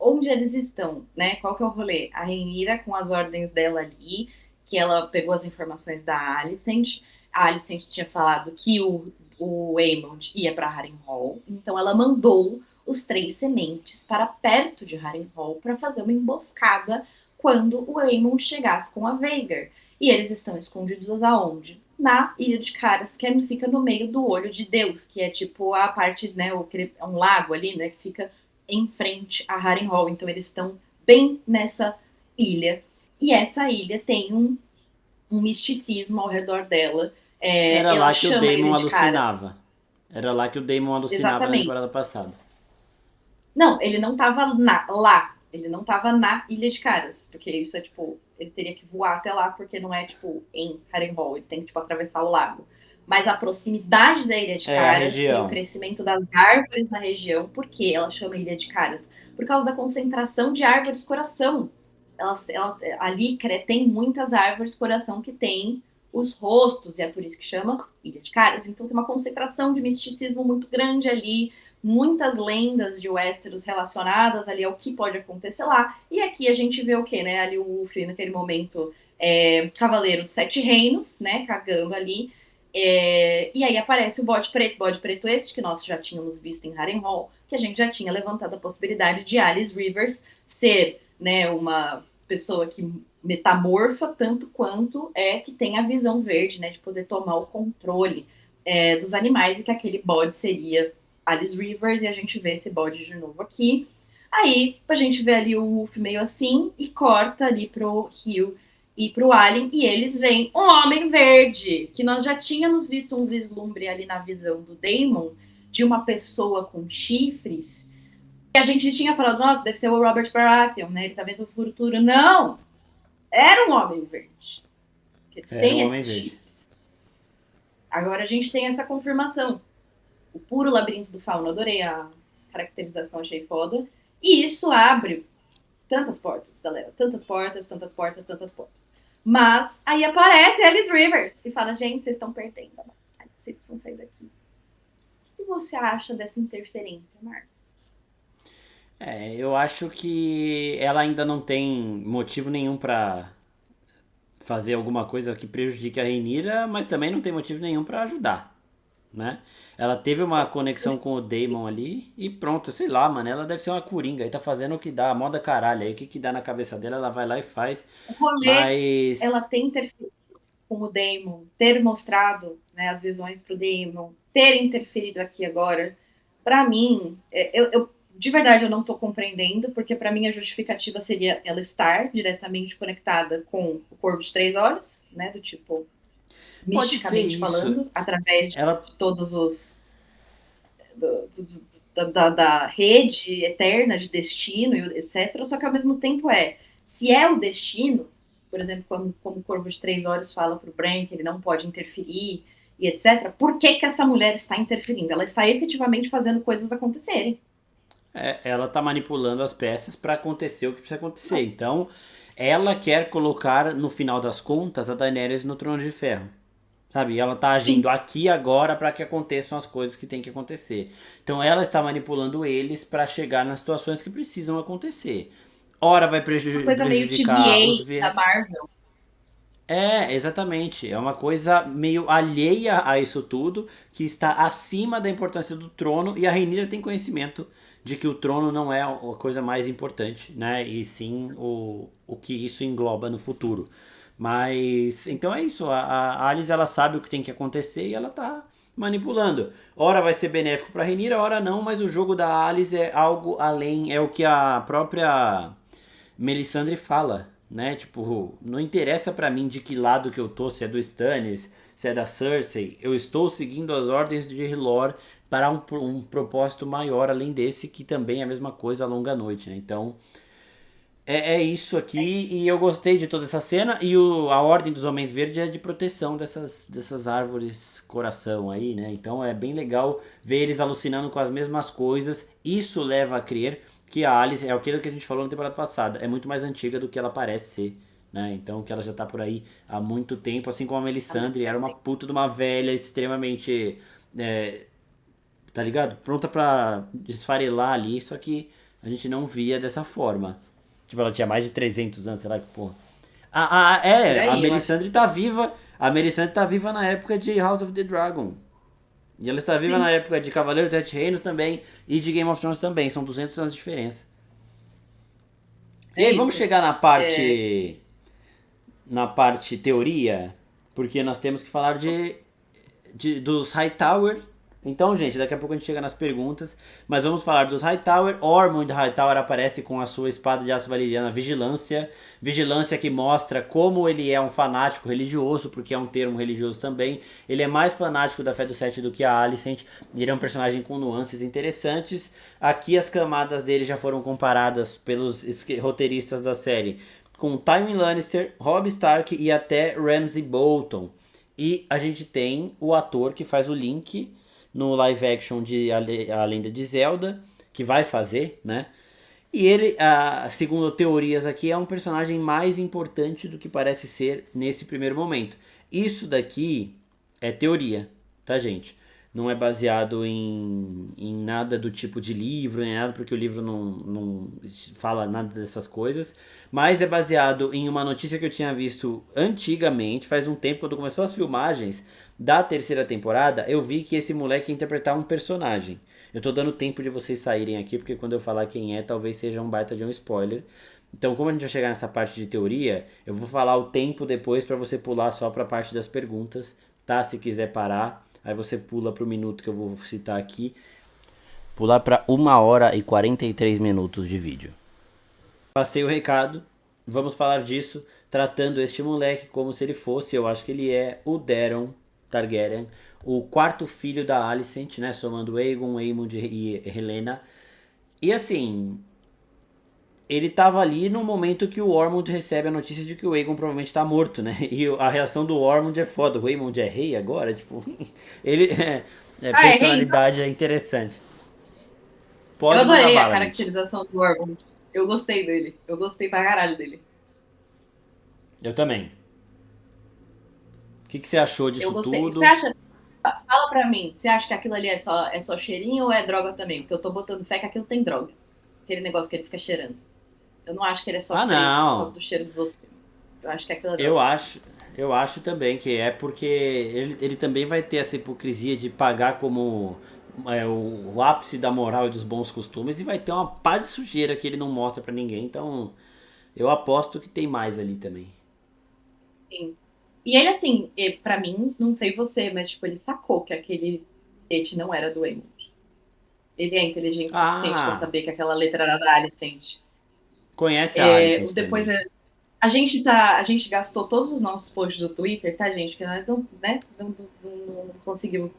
onde eles estão, né? Qual que é o rolê? A Rhaenyra com as ordens dela ali, que ela pegou as informações da Alicent. A Alicent tinha falado que o Aemond ia para Harrenhal, então ela mandou os três sementes para perto de Harrenhal para fazer uma emboscada quando o Aemond chegasse com a Vhagar. E eles estão escondidos aonde? Na Ilha de Caras, que fica no meio do olho de Deus, que é tipo a parte, né, é um lago ali, né, que fica em frente a Harrenhal. Então eles estão bem nessa ilha. E essa ilha tem um misticismo ao redor dela. Era Ela lá que o chama a Daemon Ilha de Caras. alucinava. Era lá que o Daemon alucinava na Exatamente. temporada passada. Não, ele não estava lá. Ele não estava na Ilha de Caras. Porque isso é tipo. Ele teria que voar até lá, porque não é tipo em Harrenhal. Ele tem que tipo, atravessar o lago. Mas a proximidade da Ilha de É, a Caras e o região. crescimento das árvores na região, por que ela chama Ilha de Caras? Por causa da concentração de árvores coração. Ali tem muitas árvores coração que tem os rostos, e é por isso que chama Ilha de Caras. Então tem uma concentração de misticismo muito grande ali, muitas lendas de Westeros relacionadas ali ao que pode acontecer lá. E aqui a gente vê o que, né? Ali o Wolf, naquele momento, Cavaleiro de Sete Reinos, né? Cagando ali. E aí aparece o bode preto este, que nós já tínhamos visto em Harrenhal, que a gente já tinha levantado a possibilidade de Alice Rivers ser, né, uma pessoa que metamorfa tanto quanto que tem a visão verde, né, de poder tomar o controle dos animais, e que aquele bode seria Alice Rivers, e a gente vê esse bode de novo aqui. Aí a gente vê ali o Wolf meio assim e corta ali pro Rio e pro Alien, e eles veem um Homem Verde, que nós já tínhamos visto um vislumbre ali na visão do Daemon de uma pessoa com chifres. E a gente tinha falado, nossa, deve ser o Robert Baratheon, né? Ele tá vendo o futuro. Não! Era um Homem Verde. Eles Era um têm Homem esses Verde. chifres. Agora a gente tem essa confirmação. O puro labirinto do fauno, adorei a caracterização, achei foda. E isso abre tantas portas, galera. Tantas portas, tantas portas, tantas portas. Mas aí aparece Alice Rivers e fala: gente, vocês estão perdendo. Vocês precisam sair daqui. O que você acha dessa interferência, Marcos? É, eu acho que ela ainda não tem motivo nenhum pra fazer alguma coisa que prejudique a Rhaenyra, mas também não tem motivo nenhum pra ajudar, né? Ela teve uma conexão com o Daemon ali e pronto, sei lá, mano. Ela deve ser uma coringa aí, tá fazendo o que dá, a moda caralho aí. O que que dá na cabeça dela, ela vai lá e faz. O rolê, ela Mas. tem interferido com o Daemon, ter mostrado, né, as visões pro Daemon, ter interferido aqui agora, para mim, de verdade eu não tô compreendendo, porque para mim a justificativa seria ela estar diretamente conectada com o Corvo de Três Olhos, né, do tipo, Pode ser misticamente isso. falando, através Ela. de todos os da rede eterna de destino, etc. Só que ao mesmo tempo se é o destino, por exemplo, como o Corvo de Três Olhos fala para o Bran que ele não pode interferir e etc. Por que essa mulher está interferindo? Ela está efetivamente fazendo coisas acontecerem. Ela tá manipulando as peças pra acontecer o que precisa acontecer. Então, ela quer colocar, no final das contas, a Daenerys no Trono de Ferro. Sabe? E ela tá agindo Sim. aqui e agora para que aconteçam as coisas que tem que acontecer. Então ela está manipulando eles para chegar nas situações que precisam acontecer. Ora vai Uma coisa meio prejudicar os TVA da verdes. Marvel. É, exatamente. É uma coisa meio alheia a isso tudo, que está acima da importância do trono, e a Rhaenyra tem conhecimento de que o trono não é a coisa mais importante, né? E sim o que isso engloba no futuro. Mas, então é isso. A Alice, ela sabe o que tem que acontecer e ela tá manipulando. Ora vai ser benéfico pra Rhaenyra, ora não, mas o jogo da Alice é algo além, é o que a própria Melisandre fala, né? Tipo, não interessa pra mim de que lado que eu tô, se é do Stannis, se é da Cersei. Eu estou seguindo as ordens de Hilor para um propósito maior, além desse, que também é a mesma coisa a longa noite, né? Então, é isso aqui, É isso. e eu gostei de toda essa cena, e a Ordem dos Homens Verdes é de proteção dessas árvores coração aí, né? Então é bem legal ver eles alucinando com as mesmas coisas. Isso leva a crer que a Alice é aquilo que a gente falou na temporada passada, é muito mais antiga do que ela parece ser, né? Então que ela já tá por aí há muito tempo, assim como a Há muito Melisandre era mais uma tempo. puta de uma velha extremamente, é, tá ligado? Pronta pra desfarelar ali, só que a gente não via dessa forma. Tipo, ela tinha mais de 300 anos, sei lá que porra. Por A aí, eu acho. Melisandre tá viva. A Melisandre tá viva na época de House of the Dragon. E ela está viva na Sim, época de Cavaleiros dos Sete Reinos também. E de Game of Thrones também. São 200 anos de diferença. E é aí, vamos isso. chegar É, na parte teoria. Porque nós temos que falar dos Hightower. Então, gente, daqui a pouco a gente chega nas perguntas. Mas vamos falar dos Hightower. Ormond Hightower aparece com a sua espada de aço valeriana Vigilância. Vigilância que mostra como ele é um fanático religioso, porque é um termo religioso também. Ele é mais fanático da fé do Sete do que a Alicent. E ele é um personagem com nuances interessantes. Aqui as camadas dele já foram comparadas pelos roteiristas da série com Tywin Lannister, Robb Stark e até Ramsay Bolton. E a gente tem o ator que faz o Link no live action de A Lenda de Zelda, que vai fazer, né? E ele, segundo teorias aqui, é um personagem mais importante do que parece ser nesse primeiro momento. Isso daqui é teoria, tá, gente? Não é baseado em nada do tipo de livro, nem nada, porque o livro não fala nada dessas coisas. Mas é baseado em uma notícia que eu tinha visto antigamente, faz um tempo, quando começou as filmagens da terceira temporada, eu vi que esse moleque ia interpretar um personagem. Eu tô dando tempo de vocês saírem aqui, porque quando eu falar quem é, talvez seja um baita de um spoiler. Então, como a gente vai chegar nessa parte de teoria, eu vou falar o tempo depois para você pular só para a parte das perguntas, tá? Se quiser parar, aí você pula pro minuto que eu vou citar aqui. Pular para 1 hora e 43 minutos de vídeo. Passei o recado, vamos falar disso, tratando este moleque como se ele fosse, eu acho que ele é o Daeron Targaryen, o quarto filho da Alicent, né, somando Aegon, Aemond e Helena. E assim, ele tava ali no momento que o Ormond recebe a notícia de que o Aegon provavelmente tá morto, né? E a reação do Ormond é foda, o Aemond é rei agora, tipo, ele Ah, errei, então. personalidade é interessante. Eu Pode mandar adorei a bala, Mitch. caracterização do Ormond. Eu gostei dele. Eu gostei pra caralho dele. Eu também. O que você achou Eu disso gostei. Você tudo? acha. Fala pra mim, você acha que aquilo ali é só cheirinho ou é droga também? Porque eu tô botando fé que aquilo tem droga. Aquele negócio que ele fica cheirando. Eu não acho que ele é só Ah, fresco por causa não. do cheiro dos outros. Eu acho que aquilo é Eu droga. acho, eu acho também que é porque ele também vai ter essa hipocrisia de pagar como o ápice da moral e dos bons costumes e vai ter uma pá de sujeira que ele não mostra pra ninguém. Então, eu aposto que tem mais ali também. Sim. E ele, assim, pra mim, não sei você, mas, tipo, ele sacou que aquele bilhete não era do Aemond. Ele é inteligente o suficiente pra Ah, saber que aquela letra era da Alicent. conhece a Alicent Depois, também. a gente gastou todos os nossos posts do Twitter, tá, gente? Porque nós não, né, não conseguimos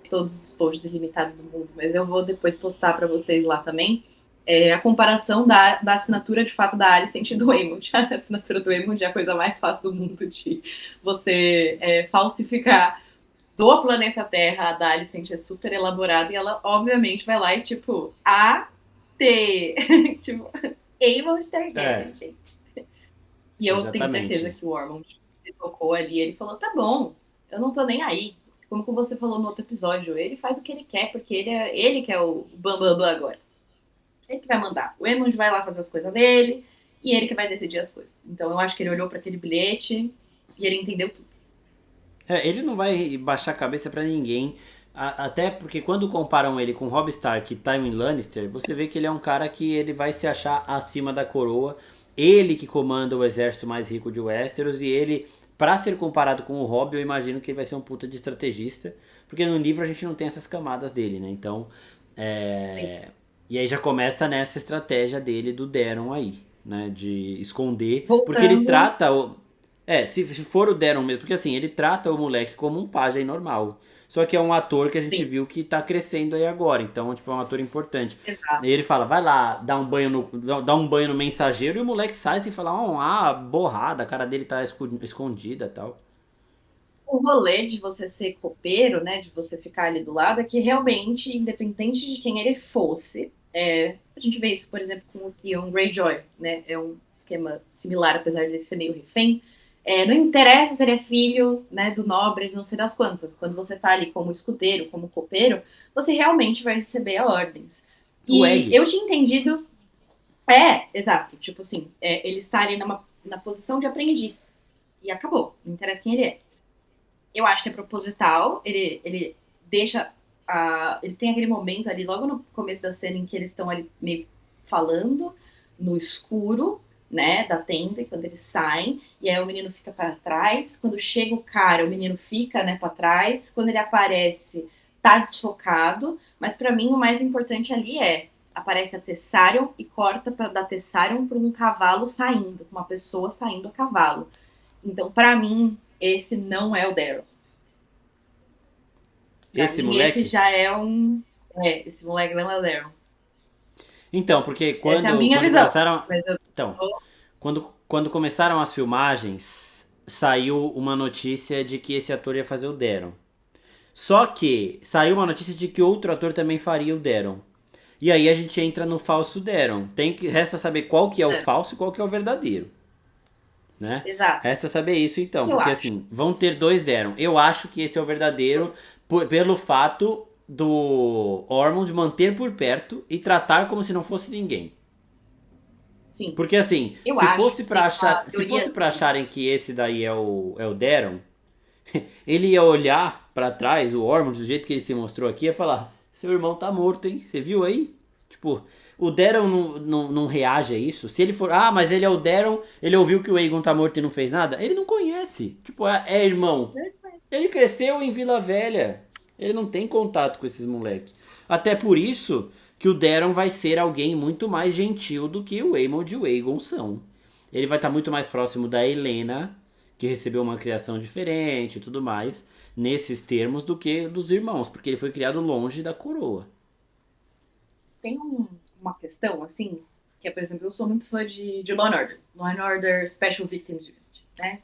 todos os posts ilimitados do mundo, mas eu vou depois postar pra vocês lá também. A comparação da assinatura de fato da Alicent e do Aemond. A assinatura do Aemond é a coisa mais fácil do mundo de você falsificar do planeta Terra. A da Alicent é super elaborada e ela, obviamente, vai lá e tipo, A-T. Tipo, Aemond É, Targaryen, gente. E eu tenho certeza Exatamente. que o Ormond se tocou ali, ele falou, tá bom, eu não tô nem aí. Como você falou no outro episódio, ele faz o que ele quer, porque ele que é o bambambam agora. Ele que vai mandar. O Aemond vai lá fazer as coisas dele e ele que vai decidir as coisas. Então eu acho que ele olhou para aquele bilhete e ele entendeu tudo. Ele não vai baixar a cabeça pra ninguém. Até porque quando comparam ele com Robb Stark e Tywin Lannister, você vê que ele é um cara que ele vai se achar acima da coroa. Ele que comanda o exército mais rico de Westeros e ele, pra ser comparado com o Robb, eu imagino que ele vai ser um puta de estrategista. Porque no livro a gente não tem essas camadas dele, né? Então, e aí já começa nessa estratégia dele do Daron aí, né? De esconder. Porque ele Voltando, trata o. Se for o Daron mesmo, porque assim, ele trata o moleque como um pajem normal. Só que é um ator que a gente sim, viu que tá crescendo aí agora, então, tipo, é um ator importante. E exato. ele fala, vai lá, dá um banho no mensageiro, e o moleque sai sem falar, borrada, a cara dele tá escondida e tal. O rolê de você ser copeiro, né, de você ficar ali do lado, é que realmente, independente de quem ele fosse, a gente vê isso, por exemplo, com o Theon Greyjoy, né, é um esquema similar, apesar de ele ser meio refém. Não interessa se ele é filho, né, do nobre, não sei das quantas. Quando você tá ali como escudeiro, como copeiro, você realmente vai receber ordens. O E Egg. eu tinha entendido, exato, tipo assim, ele está ali na posição de aprendiz. E acabou, não interessa quem ele é. Eu acho que é proposital, ele deixa. Ele tem aquele momento ali, logo no começo da cena, em que eles estão ali meio falando no escuro, né, da tenda, e quando eles saem, e aí o menino fica para trás. Quando chega o cara, o menino fica, né, para trás. Quando ele aparece, tá desfocado. Mas para mim, o mais importante ali aparece a Tessarion e corta para da Tessarion para um cavalo saindo, uma pessoa saindo a cavalo. Então, para mim, esse não é o Daryl. Para Esse mim, esse moleque. já é um. Esse moleque não é o Daryl. Então, porque Essa é a quando, minha quando visão. começaram. Mas eu Então, tô. quando começaram as filmagens, saiu uma notícia de que esse ator ia fazer o Daron. Só que saiu uma notícia de que outro ator também faria o Daron. E aí a gente entra no falso Daron. Resta saber qual que é o falso e qual que é o verdadeiro, né? Exato. Resta saber isso O então, que eu porque acho? assim, vão ter dois Daron. Eu acho que esse é o verdadeiro pelo fato do Ormond manter por perto e tratar como se não fosse ninguém. Sim. Porque assim, Eu se acho fosse que para tem uma achar, se teoria fosse para assim. acharem que esse daí é o Daron, ele ia olhar pra trás, o Ormond, do jeito que ele se mostrou aqui, ia falar: Seu irmão tá morto, hein? Você viu aí? Tipo, o Daron não reage a isso. Se ele for, mas ele é o Daron, ele ouviu que o Aegon tá morto e não fez nada. Ele não conhece. Tipo, é irmão. Ele cresceu em Vila Velha. Ele não tem contato com esses moleques. Até por isso que o Daron vai ser alguém muito mais gentil do que o Aemond e o Aegon são. Ele vai estar muito mais próximo da Helena, que recebeu uma criação diferente e tudo mais, nesses termos, do que dos irmãos, porque ele foi criado longe da coroa. Tem uma questão, assim, que é, por exemplo, eu sou muito fã de Law and Order. Law and Order Special Victims Unit, né?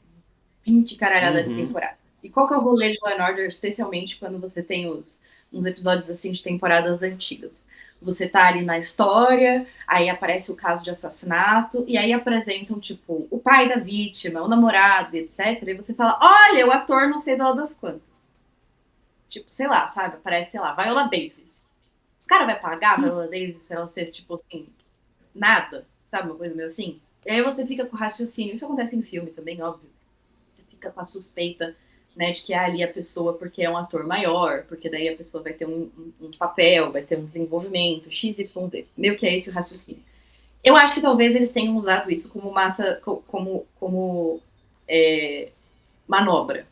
20 caralhada de Uhum. temporada. E qual que é o rolê de Law and Order, especialmente quando você tem uns episódios assim de temporadas antigas? Você tá ali na história, aí aparece o caso de assassinato, e aí apresentam, tipo, o pai da vítima, o namorado, etc. E você fala, olha, o ator não sei das quantas. Tipo, sei lá, sabe? Aparece, sei lá, Viola Davis. Os caras vão pagar a Viola Davis pra ela ser, tipo assim, nada, sabe? Uma coisa meio assim. E aí você fica com o raciocínio, isso acontece em filme também, óbvio, você fica com a suspeita, né, de que é ali a pessoa porque é um ator maior, porque daí a pessoa vai ter um papel, vai ter um desenvolvimento, XYZ. Meio que é esse o raciocínio. Eu acho que talvez eles tenham usado isso como massa, como manobra.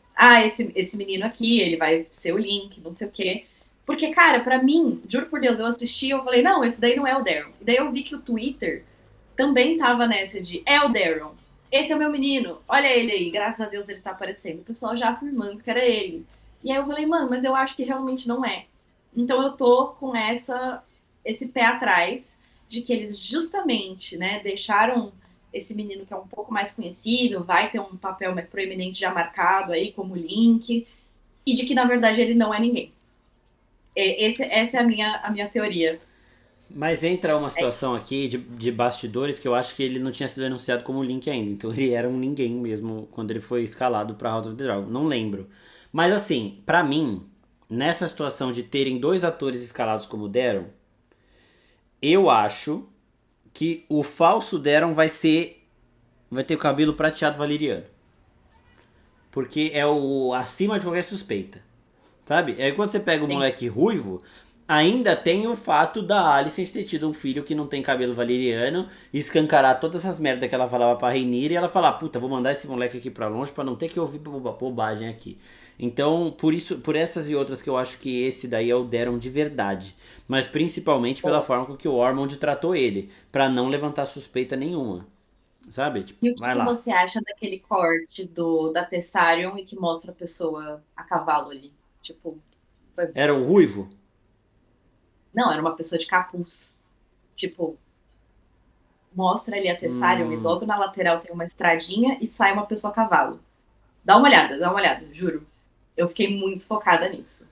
Esse menino aqui, ele vai ser o Link, não sei o quê. Porque, cara, pra mim, juro por Deus, eu assisti e eu falei, não, esse daí não é o Daryl. E daí eu vi que o Twitter também tava nessa de, é o Daryl. Esse é o meu menino. Olha ele aí, graças a Deus ele tá aparecendo. O pessoal já afirmando que era ele. E aí eu falei, mano, mas eu acho que realmente não é. Então eu tô com esse pé atrás de que eles justamente, né, deixaram esse menino que é um pouco mais conhecido, vai ter um papel mais proeminente já marcado aí como Link, e de que na verdade ele não é ninguém. Essa é a minha teoria. Mas entra uma É situação isso. aqui de bastidores que eu acho que ele não tinha sido anunciado como Link ainda. Então ele era um ninguém mesmo quando ele foi escalado pra House of the Dragon. Não lembro. Mas assim, pra mim, nessa situação de terem dois atores escalados como Daron, eu acho que o falso Daron vai ser. Vai ter o cabelo prateado valeriano. Porque é o acima de qualquer suspeita. Sabe? Aí quando você pega o Entendi. moleque ruivo, ainda tem o fato da Alicent ter tido um filho que não tem cabelo valeriano, escancarar todas essas merdas que ela falava pra Rhaenyra e ela falar, puta, vou mandar esse moleque aqui pra longe pra não ter que ouvir bobagem aqui. Então, por isso, por essas e outras que eu acho que esse daí é o Daron de verdade. Mas principalmente pela Boa. forma com que o Ormond tratou ele, pra não levantar suspeita nenhuma. Sabe? Tipo, E o que vai que lá. você acha daquele corte da Tessarion e que mostra a pessoa a cavalo ali? Tipo, foi- Era o ruivo? não, era uma pessoa de capuz. Tipo, mostra ali a Tessarion e Hum. logo na lateral tem uma estradinha e sai uma pessoa a cavalo. Dá uma olhada, juro. Eu fiquei muito focada nisso.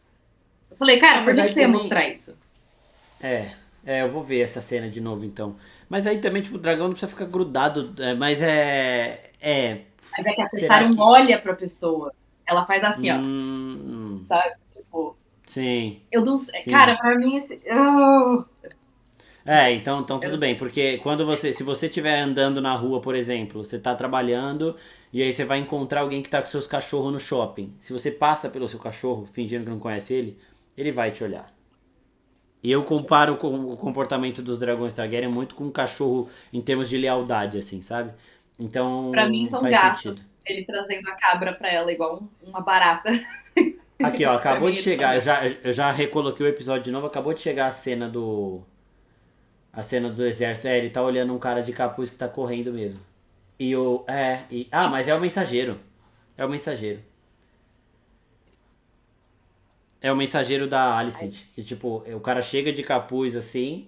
Eu falei, Ah, cara, por mas que que aí você ia também. mostrar isso? Eu vou ver essa cena de novo então. Mas aí também, tipo, o dragão não precisa ficar grudado, mas é. É. Mas é que a Será Tessarion que. olha pra pessoa. Ela faz assim, ó, Hum. sabe? Tipo, Sim, eu não sei. Cara, sim. pra mim, esse. Não sei. Então Eu tudo não bem, sei. porque quando você, se você estiver andando na rua, por exemplo, você tá trabalhando e aí você vai encontrar alguém que tá com seus cachorros no shopping. Se você passa pelo seu cachorro, fingindo que não conhece ele vai te olhar. E eu comparo com o comportamento dos dragões Targaryen muito com um cachorro em termos de lealdade, assim, sabe? Pra mim, Então são faz gatos. sentido. Ele trazendo a cabra pra ela, igual uma barata. Aqui, ó, Pra acabou mim, de eles são chegar. gatos. Eu já recoloquei o episódio de novo. Acabou de chegar a cena do. A cena do exército. É, ele tá olhando um cara de capuz que tá correndo mesmo. E o. Mas é o mensageiro. É o mensageiro. É o mensageiro da Ai, Alicent. Que tipo, o cara chega de capuz assim.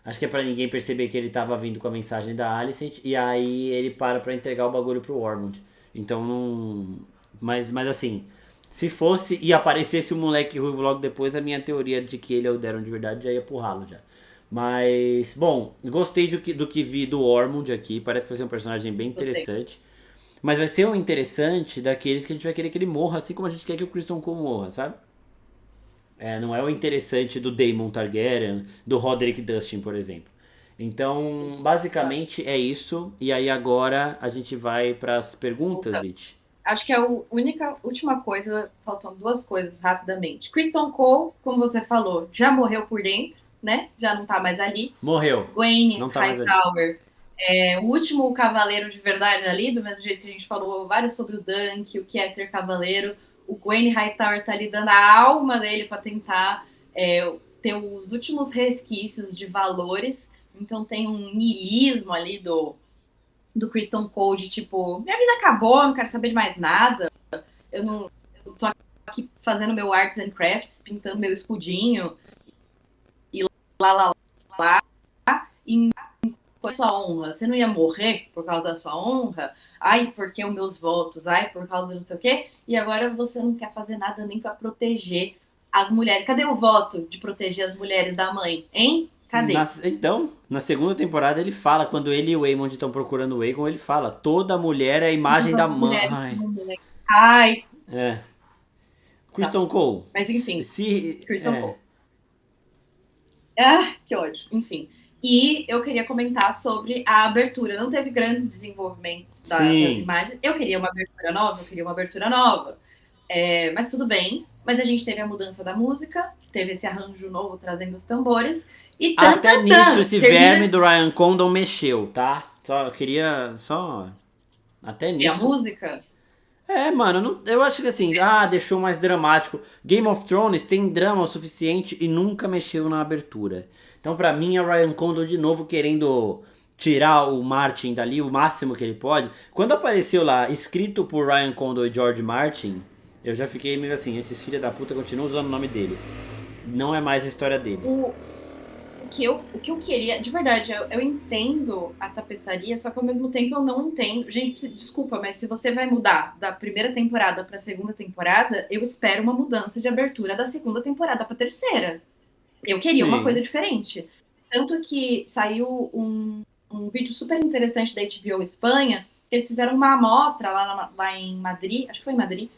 Acho que é pra ninguém perceber que ele tava vindo com a mensagem da Alicent. E aí ele para pra entregar o bagulho pro Ormond. Então não. Mas assim. Se fosse e aparecesse o moleque ruivo logo depois, a minha teoria de que ele é o Daron de verdade já ia pro ralo já. Mas, bom, gostei do que vi do Ormond aqui. Parece que vai ser um personagem bem gostei. interessante. Mas vai ser um interessante daqueles que a gente vai querer que ele morra, assim como a gente quer que o Criston Cole morra, sabe? É, não é o interessante do Daemon Targaryen, do Roderick Dustin, por exemplo. Então, basicamente é isso. E aí agora a gente vai para as perguntas, Voltando. Vit. Acho que a única, última coisa, faltam duas coisas rapidamente. Kristen Cole, como você falou, já morreu por dentro, né? Já não tá mais ali. Morreu. Gwen Não tá mais ali. Hightower, o último cavaleiro de verdade ali, do mesmo jeito que a gente falou vários sobre o Dunk, o que é ser cavaleiro. O Gwen Hightower tá ali dando a alma dele para tentar ter os últimos resquícios de valores. Então tem um niilismo ali do Kristen Cole de tipo, minha vida acabou, não quero saber de mais nada. Eu tô aqui fazendo meu arts and crafts, pintando meu escudinho e lá, lá, lá. E por sua honra, você não ia morrer por causa da sua honra? Ai, porque os meus votos? Ai, por causa de não sei o quê? E agora você não quer fazer nada nem para proteger as mulheres. Cadê o voto de proteger as mulheres da mãe? Hein? Cadê? Então, na segunda temporada ele fala, quando ele e o Aemond estão procurando o Aegon, ele fala, toda mulher é a imagem Todas da as mãe. mulheres Ai, são mães. Ai, é. tá. Kristen Cole, Mas enfim, Kristen é. Cole. Ah, que ódio. Enfim. E eu queria comentar sobre a abertura. Não teve grandes desenvolvimentos das Sim. imagens. Eu queria uma abertura nova, eu queria uma abertura nova. Mas tudo bem. Mas a gente teve a mudança da música, teve esse arranjo novo trazendo os tambores. E tan, Até tan, nisso tan, esse verme termina do Ryan Condon mexeu, tá? Só eu queria. Só. Até a nisso. música. É, mano, eu acho que assim, deixou mais dramático. Game of Thrones tem drama o suficiente e nunca mexeu na abertura. Então, pra mim, é o Ryan Condon de novo querendo tirar o Martin dali o máximo que ele pode. Quando apareceu lá, escrito por Ryan Condon e George Martin, eu já fiquei meio assim, esses filha da puta continuam usando o nome dele. Não é mais a história dele. O, o que eu queria, de verdade, eu entendo a tapeçaria, só que ao mesmo tempo eu não entendo. Gente, desculpa, mas se você vai mudar da primeira temporada para a segunda temporada, eu espero uma mudança de abertura da segunda temporada para a terceira. Eu queria uma coisa Sim. diferente. Tanto que saiu um vídeo super interessante da HBO Espanha, que eles fizeram uma amostra lá em Madrid, acho que foi em Madrid,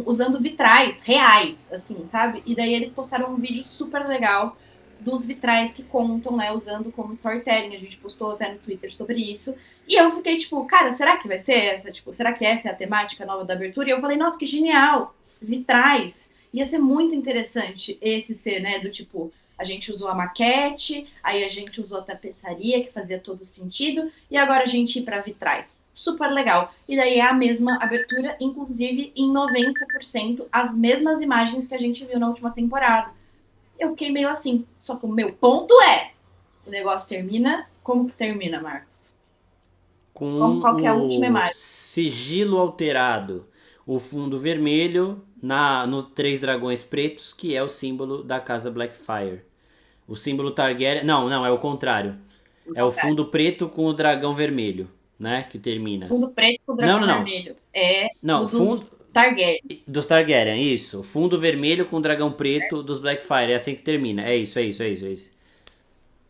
usando vitrais reais, assim, sabe? E daí eles postaram um vídeo super legal dos vitrais que contam, né, usando como storytelling. A gente postou até no Twitter sobre isso. E eu fiquei tipo, cara, será que vai ser essa? Tipo, será que essa é a temática nova da abertura? E eu falei, nossa, que genial! Vitrais. Ia ser muito interessante esse ser, né, do tipo, a gente usou a maquete, aí a gente usou a tapeçaria, que fazia todo sentido, e agora a gente ir para vitrais. Super legal. E daí é a mesma abertura, inclusive em 90% as mesmas imagens que a gente viu na última temporada. Eu fiquei meio assim. Só que o meu ponto é: o negócio termina. Como que termina, Marcos? Com Qual que é a última o imagem? sigilo alterado, o fundo vermelho no Três Dragões Pretos, que é o símbolo da casa Blackfyre. O símbolo Targaryen. Não, não, é o contrário. É o fundo preto com o dragão vermelho, né? Que termina. Fundo preto com o Não, dragão não, não. vermelho. É o Não, dos fundo. Targaryen. Dos Targaryen, isso. Fundo vermelho com o dragão preto dos Blackfyre. É assim que termina. É isso, é isso, é isso, é isso.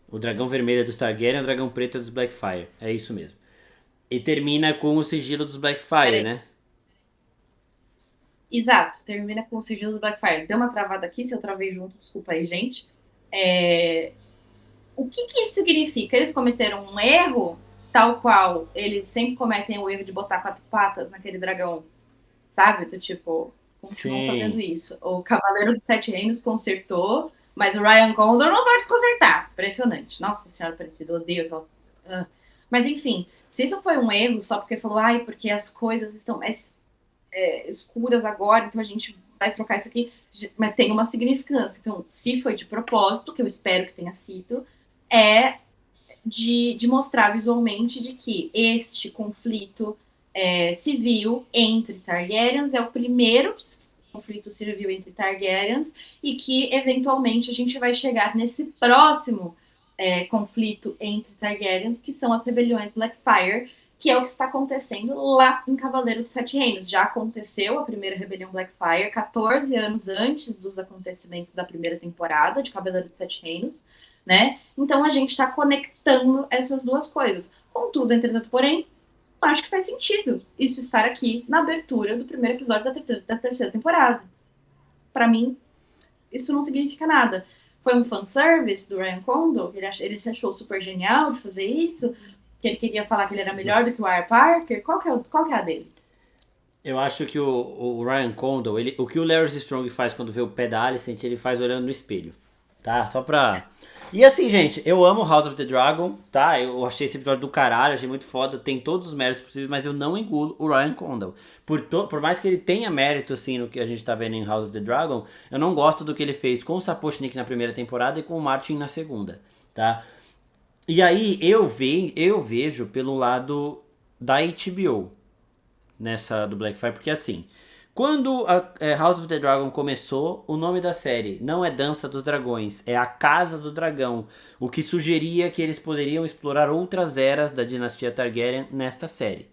O dragão vermelho é dos Targaryen, o dragão preto é dos Blackfyre. É isso mesmo. E termina com o sigilo dos Blackfyre, Peraí. né? Exato, termina com o sigilo do Blackfire. Deu uma travada aqui, se eu travei junto, desculpa aí, gente. É, o que isso significa? Eles cometeram um erro, tal qual eles sempre cometem o erro de botar quatro patas naquele dragão, sabe? Do tipo, continuam fazendo Sim. isso. O Cavaleiro dos Sete Reinos consertou, mas o Ryan Condor não pode consertar. Impressionante. Nossa Senhora Aparecida, odeio aquela. Mas enfim, se isso foi um erro só porque falou, ai, porque as coisas estão mais escuras agora, então a gente vai trocar isso aqui, mas tem uma significância. Então, se foi de propósito, que eu espero que tenha sido, é de mostrar visualmente de que este conflito civil entre Targaryens é o primeiro conflito civil entre Targaryens e que eventualmente a gente vai chegar nesse próximo conflito entre Targaryens, que são as rebeliões Blackfyre, que é o que está acontecendo lá em Cavaleiro dos Sete Reinos. Já aconteceu a primeira rebelião Blackfyre 14 anos antes dos acontecimentos da primeira temporada de Cavaleiro dos Sete Reinos, né? Então a gente está conectando essas duas coisas. Contudo, entretanto, porém, acho que faz sentido isso estar aqui na abertura do primeiro episódio da terceira temporada. Para mim, isso não significa nada. Foi um fanservice do Ryan Condal, ele se achou super genial de fazer isso, que ele queria falar que ele era melhor do que o Arya Parker. Qual que é a dele? Eu acho que o Ryan Condal, o que o Larry Strong faz quando vê o pé da Alicent, ele faz olhando no espelho. Tá? Só pra. E assim, gente, eu amo House of the Dragon, tá? Eu achei esse episódio do caralho, achei muito foda, tem todos os méritos possíveis, mas eu não engulo o Ryan Condal. Por mais que ele tenha mérito, assim, no que a gente tá vendo em House of the Dragon, eu não gosto do que ele fez com o Sapochnik na primeira temporada e com o Martin na segunda, tá? E aí eu vejo pelo lado da HBO nessa do Blackfire, porque assim, quando House of the Dragon começou, o nome da série não é Dança dos Dragões, é A Casa do Dragão, o que sugeria que eles poderiam explorar outras eras da dinastia Targaryen nesta série.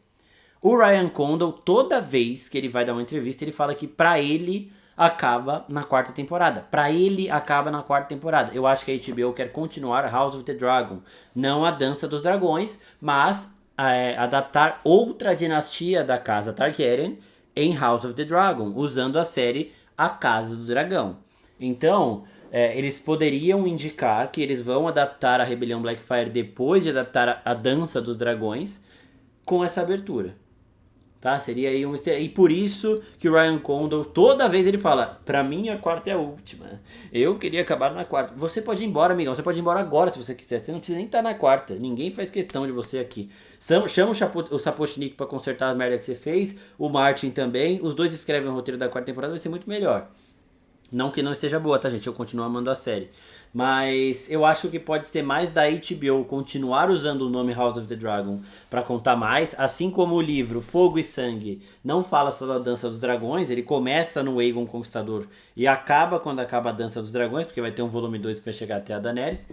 O Ryan Condal, toda vez que ele vai dar uma entrevista, ele fala que pra ele acaba na quarta temporada. Pra ele acaba na quarta temporada. Eu acho que a HBO quer continuar House of the Dragon, não a Dança dos Dragões, mas adaptar outra dinastia da casa Targaryen em House of the Dragon, usando a série A Casa do Dragão. Então, eles poderiam indicar que eles vão adaptar a Rebelião Blackfyre depois de adaptar a Dança dos Dragões com essa abertura. Tá? Seria aí um. E por isso que o Ryan Condal, toda vez ele fala: pra mim a quarta é a última. Eu queria acabar na quarta. Você pode ir embora, amigão. Você pode ir embora agora se você quiser. Você não precisa nem estar na quarta. Ninguém faz questão de você aqui. Chama o Sapochnik pra consertar as merdas que você fez. O Martin também. Os dois escrevem o roteiro da quarta temporada. Vai ser muito melhor. Não que não esteja boa, tá, gente? Eu continuo amando a série. Mas eu acho que pode ser mais da HBO continuar usando o nome House of the Dragon para contar mais. Assim como o livro Fogo e Sangue não fala só da Dança dos Dragões, ele começa no Aegon Conquistador e acaba quando acaba a Dança dos Dragões, porque vai ter um volume 2 que vai chegar até a Daenerys.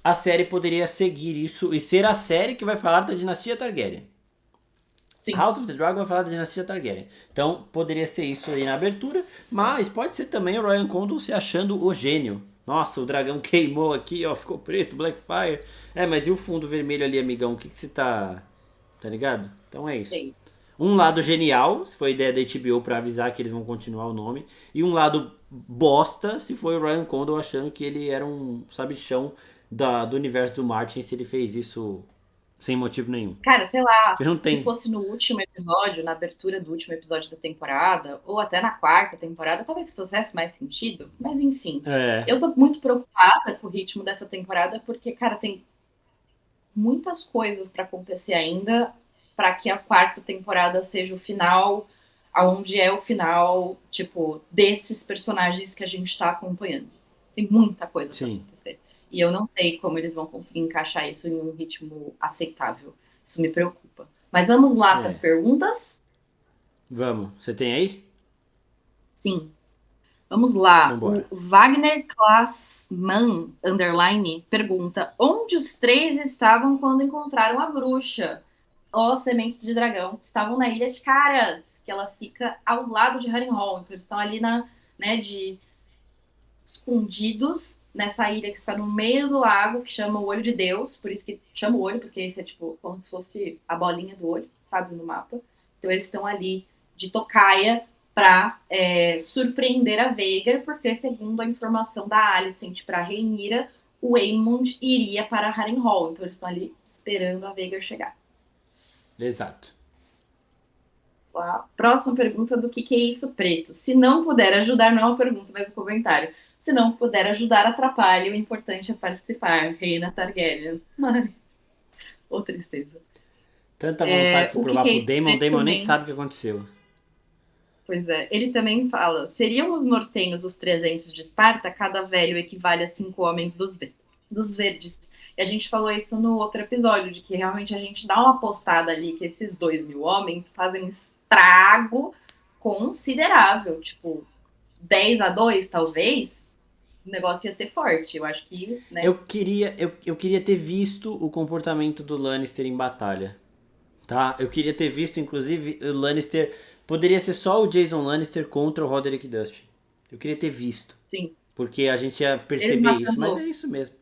A série poderia seguir isso e ser a série que vai falar da dinastia Targaryen. Sim. House of the Dragon vai falar da dinastia Targaryen. Então poderia ser isso aí na abertura, mas pode ser também o Ryan Condal se achando o gênio Nossa, o dragão queimou aqui, ó, ficou preto, Blackfire. É, mas e o fundo vermelho ali, amigão? O que que você tá... Tá ligado? Então é isso. Sei. Um lado genial, se foi ideia da HBO pra avisar que eles vão continuar o nome. E um lado bosta, se foi o Ryan Condal achando que ele era um sabichão do universo do Martin, se ele fez isso sem motivo nenhum. Cara, sei lá, Porque não se tem. fosse no último episódio, na abertura do último episódio da temporada, ou até na quarta temporada, talvez fizesse mais sentido. Mas enfim, É, eu tô muito preocupada com o ritmo dessa temporada, porque, cara, tem muitas coisas pra acontecer ainda pra que a quarta temporada seja o final, aonde é o final, tipo, desses personagens que a gente tá acompanhando. Tem muita coisa pra sim. acontecer. E eu não sei como eles vão conseguir encaixar isso em um ritmo aceitável. Isso me preocupa. Mas vamos lá para as É. perguntas? Vamos. Você tem aí? Sim. Vamos lá. Então O bora. Wagner Klassmann, underline, pergunta: onde os três estavam quando encontraram a bruxa? Os sementes de dragão estavam na Ilha de Caras, que ela fica ao lado de Harrenhal. Então eles estão ali né, escondidos nessa ilha que fica no meio do lago, que chama o Olho de Deus, por isso que chama o olho, porque esse é tipo como se fosse a bolinha do olho, sabe, no mapa. Então eles estão ali de tocaia para surpreender a Veigar, porque segundo a informação da Alicent para Rhaenyra, o Aemond iria para Harrenhal, então eles estão ali esperando a Veigar chegar. Exato. A próxima pergunta do que é isso, preto? Se não puder ajudar, não é uma pergunta, mas um comentário. Se não puder ajudar, atrapalhe. O importante é participar. Reina Targaryen. Ai, ô tristeza. Tanta vontade de se O provar que é pro isso, Daemon, preto Daemon nem também? sabe o que aconteceu. Pois é. Ele também fala, seriam os nortenhos os 300 de Esparta? Cada velho equivale a 5 homens dos verdes. E a gente falou isso no outro episódio, de que realmente a gente dá uma postada ali que esses 2.000 homens fazem um estrago considerável. Tipo, 10-2, talvez, o negócio ia ser forte. Eu acho que, né? Eu queria ter visto o comportamento do Lannister em batalha. Tá? Eu queria ter visto, inclusive, o Lannister. Poderia ser só o Jason Lannister contra o Roderick Dustin. Eu queria ter visto. Sim. Porque a gente ia Eles perceber isso, mas é matando. isso mesmo.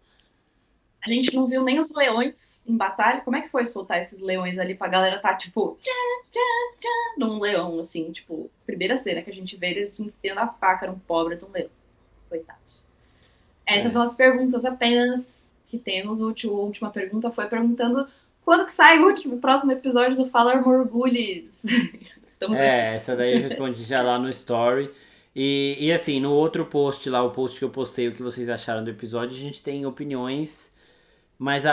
A gente não viu nem os leões em batalha. Como é que foi soltar esses leões ali pra galera tá, tipo, tchan, tchan, tchan, num leão, assim, tipo, primeira cena que a gente vê eles enfiando a faca num pobre de um leão. Coitados. Essas É. são as perguntas apenas que temos. A última pergunta foi perguntando quando que sai o próximo episódio do Falar Morgulhos. Estamos aqui. Essa daí eu respondi já lá no story. E assim, no outro post lá, o post que eu postei, o que vocês acharam do episódio, a gente tem opiniões mais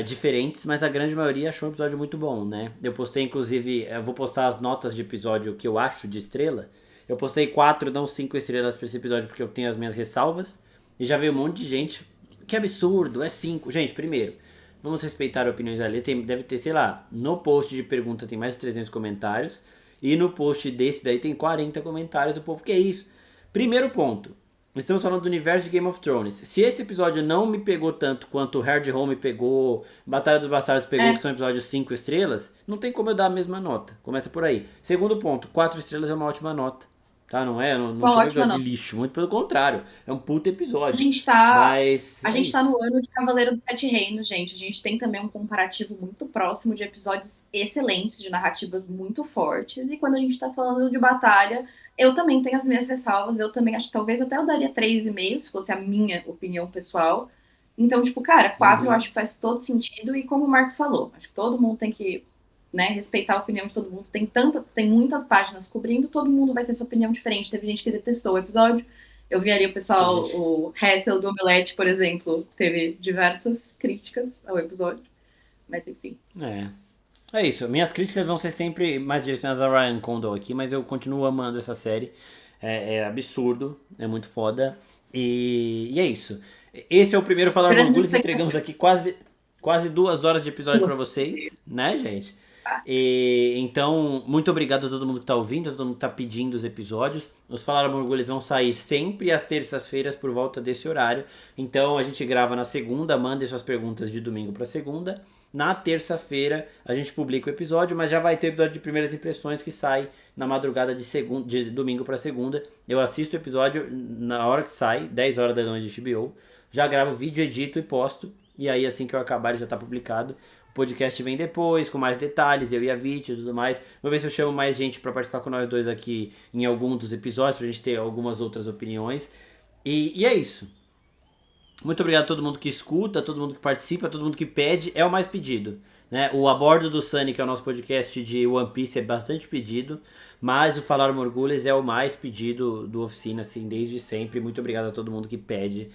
diferentes, mas a grande maioria achou o episódio muito bom, né? Eu postei, inclusive, eu vou postar as notas de episódio que eu acho de estrela. Eu postei 4, não 5 estrelas pra esse episódio, porque eu tenho as minhas ressalvas. E já veio um monte de gente. Que absurdo, é 5. Gente, primeiro, vamos respeitar opiniões ali. Deve ter, sei lá, no post de pergunta tem mais de 300 comentários. E no post desse daí tem 40 comentários. O povo, que é isso? Primeiro ponto. Estamos falando do universo de Game of Thrones. Se esse episódio não me pegou tanto quanto Hard Home pegou, Batalha dos Bastardos pegou, que É, são episódios 5 estrelas, não tem como eu dar a mesma nota. Começa por aí. Segundo ponto, 4 estrelas é uma ótima nota. Tá? Não é? Não uma chama ótima episódio não. de lixo. Muito pelo contrário. É um puta A episódio. gente tá, Mas a é gente tá isso. no ano de Cavaleiro dos Sete Reinos, gente. A gente tem também um comparativo muito próximo de episódios excelentes, de narrativas muito fortes. E quando a gente tá falando de batalha, eu também tenho as minhas ressalvas. Eu também acho que talvez até eu daria 3,5, se fosse a minha opinião pessoal. Então, tipo, cara, 4 eu Uhum. acho que faz todo sentido. E como o Marco falou, acho que todo mundo tem que, né, respeitar a opinião de todo mundo. Tem muitas páginas cobrindo, todo mundo vai ter sua opinião diferente. Teve gente que detestou o episódio. Eu vi ali o Teve pessoal, gente. o Hessel do Omelete, por exemplo, teve diversas críticas ao episódio. Mas enfim. É. É isso. Minhas críticas vão ser sempre mais direcionadas a Ryan Condal aqui, mas eu continuo amando essa série. É absurdo, é muito foda. E é isso. Esse é o primeiro Falar Grandes Morgulhos. Entregamos expectativas. aqui quase 2 horas de episódio pra vocês, né, gente? E, então, muito obrigado a todo mundo que tá ouvindo, a todo mundo que tá pedindo os episódios. Os Falar Morgulhos vão sair sempre às terças-feiras por volta desse horário. Então, a gente grava na segunda, mande suas perguntas de domingo pra segunda. Na terça-feira a gente publica o episódio, mas já vai ter o episódio de primeiras impressões que sai na madrugada de domingo para segunda. Eu assisto o episódio na hora que sai, 10 horas da noite de HBO. Já gravo vídeo, edito e posto. E aí assim que eu acabar ele já tá publicado. O podcast vem depois, com mais detalhes, eu e a Vit e tudo mais. Vou ver se eu chamo mais gente para participar com nós dois aqui em algum dos episódios, pra gente ter algumas outras opiniões. E é isso. Muito obrigado a todo mundo que escuta, a todo mundo que participa, a todo mundo que pede. É o mais pedido. Né? O A Bordo do Sunny, que é o nosso podcast de One Piece, é bastante pedido. Mas o Falar Morgulhas é o mais pedido do Oficina, assim, desde sempre. Muito obrigado a todo mundo que pede.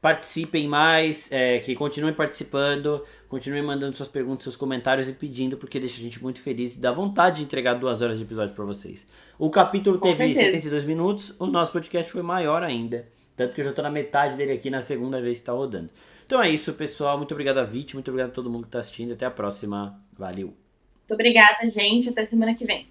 Participem mais, que continuem participando, continuem mandando suas perguntas, seus comentários e pedindo, porque deixa a gente muito feliz e dá vontade de entregar 2 horas de episódio pra vocês. O capítulo Com teve certeza. 72 minutos, o nosso podcast foi maior ainda. Tanto que eu já tô na metade dele aqui na segunda vez que tá rodando. Então é isso, pessoal. Muito obrigado a Vit, muito obrigado a todo mundo que tá assistindo. Até a próxima. Valeu. Muito obrigada, gente. Até semana que vem.